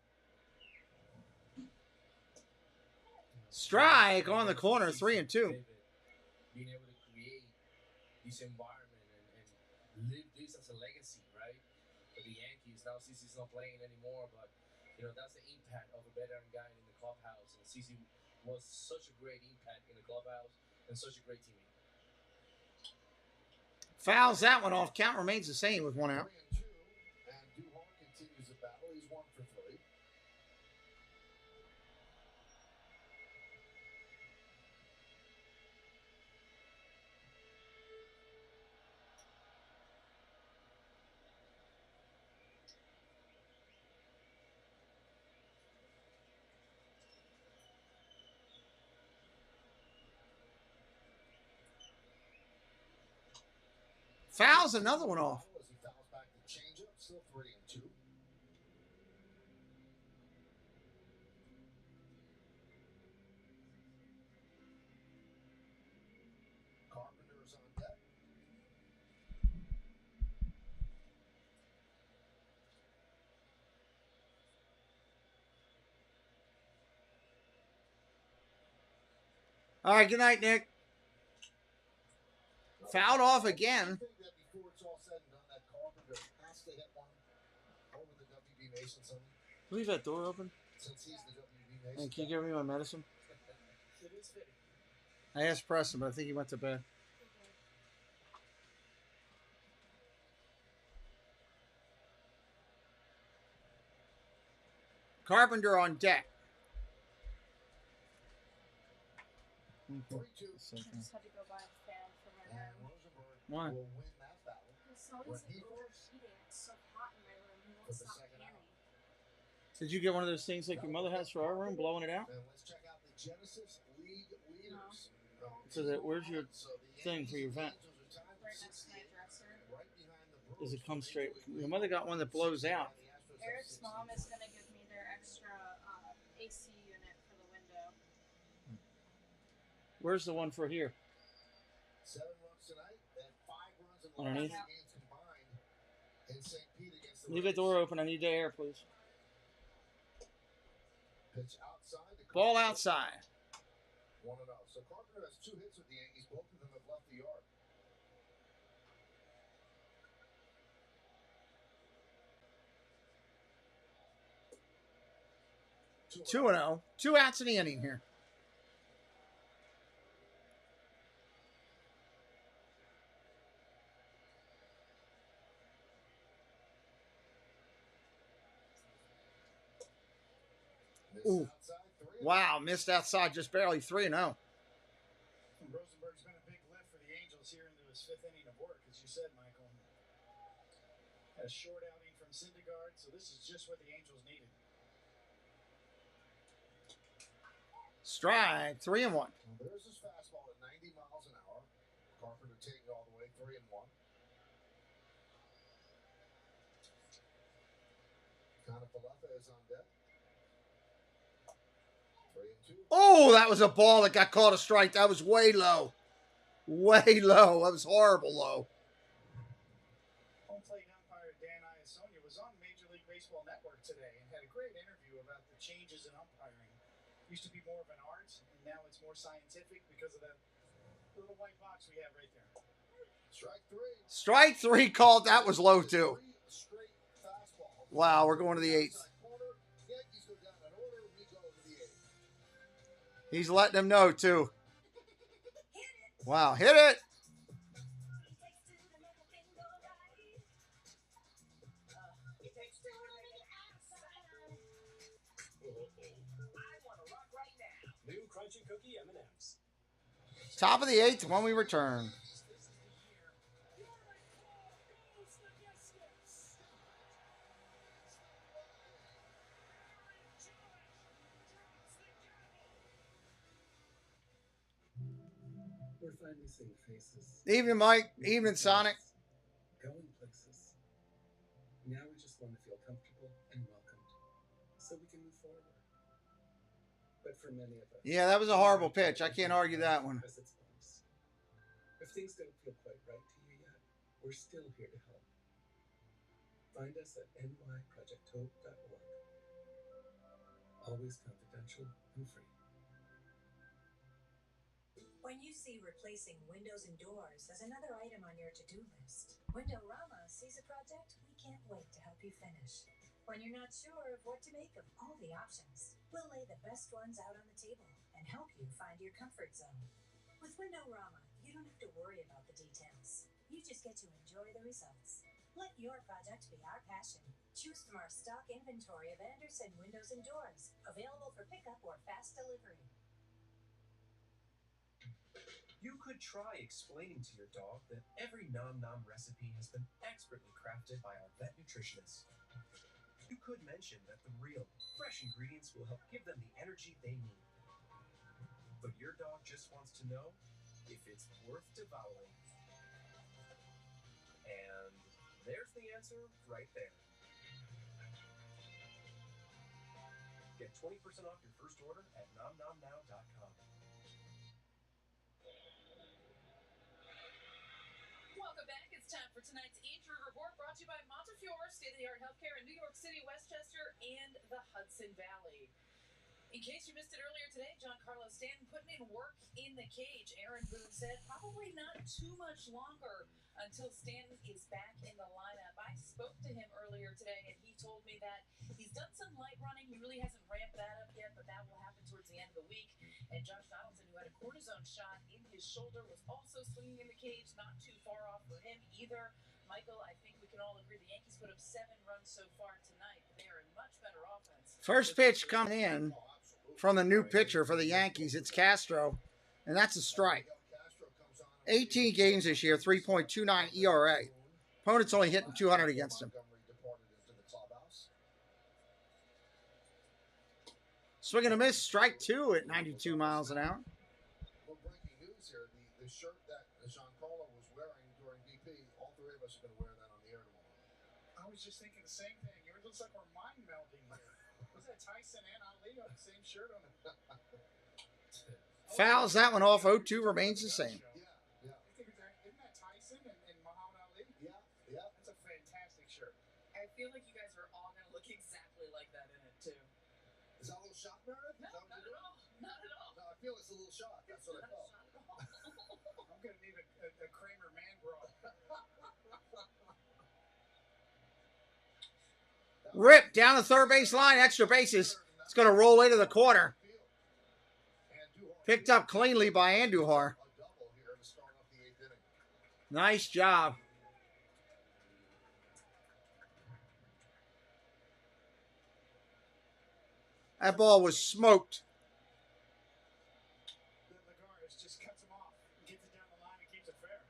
Strike on the corner, 3-2. Being able to create this environment and live this as a legacy, right? For the Yankees. Now CeCe's not playing anymore, but that's the impact of a veteran guy in the clubhouse. And CeCe was such a great impact in the clubhouse and such a great teammate. Fouls that one off. Count remains the same with 1 out. 3-2, and Duhon continues the battle. He's 1 for 3. Fouls another one off. As he fouls back the changeup, still 3-2. Carpenter's on deck. All right, good night, Nick. Fouled off again. Before it's all said and done, that Carpenter has to hit one over the WB Mason Center. Leave that door open. Since he's the WB Mason. And can you give me my medicine? It is fitting. I asked Preston, but I think he went to bed. Carpenter on deck. 3-2. I just had to go buy a fan for my And room. Rosenberg Why? will win that battle. It's always like overheating. It's so hot in my room. He won't For the stop second fanning. Did you get one of those things like your mother has for our room, blowing it out? And let's check out the Genesis League leaders. So that where's your thing for your vent? Right next to my dresser. Does it come straight? Your mother got one that blows out. Eric's mom is going to give me their extra AC unit for the window. Where's the one for here? 7 runs tonight and 5 runs in the Underneath? last 2 games combined in St. Pete against the Leave the door open. I need the air, please. Pitch outside. Ball outside. 1-0. So Carpenter has 2 hits with the Yankees. Both of them have left the yard. Two and 0. 2 outs in the inning here. Ooh. Wow, missed outside just barely 3-0. Rosenberg's been a big lift for the Angels here into his 5th inning of work, as you said, Michael. Had a short outing from Syndergaard, so this is just what the Angels needed. Strike, 3-1. Well, there's his fastball at 90 miles an hour. Carpenter taking all the way, 3-1. Canapaleta is on deck. 3-2. Oh, that was a ball that got called a strike. That was way low. Way low. That was horrible low. Home plate umpire Dan Iasonia was on Major League Baseball Network today and had a great interview about the changes in umpiring. Used to be more of an art, and now it's more scientific because of that little white box we have right there. Strike 3. Strike 3 called. That was low, too. Wow, we're going to the 8th. Yankees go down in order. We go to the 8th. He's letting them know, too. Wow, hit it. New crunchy cookie M&Ms. Top of the 8th when we return. We're finally seeing faces. Evening, Mike. Evening, Sonic. Going places. Now we just want to feel comfortable and welcomed so we can move forward. But for many of us... Yeah, that was a horrible pitch. I can't argue that one. If things don't feel quite right to you yet, we're still here to help. Find us at nyprojecthope.org. Always confidential and free. When you see replacing windows and doors as another item on your to-do list, Windorama sees a project we can't wait to help you finish. When you're not sure of what to make of all the options, we'll lay the best ones out on the table and help you find your comfort zone. With Windorama, you don't have to worry about the details. You just get to enjoy the results. Let your project be our passion. Choose from our stock inventory of Andersen windows and doors, available for pickup or fast delivery. You could try explaining to your dog that every Nom Nom recipe has been expertly crafted by our vet nutritionists. You could mention that the real, fresh ingredients will help give them the energy they need. But your dog just wants to know if it's worth devouring. And there's the answer right there. Get 20% off your first order at nomnomnow.com. Welcome back. It's time for tonight's Injury Report, brought to you by Montefiore, state-of-the-art healthcare in New York City, Westchester, and the Hudson Valley. In case you missed it earlier today, Giancarlo Stanton putting in work in the cage. Aaron Boone said probably not too much longer until Stanton is back in the lineup. I spoke to him earlier today, and he told me that he's done some light running. He really hasn't ramped that up yet, but that will happen towards the end of the week. And Josh Donaldson, who had a cortisone shot in his shoulder, was also swinging in the cage, not too far off for him either. Michael, I think we can all agree the Yankees put up 7 runs so far tonight. They are in much better offense. First pitch coming in from the new pitcher for the Yankees. It's Castro, and that's a strike. 18 games this year, 3.29 ERA. Opponent's only hitting 200 against him. Swing and a miss, strike 2 at 92 miles an hour. Well, breaking news here, the shirt that Giancarlo was wearing during BP, all 3 of us are going to wear that on the air tomorrow. I was just thinking the same thing. It looks like we're mind melding here. Was that Tyson and Ali on the same shirt on it? Fouls that one off. 0-2 remains the same. Yeah. Isn't that Tyson and Muhammad Ali? Yeah. That's a fantastic shirt. I feel like you guys are all going to look exactly like that in it, too. Is that a little shot, Meredith? No, not at all. Not at all. No, I feel it's a little shot. That's what I felt. I'm going to need a Kramer man bra. Rip down the third base line, extra bases. It's going to roll into the corner. Picked up cleanly by Andujar. Nice job. That ball was smoked. Lagares just cuts him off, gets it down the line, and keeps it fair.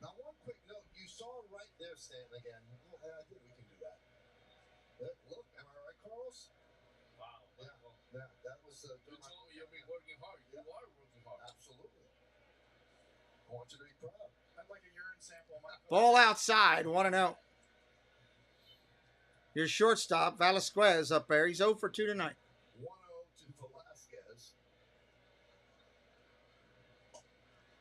Now, one quick note. You saw right there, Stanton, again. Oh, I think we can do that. Look, am I right, Carlos? Wow. Yeah, that was... you told me you've been working hard. You are working hard. Absolutely. I want you to be proud. I'd like a urine sample. Ball outside, 1-0. Your shortstop, Velasquez, up there. He's 0 for 2 tonight. 1-0 to Velasquez.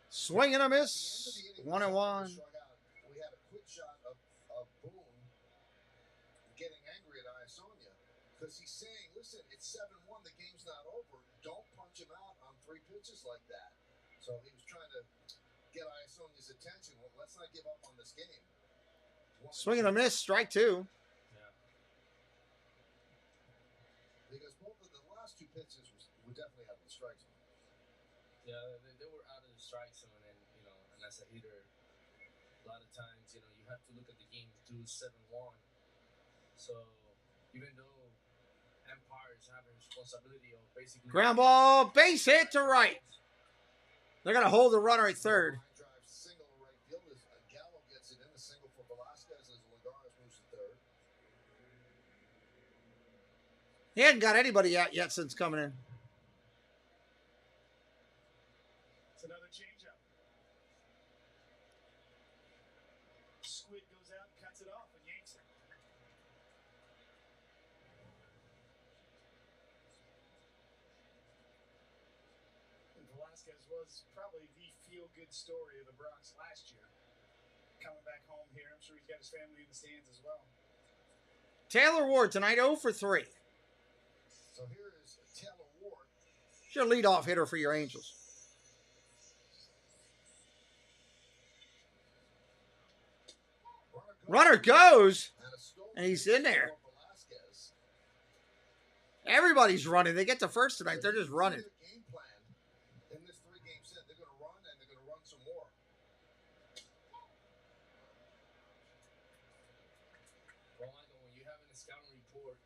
Swing and a miss. 1-1. We had a quick shot of Boone getting angry at Iasonia because he's saying, listen, it's 7-1. The game's not over. Don't punch him out on 3 pitches like that. So he was trying to get Iasonia's attention. Well, let's not give up on this game. Swing and a miss. Strike 2. Because both of the last 2 pitches were definitely out of the strike Yeah, they were out of the strike zone, and and as a hitter, a lot of times, you have to look at the game through 7-1. So even though umpires have a responsibility of basically Ground ball, base hit to right. They're going to hold the runner at third. Drive single to right field as Gallo gets it in. A single for Velasquez as Lagares moves to third. He hadn't got anybody out yet since coming in. It's another changeup. Squid goes out and cuts it off and yanks it. And Velasquez was probably the feel-good story of the Bronx last year. Coming back home here, I'm sure he's got his family in the stands as well. Taylor Ward tonight 0 for 3. So here is Taylor Ward. He's your leadoff hitter for your Angels. Runner goes, and he's in there. Everybody's running. They get to first tonight. They're just running. Game plan in this 3-game set. They're going to run, and they're going to run some more. Well, Michael, when you have a scouting report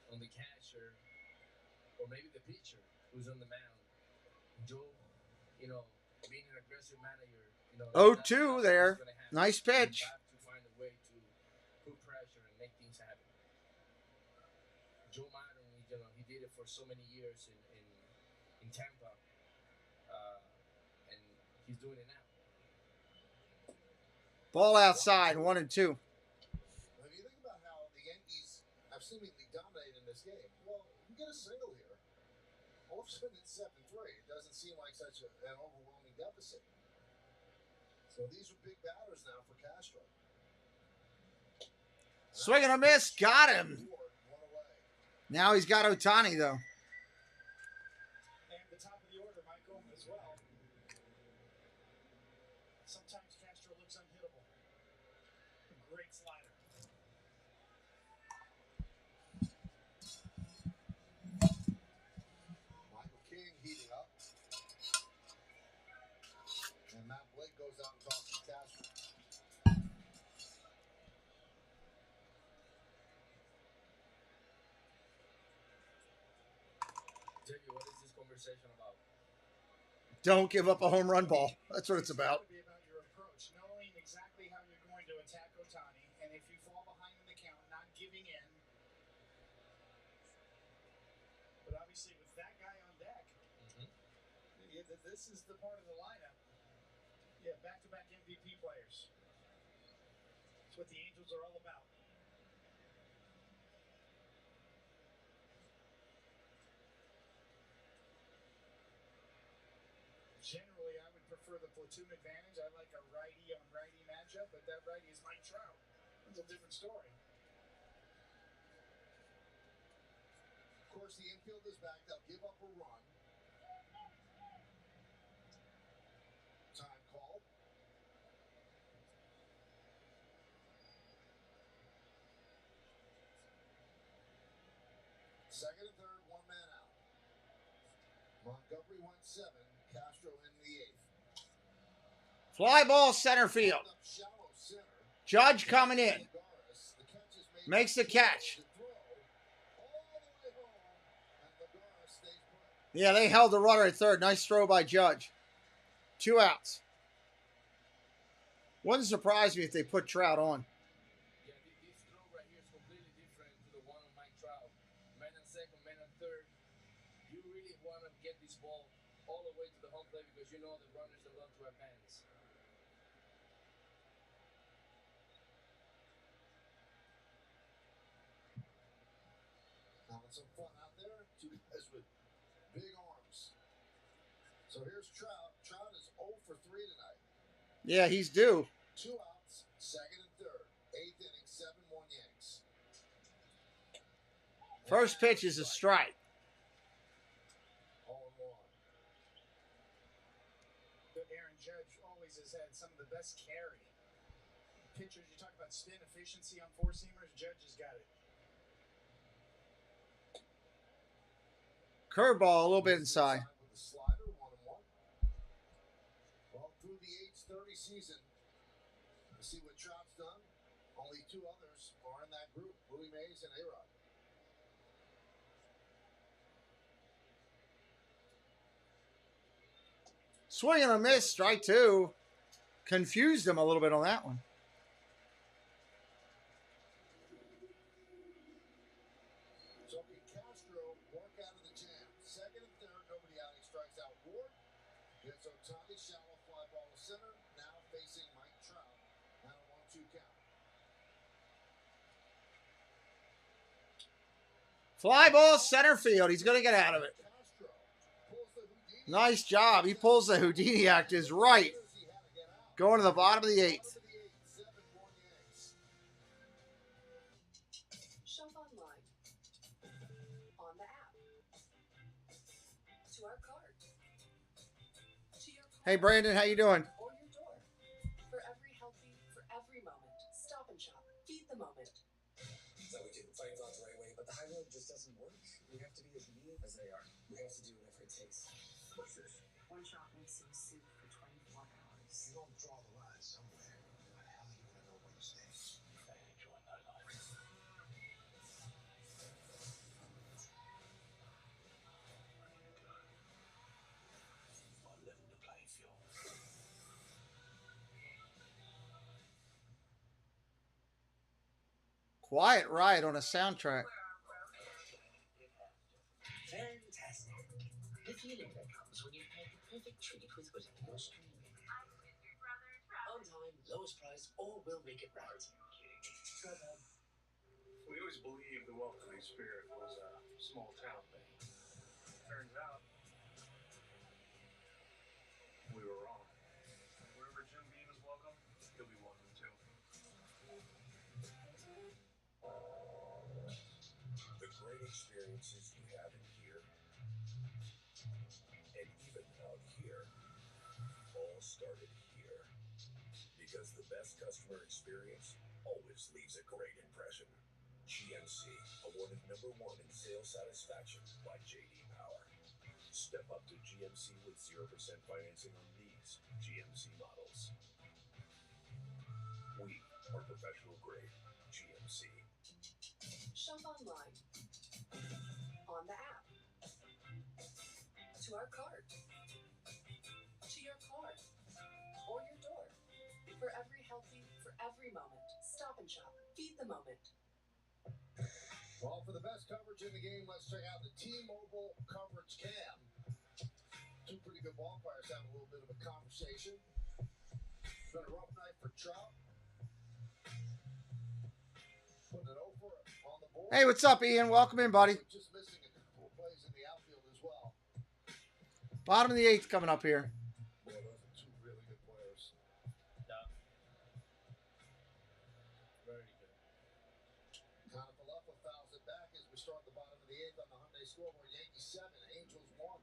on the catcher, or maybe the pitcher who's on the mound, Joe, being an aggressive manager, 0-2 there. Nice pitch. You have to find a way to put pressure and make things happen. Joe Maddon, he did it for so many years in Tampa, and he's doing it now. Ball outside, 1-2. When you think about how the Yankees have seemingly dominated in this game, well, you get a single here. All of a sudden it's 7-3. It doesn't seem like such an overwhelming deficit. So these are big batters now for Castro. Swing and a miss. Got him. Now he's got Ohtani, though. And the top of the order, Michael, as well. Sometimes Castro looks unhittable. Great slider. Michael King heating up. And Matt Blake goes out and talks to Castro. Jackie, what is this conversation about? Don't give up a home run ball. That's what it's about. It's got to be about your approach, knowing exactly how you're going to attack Ohtani, and if you fall behind in the count, not giving in. But obviously, with that guy on deck, this is the part of the lineup. Yeah, back-to-back MVP players. That's what the Angels are all about. Generally, I would prefer the platoon advantage. I like a righty-on-righty matchup, but that righty is Mike Trout. That's a different story. Of course, the infield is back. They'll give up a run. Time called. Second and third, one man out. Montgomery went 7. Castro in the 8th. Fly ball center field. Judge coming in. Makes the catch. Yeah, they held the runner at third. Nice throw by Judge. 2 outs. Wouldn't surprise me if they put Trout on. Yeah, this throw right here is completely different to the one on Mike Trout. Man on second, man on third. You really want to get this ball all the way to the home plate because you know the runners that love to advance. Having some fun out there. 2 guys with big arms. So here's Trout. Trout is 0 for 3 tonight. Yeah, he's due. 2 outs, second and third. 8th inning, 7-1 Yanks. First pitch is a strike. 0-1. But Aaron Judge always has had some of the best carry. Pitchers, you talk about spin efficiency on four-seamers, Judge has got it. Curveball a little bit inside. With the slider, 1-0. 30 season. To see what Trout's done, only two others are in that group, Willie Mays and A-Rod. Swing and a miss, strike two. Confused him a little bit on that one. So can Castro work out of the jam? Second and third, nobody out. He strikes out Ward. Gets Ohtani, shallow fly ball to center. Now facing Mike Trout. Now a 1-2 count. Fly ball center field. He's going to get out of it. Nice job. He pulls the Houdini act is right. Going to the bottom of the eighth. Shop online, on the app, to our cart, to your car, Hey, Brandon, how you doing? or your door. For every healthy, for every moment, Stop and Shop. Feed the moment. So we did the fighting thought the right way, but the high road just doesn't work. We have to be as mean as they are. We have to do whatever it takes. What's this? One shop makes you soup for 24 hours. You don't draw the line somewhere. How the hell are you gonna know where you stand? I ain't drawing that line. On level the playing field. Quiet Ride on a soundtrack. Fantastic. The feeling that comes when you've had the perfect treat with whatever you're streaming. On time, lowest price, or we'll make it right. Trevor. We always believed the welcoming spirit was a small town thing. Turns out we were wrong. Wherever Jim Beam is welcome, he'll be welcome too. The great experiences you have in here, and even out here, all started here. Because the best customer experience always leaves a great impression. GMC, awarded #1 in sales satisfaction by J.D. Power. Step up to GMC with 0% financing on these GMC models. We are professional grade GMC. Shop online, on the app, to our cart, to your car, or your door. For every healthy, for every moment, Stop and Shop. Feed the moment. Well, for the best coverage in the game, let's check out the T-Mobile coverage cam. Two pretty good ball players having a little bit of a conversation. It's been a rough night for Trout. Putting it over on the board. Hey, what's up, Ian? Welcome in, buddy. Just missing a couple of plays in the outfield as well. Bottom of the eighth coming up here. Boy, those are two really good players. Yeah. Very good. Kanafalefa fouls it back as we start the bottom of the eighth on the Hyundai scoreboard. Yankees 7, Angels 1.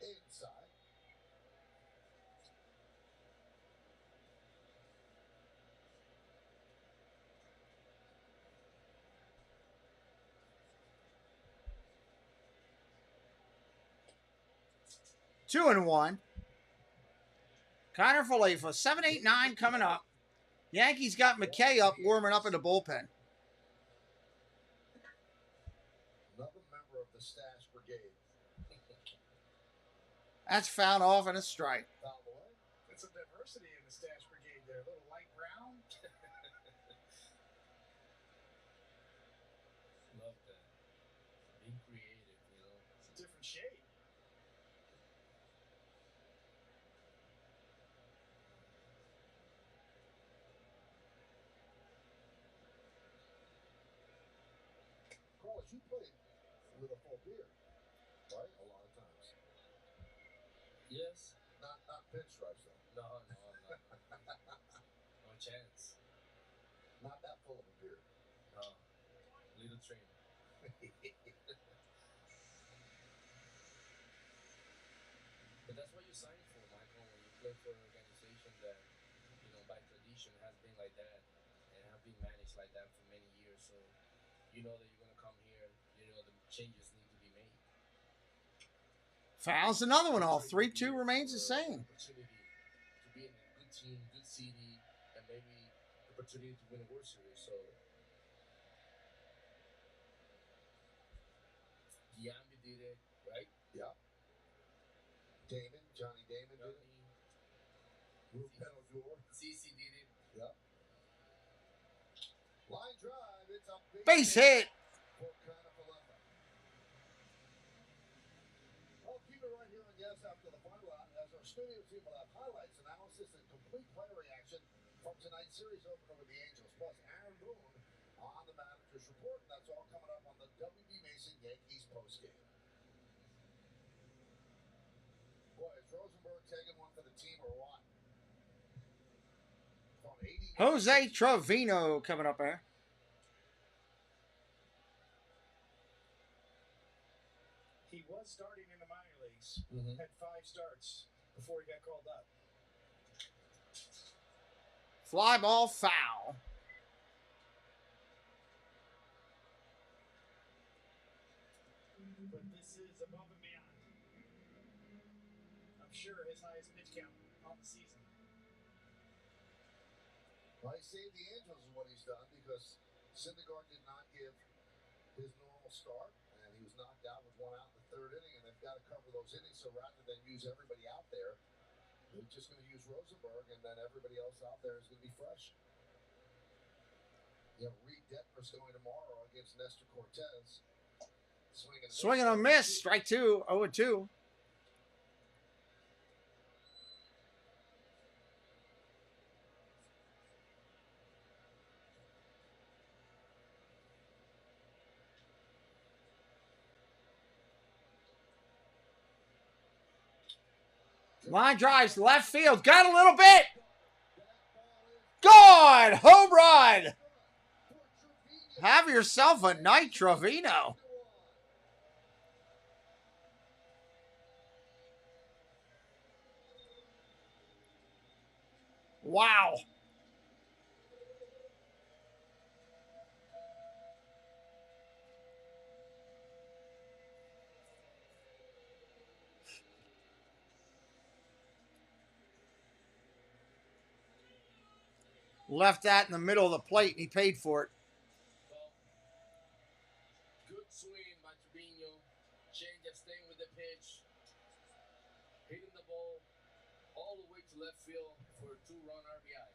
Inside. Two and one. Connor Falefa, 7, 8, 9 coming up. Yankees got McKay up, warming up in the bullpen. Another member of the Stash Brigade. That's fouled off and a strike. Fouled away. It's a diversity in the Stash Brigade there. A little light brown. Love that. Being creative, you know. It's a different shade. Carlos, you played with a full beard, right? A lot of times. Yes. Not pinstripes, though. No. No chance. Not that full of a beard. No. Little trim. But that's what you sign for, Michael, when you play for an organization that, you know, by tradition has been like that and have been managed like that for many years, so you know that you're going to come here. You know the changes need to be made. Fouls another one off. 3-2 remains the same. Opportunity to be in a good team, good city, and maybe opportunity to win a World Series. So Giambi did it, right? Yeah. Johnny Damon did it. Ruth Penaldoor. CC did it. Yep. Line drive. It's a Base hit. For Canapaletta. I'll keep it right here on Yes after the final out, as our studio team will have highlights, analysis, and complete player reaction from tonight's series opener with the Angels, plus Aaron Boone on the manager's report. And that's all coming up on the W.B. Mason Yankees postgame. Boy, is Rosenberg taking one for the team or what? Jose Trevino coming up there. He was starting in the minor leagues. Had 5 starts before he got called up. Fly ball foul. But this is above and beyond. I'm sure his highest pitch count on the season. Well, he saved the Angels is what he's done, because Syndergaard did not give his normal start, and he was knocked out with 1 out in the 3rd inning, and they've got to cover those innings. So rather than use everybody out there, they're just going to use Rosenberg, and then everybody else out there is going to be fresh. You have Reed Detmers going tomorrow against Nestor Cortez. Swinging a miss. Strike 2. 0-2. Line drives left field. Got a little bit. Gone. Home run. Have yourself a night, Trevino. Wow. Left that in the middle of the plate, and he paid for it. Well, good swing by Trevino. Change of staying with the pitch. Hitting the ball all the way to left field for a 2-run RBI.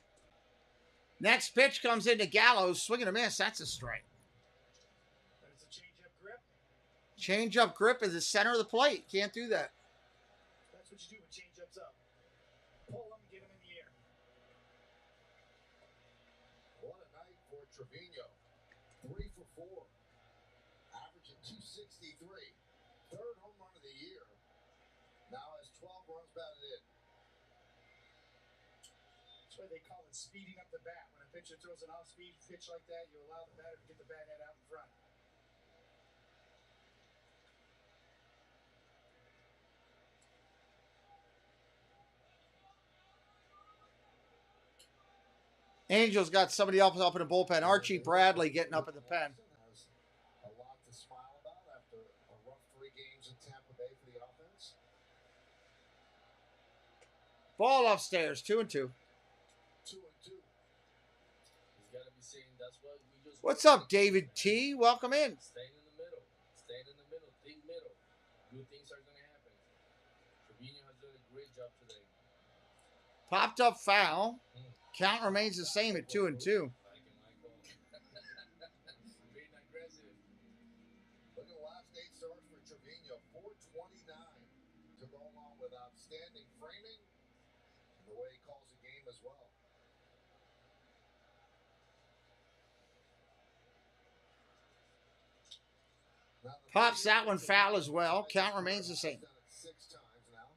Next pitch comes into Gallows. Swing and a miss. That's a strike. But it's a change-up grip. Change-up grip is the center of the plate. Can't do that. That's what you do with change-ups up. Pull them, get them in the air. What a night for Trevino. 3 for 4. Averaging 263. 3rd home run of the year. Now has 12 runs batted in. That's why they call it speeding up the bat. When a pitcher throws an off-speed pitch like that, you allow the batter to get the bat head out in front. Angels got somebody else up in the bullpen. Archie Bradley getting up in the pen. Has a lot to smile about after a rough 3 games in Tampa Bay for the offense. Ball upstairs. 2-2. 2-2. He's got to be saying that's what we just. What's up, David T? Welcome in. Staying in the middle. Staying in the middle. Think middle. Good things are going to happen. Trevino has done a great job today. Popped up foul. Count remains the same at 2-2. Being aggressive. Look at the last 8 starts for Trevino. 429. To go along with outstanding framing and the way he calls the game as well. Pops that one foul as well. Count remains the same. 6 times now.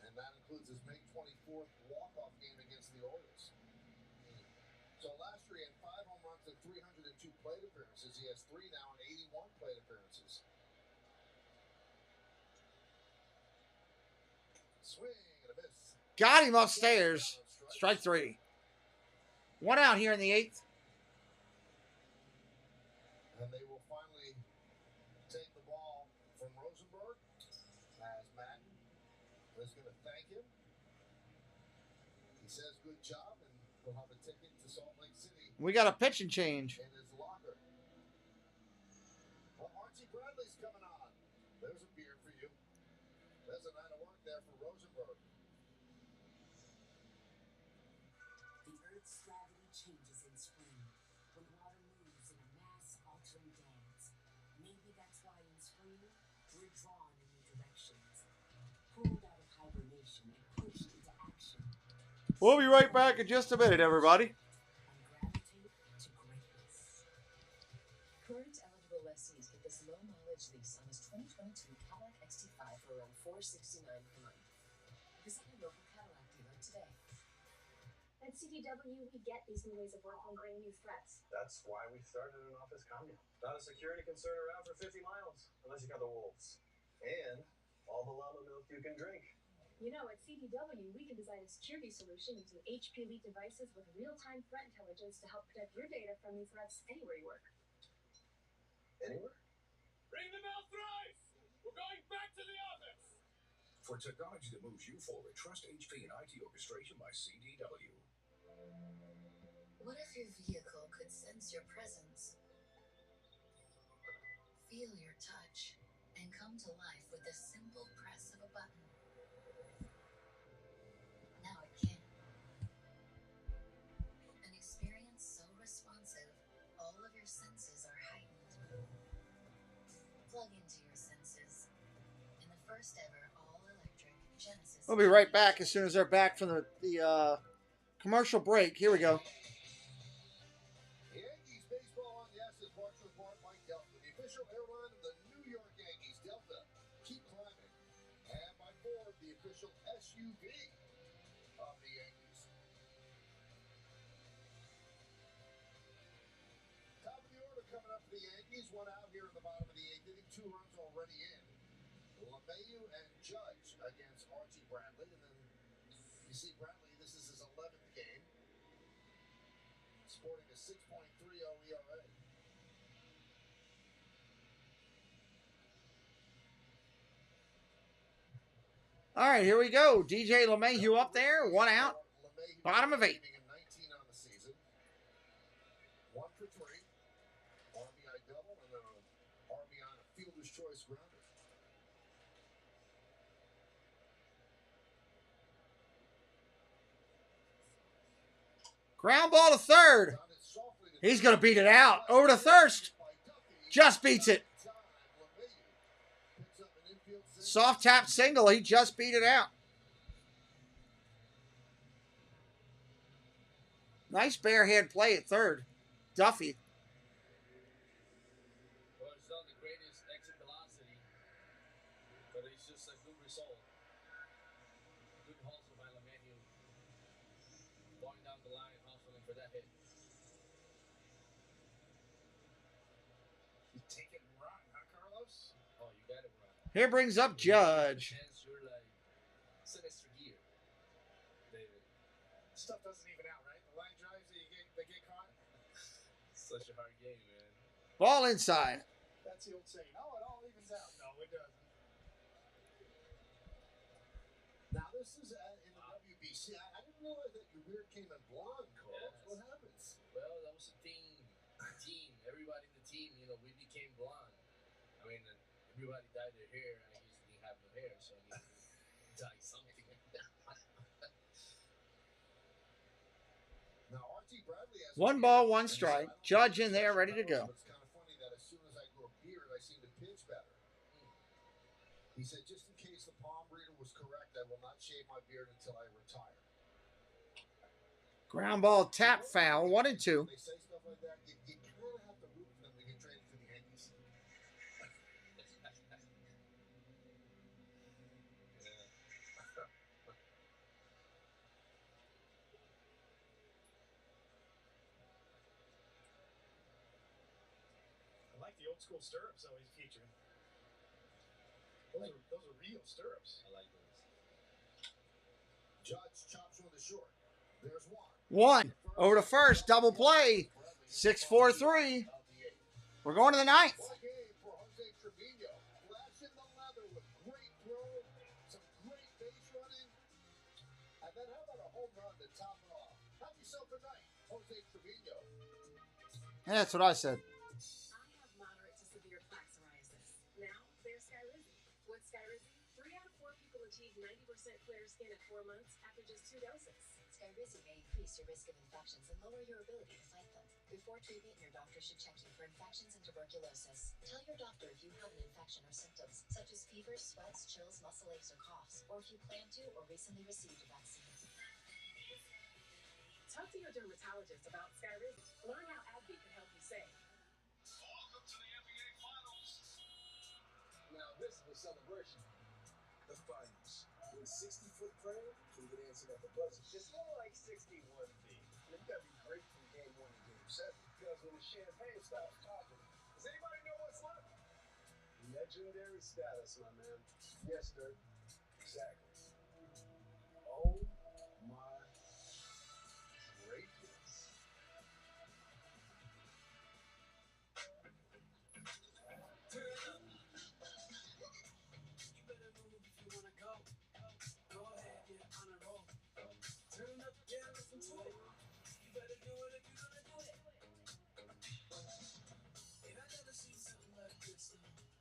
And that includes his May 24th walk-off game against the Orioles. So last year he had 5 home runs and 302 plate appearances. He has 3 now and 81 plate appearances. Swing and a miss. Got him upstairs. Strike 3. One out here in the 8th. And they will finally take the ball from Rosenberg as Madden is going to thank him. He says good job, and he'll have a ticket to Salt Lake City. We got a pitching change. In his locker. Well, Archie Bradley's coming on. There's a beer for you. There's a night of work there for Rosenberg. The Earth's gravity changes in spring when water moves in a mass-altering dance. Maybe that's why in spring we're drawn in new directions, pulled out of hibernation and pushed into action. We'll be right back in just a minute, everybody. Current eligible lessees get this low-mileage lease on this 2022 Cadillac XT5 for around $469 per month. Visit your local Cadillac dealer today. At CDW, we get these new ways of working bring new threats. That's why we started an office commune. Not a security concern around for 50 miles, unless you got the wolves. And all the llama milk you can drink. You know, at CDW, we can design a security solution using HP Elite devices with real-time threat intelligence to help protect your data from new threats anywhere you work. Anywhere? Ring the bell thrice! We're going back to the office! For technology that moves you forward, trust HP and IT orchestration by CDW. What if your vehicle could sense your presence, feel your touch, and come to life with a simple press of a button? Now it can. An experience so responsive, all of your senses are heightened. Plug into your senses in the first ever all-electric Genesis. We'll be right back as soon as they're back from the commercial break. Here we go. Yankees baseball on yes is brought to you in part by Delta, the official airline of the New York Yankees. Delta, keep climbing. And by Ford, the official SUV of the Yankees. Top of the order coming up for the Yankees. One out here in the bottom of the 8th inning. 2 runs already in. LeMahieu and Judge against Archie Bradley. And then you see Bradley, this is his 11th game. Sporting a 6.30 ERA. All right, here we go. DJ LeMahieu up there, 1 out, bottom of 8. 19 on the season. 1 for 3. RBI double and then an RBI on a fielder's choice grounder. Ground ball to third. He's going to beat it out. Over to Thirst. Just beats it. Soft tap single. He just beat it out. Nice bare hand play at third. Duffy. Well, it's not the greatest exit velocity, but it's just a good result. Good hustle by LeMahieu. Going down the line, hustling for that hit. You take it and run, huh, Carlos? Oh, you got it right. Here brings up Judge. Chance you're like sinister gear, David. Stuff doesn't even out, right? The line drives that they get caught. Such a hard game, man. Ball inside. That's the old saying. Oh, it all evens out. No, it doesn't. Now, this is in the WBC. I didn't realize that your beard came in blonde, Carlos. Yes. What happens? Well, that was a team. Everybody in the team, we became blonde. I mean, everybody dyed their hair. I just didn't have no hair, so I needed to dye something. Now, Archie Bradley has 1 ball, 1 strike. Judge in there, ready to go. It's kind of funny that as soon as I grow a beard, I seem to pitch better. He said, just in case the palm reader was correct, I will not shave my beard until I retire. Ground ball, tap foul, 1 and 2. They say stuff like that, you kind of have to root for them to get traded to the Yankees. I like the old school stirrups always featured. Those are real stirrups. I like those. Judge chops one to short. One. Over to first. Double play. 6-4-3. We're going to the ninth. What a game for Jose Trevino. Flashing the leather with great throw, some great base running. And then how about a home run to top it off? Have yourself a night, Jose Trevino. Yeah, that's what I said. I have moderate to severe plaque psoriasis. Now, there's Skyrizi. What's Skyrizi? 3 out of 4 people achieve 90% clear skin at 4 months after just 2 doses. Skyrizi may increase your risk of infections and lower your ability to fight them. Before treatment, your doctor should check you for infections and tuberculosis. Tell your doctor if you have an infection or symptoms, such as fever, sweats, chills, muscle aches, or coughs, or if you plan to or recently received a vaccine. Talk to your dermatologist about Skyrizi. Learn how AbbVie can help you save. Welcome to the NBA Finals. Now this is a celebration. The finals. When 60-foot prayer can get answered at the buzzer. It's more like 61 feet. You gotta be great from game 1 to game 7. Because when the champagne stops popping, does anybody know what's left? Legendary status, my man. Yes, sir. Exactly. Oh my greatness. You better move if you wanna go. Go ahead, get on a roll. Turn up, yeah, listen to it. You better do it if you're gonna do it. And I never seen something like this.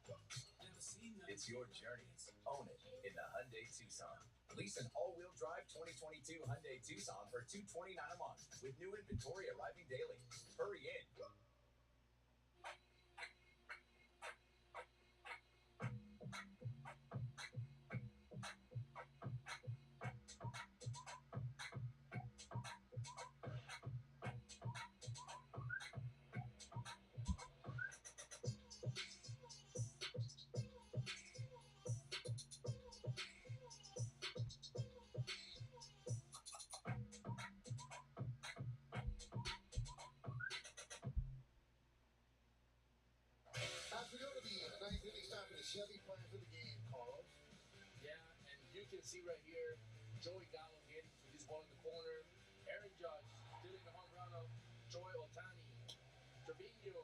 Never seen nothing. It's your journey. Own it in the Hyundai Tucson. Lease an all-wheel drive 2022 Hyundai Tucson for $229 a month with new inventory arriving daily. Hurry in. As we go to the ninth inning, time for the Chevy plan for the game, Carlos. Yeah, and you can see right here, Joey Gallo hit with his ball in the corner. Aaron Judge stealing the home run of Joey Ohtani. Trevino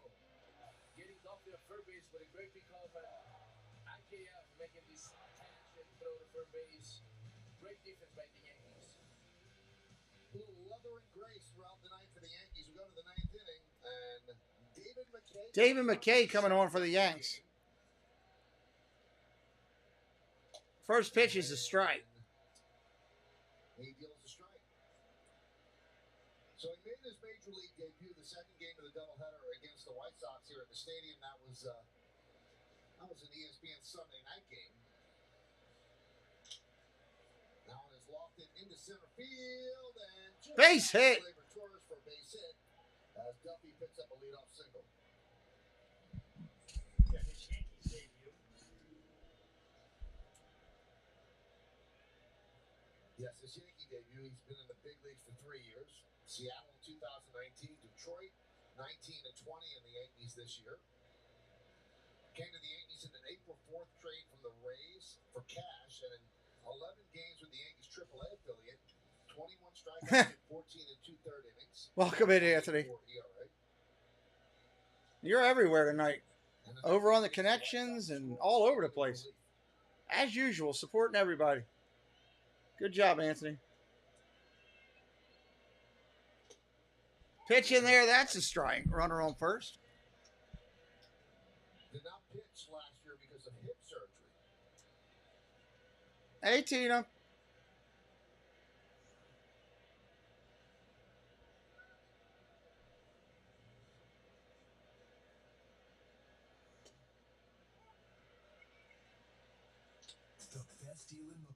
getting off the third base with a great pickup, and IKF making this catch and throw to third base. Great defense by the Yankees. A little leather and grace throughout the night for the Yankees. We go to the ninth inning, and David McKay coming on for the Yanks. First pitch is a strike. He deals a strike. So he made his major league debut, the second game of the doubleheader against the White Sox here at the stadium. That was an ESPN Sunday night game. Now it is lofted into center field and Base hit. Torres for a base hit as Duffy picks up a leadoff single. Yeah, his Yankees debut. Yes, his Yankee debut. He's been in the big leagues for 3 years. Seattle in 2019, Detroit 19 and 20 in the Yankees this year. Came to the Yankees in an April 4th trade from the Rays for cash, and in 11 games with the Yankees AAA affiliate, 21 strikeouts in 14 and 2/3 innings. Welcome in, Anthony. ERA. You're everywhere tonight. Over on the connections and all over the place. As usual, supporting everybody. Good job, Anthony. Pitch in there, that's a strike. Runner on first. Did not pitch last year because of hip surgery. Hey, Tina. The best deal in the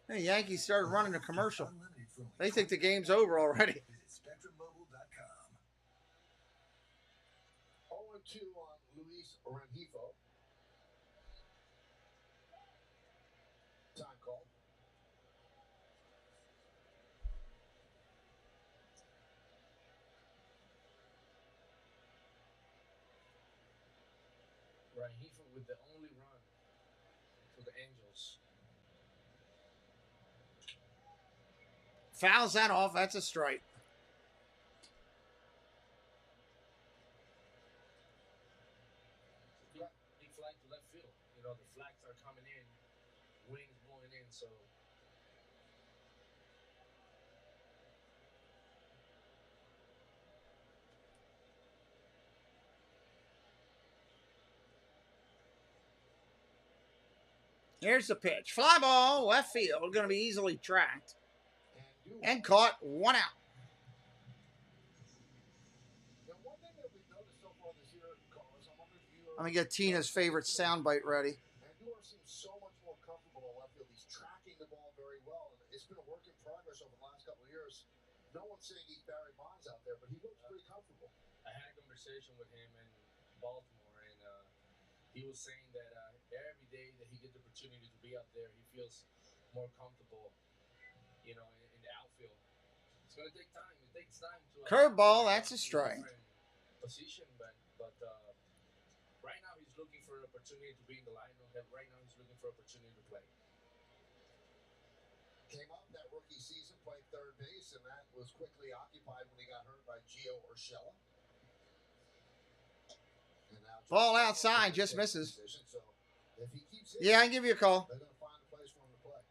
Hey, Yankees started running a commercial. They think the game's over already. Visit SpectrumMobile.com. 0-2 on Luis Rengifo. Time call. Rengifo with the only run for the Angels. Fouls that off. That's a strike. Big flag to left field. You know, the flags are coming in, wings blowing in, so. Here's the pitch. Fly ball, left field. Going to be easily tracked. And caught. 1 out. Let me get Tina's favorite soundbite ready. Andújar seems so much more comfortable in left field. He's tracking the ball very well. And it's been a work in progress over the last couple of years. No one's saying he's Barry Bonds out there, but he looks pretty comfortable. I had a conversation with him in Baltimore, and he was saying that every day that he gets the opportunity to be out there, he feels more comfortable, you know, in the outfield. It's going to take time. It takes time to Curveball, that's a strike. Position, but right now he's looking for an opportunity to be in the lineup. Right now he's looking for an opportunity to play. Came up that rookie season, played third base, and that was quickly occupied when he got hurt by Gio Urshela. Ball outside, just misses. So if he keeps hitting, Yeah, I can give you a call. they're going to find a place for him to play.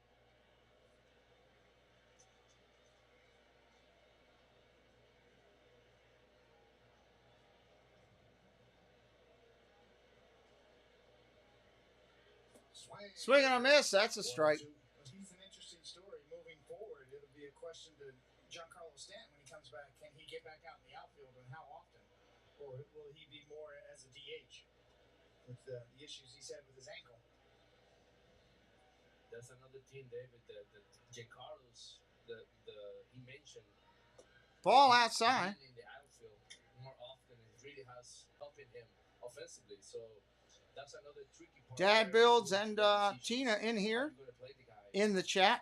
Swing and a miss. That's a strike. He's an interesting story moving forward. It'll be a question to Giancarlo Stanton when he comes back. Can he get back out in the outfield, and how often? Or will he be more as a DH with the issues he's had with his ankle? That's another team, David, that Giancarlo's, he mentioned. Ball outside. In the outfield more often, and really has helping him offensively. So that's another tricky part. Dad Builds and Tina in here in the chat.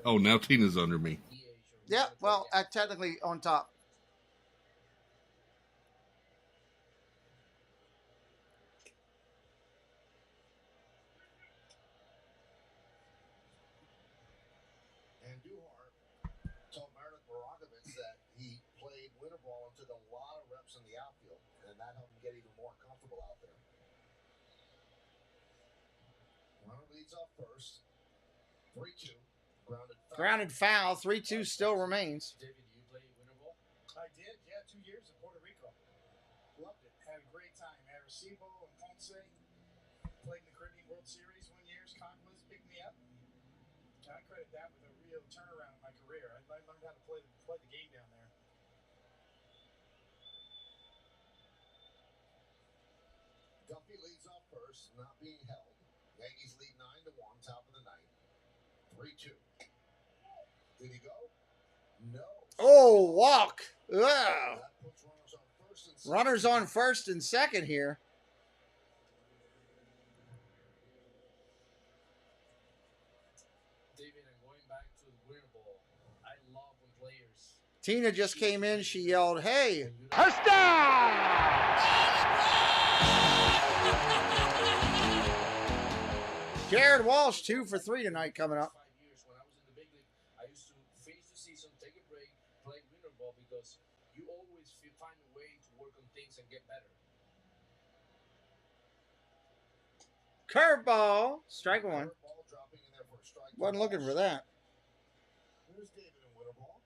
Oh, now Tina's under me. Yeah, well, technically on top. Andújar told Meredith Barakovich that he played winter ball and took a lot of reps in the outfield, and that helped him get even more comfortable out there. Runner leads off first. 3-2. Grounded foul. 3-2 still remains. David, you play winter ball? I did, yeah, 2 years in Puerto Rico. Loved it. Had a great time. Arecibo and Ponce. Played in the Caribbean World Series 1 year. Conquest picked me up. I credit that with a real turnaround in my career. I learned how to play the game down there. Duffy leads off first, not being held. Yankees lead 9-1, top of the ninth. 3-2. Did he go? No. Oh, walk. Ugh. Runners on first and second here. David, and going back to the winter ball, I love when players. Tina just came in. She yelled, "Hey!" Jared Walsh, 2 for 3 tonight coming up. 5 years when I was in the big league, I used to finish the season, take a break, play winter ball because you always find a way to work on things and get better. Curveball. Strike one. Wasn't looking for that. Here's David in winter ball.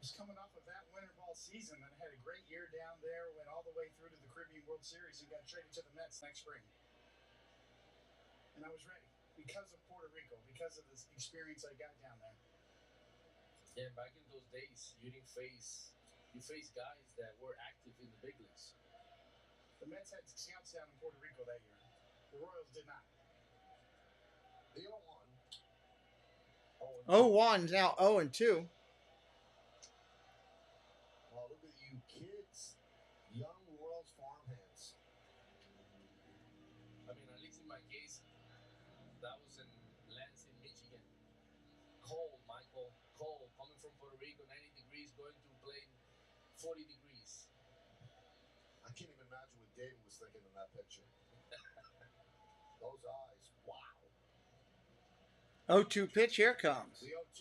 Was coming off of that winter ball season and had a great year down there, went all the way through to the Caribbean World Series and got traded to the Mets next spring. And I was ready because of Puerto Rico, because of this experience I got down there. Yeah, back in those days, you faced guys that were active in the big leagues. The Mets had scouts down in Puerto Rico that year. The Royals did not. The 0-1, now 0-2. Oh, look at you kids. Young Royals farmhands. I mean, at least in my case, that was in Lansing, Michigan. Cold, Michael. Cold. Coming from Puerto Rico, 90 degrees, going to play 40 degrees. I can't even imagine what David was thinking in that picture. Those eyes, wow. 0-2 pitch, here comes. The 0-2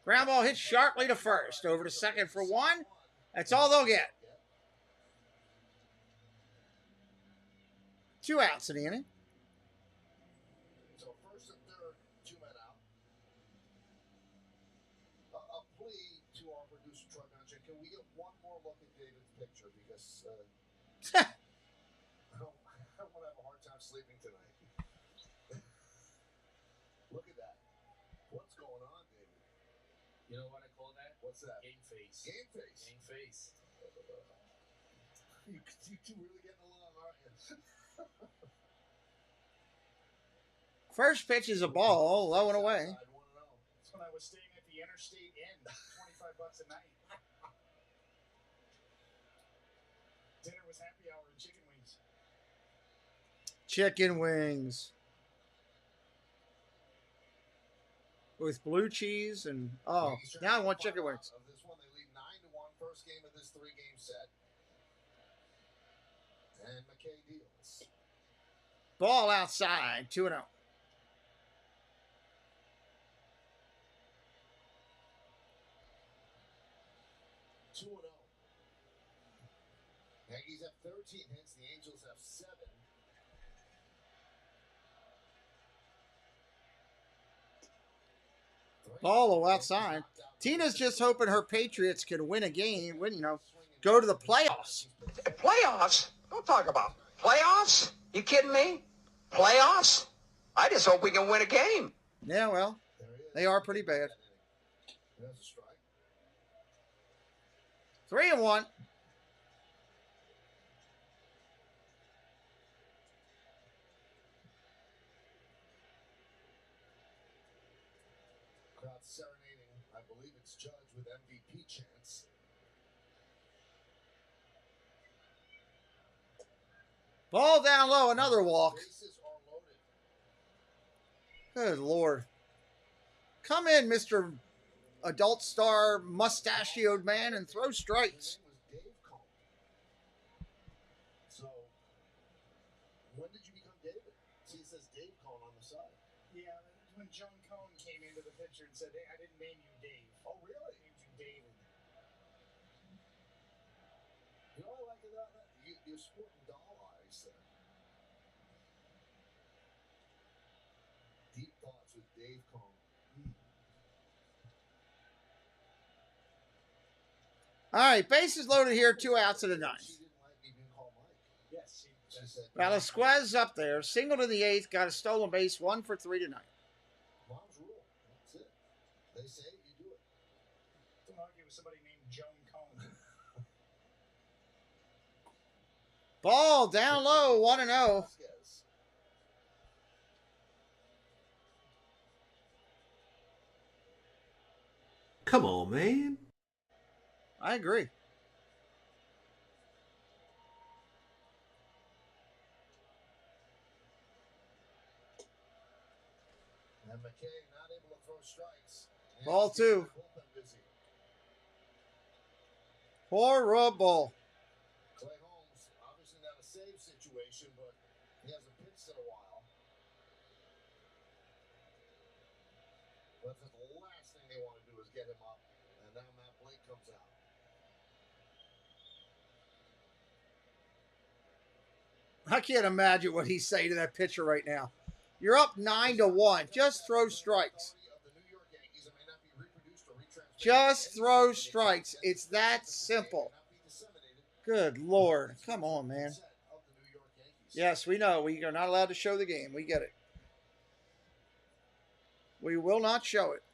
Ground ball hit sharply to first. Over to second for one. That's all they'll get. 2 outs in the inning. So first and third, 2 men out. A plea to our producer, Troy Manchin. Can we get one more look at David's picture? Because I don't want to have a hard time sleeping tonight. Look at that. What's going on, David? You know what I call that? What's that? Game face. Game face. Game face. You two really getting along, aren't you? First pitch is a ball, low and away. That's when I was staying at the Interstate Inn, $25 a night. Dinner was happy hour and chicken wings. Chicken wings. With blue cheese and, oh, now I want chicken wings. Of this one, they lead 9-1, first game of this 3-game set. And McKay deals. Ball outside, 2-0. 2-0. Yankees have 13 hits. The Angels have 7. Ball low outside. Tina's just hoping her Patriots can win a game, go to the playoffs. Playoffs? Don't talk about playoffs. You kidding me? Playoffs? I just hope we can win a game. Yeah, well, they are pretty bad. There's a strike. 3-1. Crowd serenading. I believe it's Judge with MVP chance. Ball down low, another walk. Bases are loaded. Good Lord. Come in, Mr. Adult Star mustachioed man, and throw strikes. His name was Dave Cohn. So, when did you become David? See, it says Dave Cohn on the side. Yeah, when John Cohn came into the picture and said, hey, I didn't name you Dave. Oh, really? I named you David. You know what I like about that? You're sporting doll eyes there. Deep thoughts with Dave Cohn. All right, bases loaded here, 2 outs in the 9th. She didn't like me being called Mike. Yes, She said, Velasquez up there, singled in the 8th, got a stolen base, 1 for 3 tonight. Mom's rule. That's it. They say it, you do it. Don't argue with somebody named Joan Cohn. Ball down low, 1-0. Vasquez. Come on, man. I agree. And McKay not able to throw strikes. Ball 2. Bullpen busy. Horrible. Clay Holmes, obviously not a save situation, but he hasn't pitched in a while. But the last thing they want to do is get him up, and now Matt Blake comes out. I can't imagine what he's saying to that pitcher right now. You're up 9-1. Just throw strikes. Just throw strikes. It's that simple. Good Lord. Come on, man. Yes, we know. We are not allowed to show the game. We get it. We will not show it.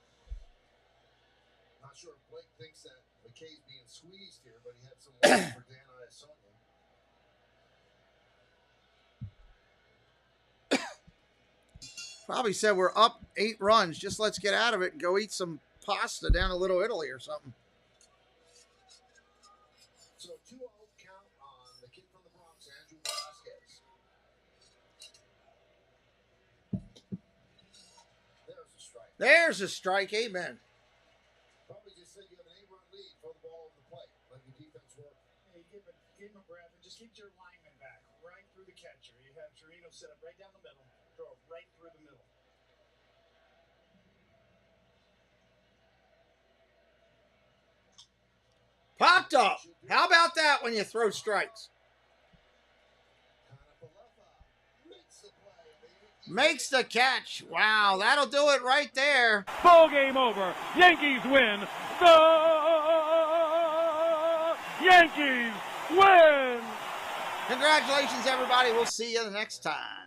Not sure if Blake thinks that McKay's being squeezed here, but he had some work for Dan Iasonia. Probably said we're up 8 runs. Just let's get out of it and go eat some pasta down to Little Italy or something. So 2-0 count on the kid from the Bronx, Andrew Velasquez. There's a strike. There's a strike. Amen. Probably just said you have an 8-run lead. Throw the ball over the plate. Let your defense work. Hey, give him a breath and just keep your lineman back right through the catcher. You have Torino set up right down the middle. Throw it right through the middle. Popped up. How about that when you throw strikes? Makes the catch. Wow, that'll do it right there. Ball game over. Yankees win. The Yankees win. Congratulations, everybody. We'll see you the next time.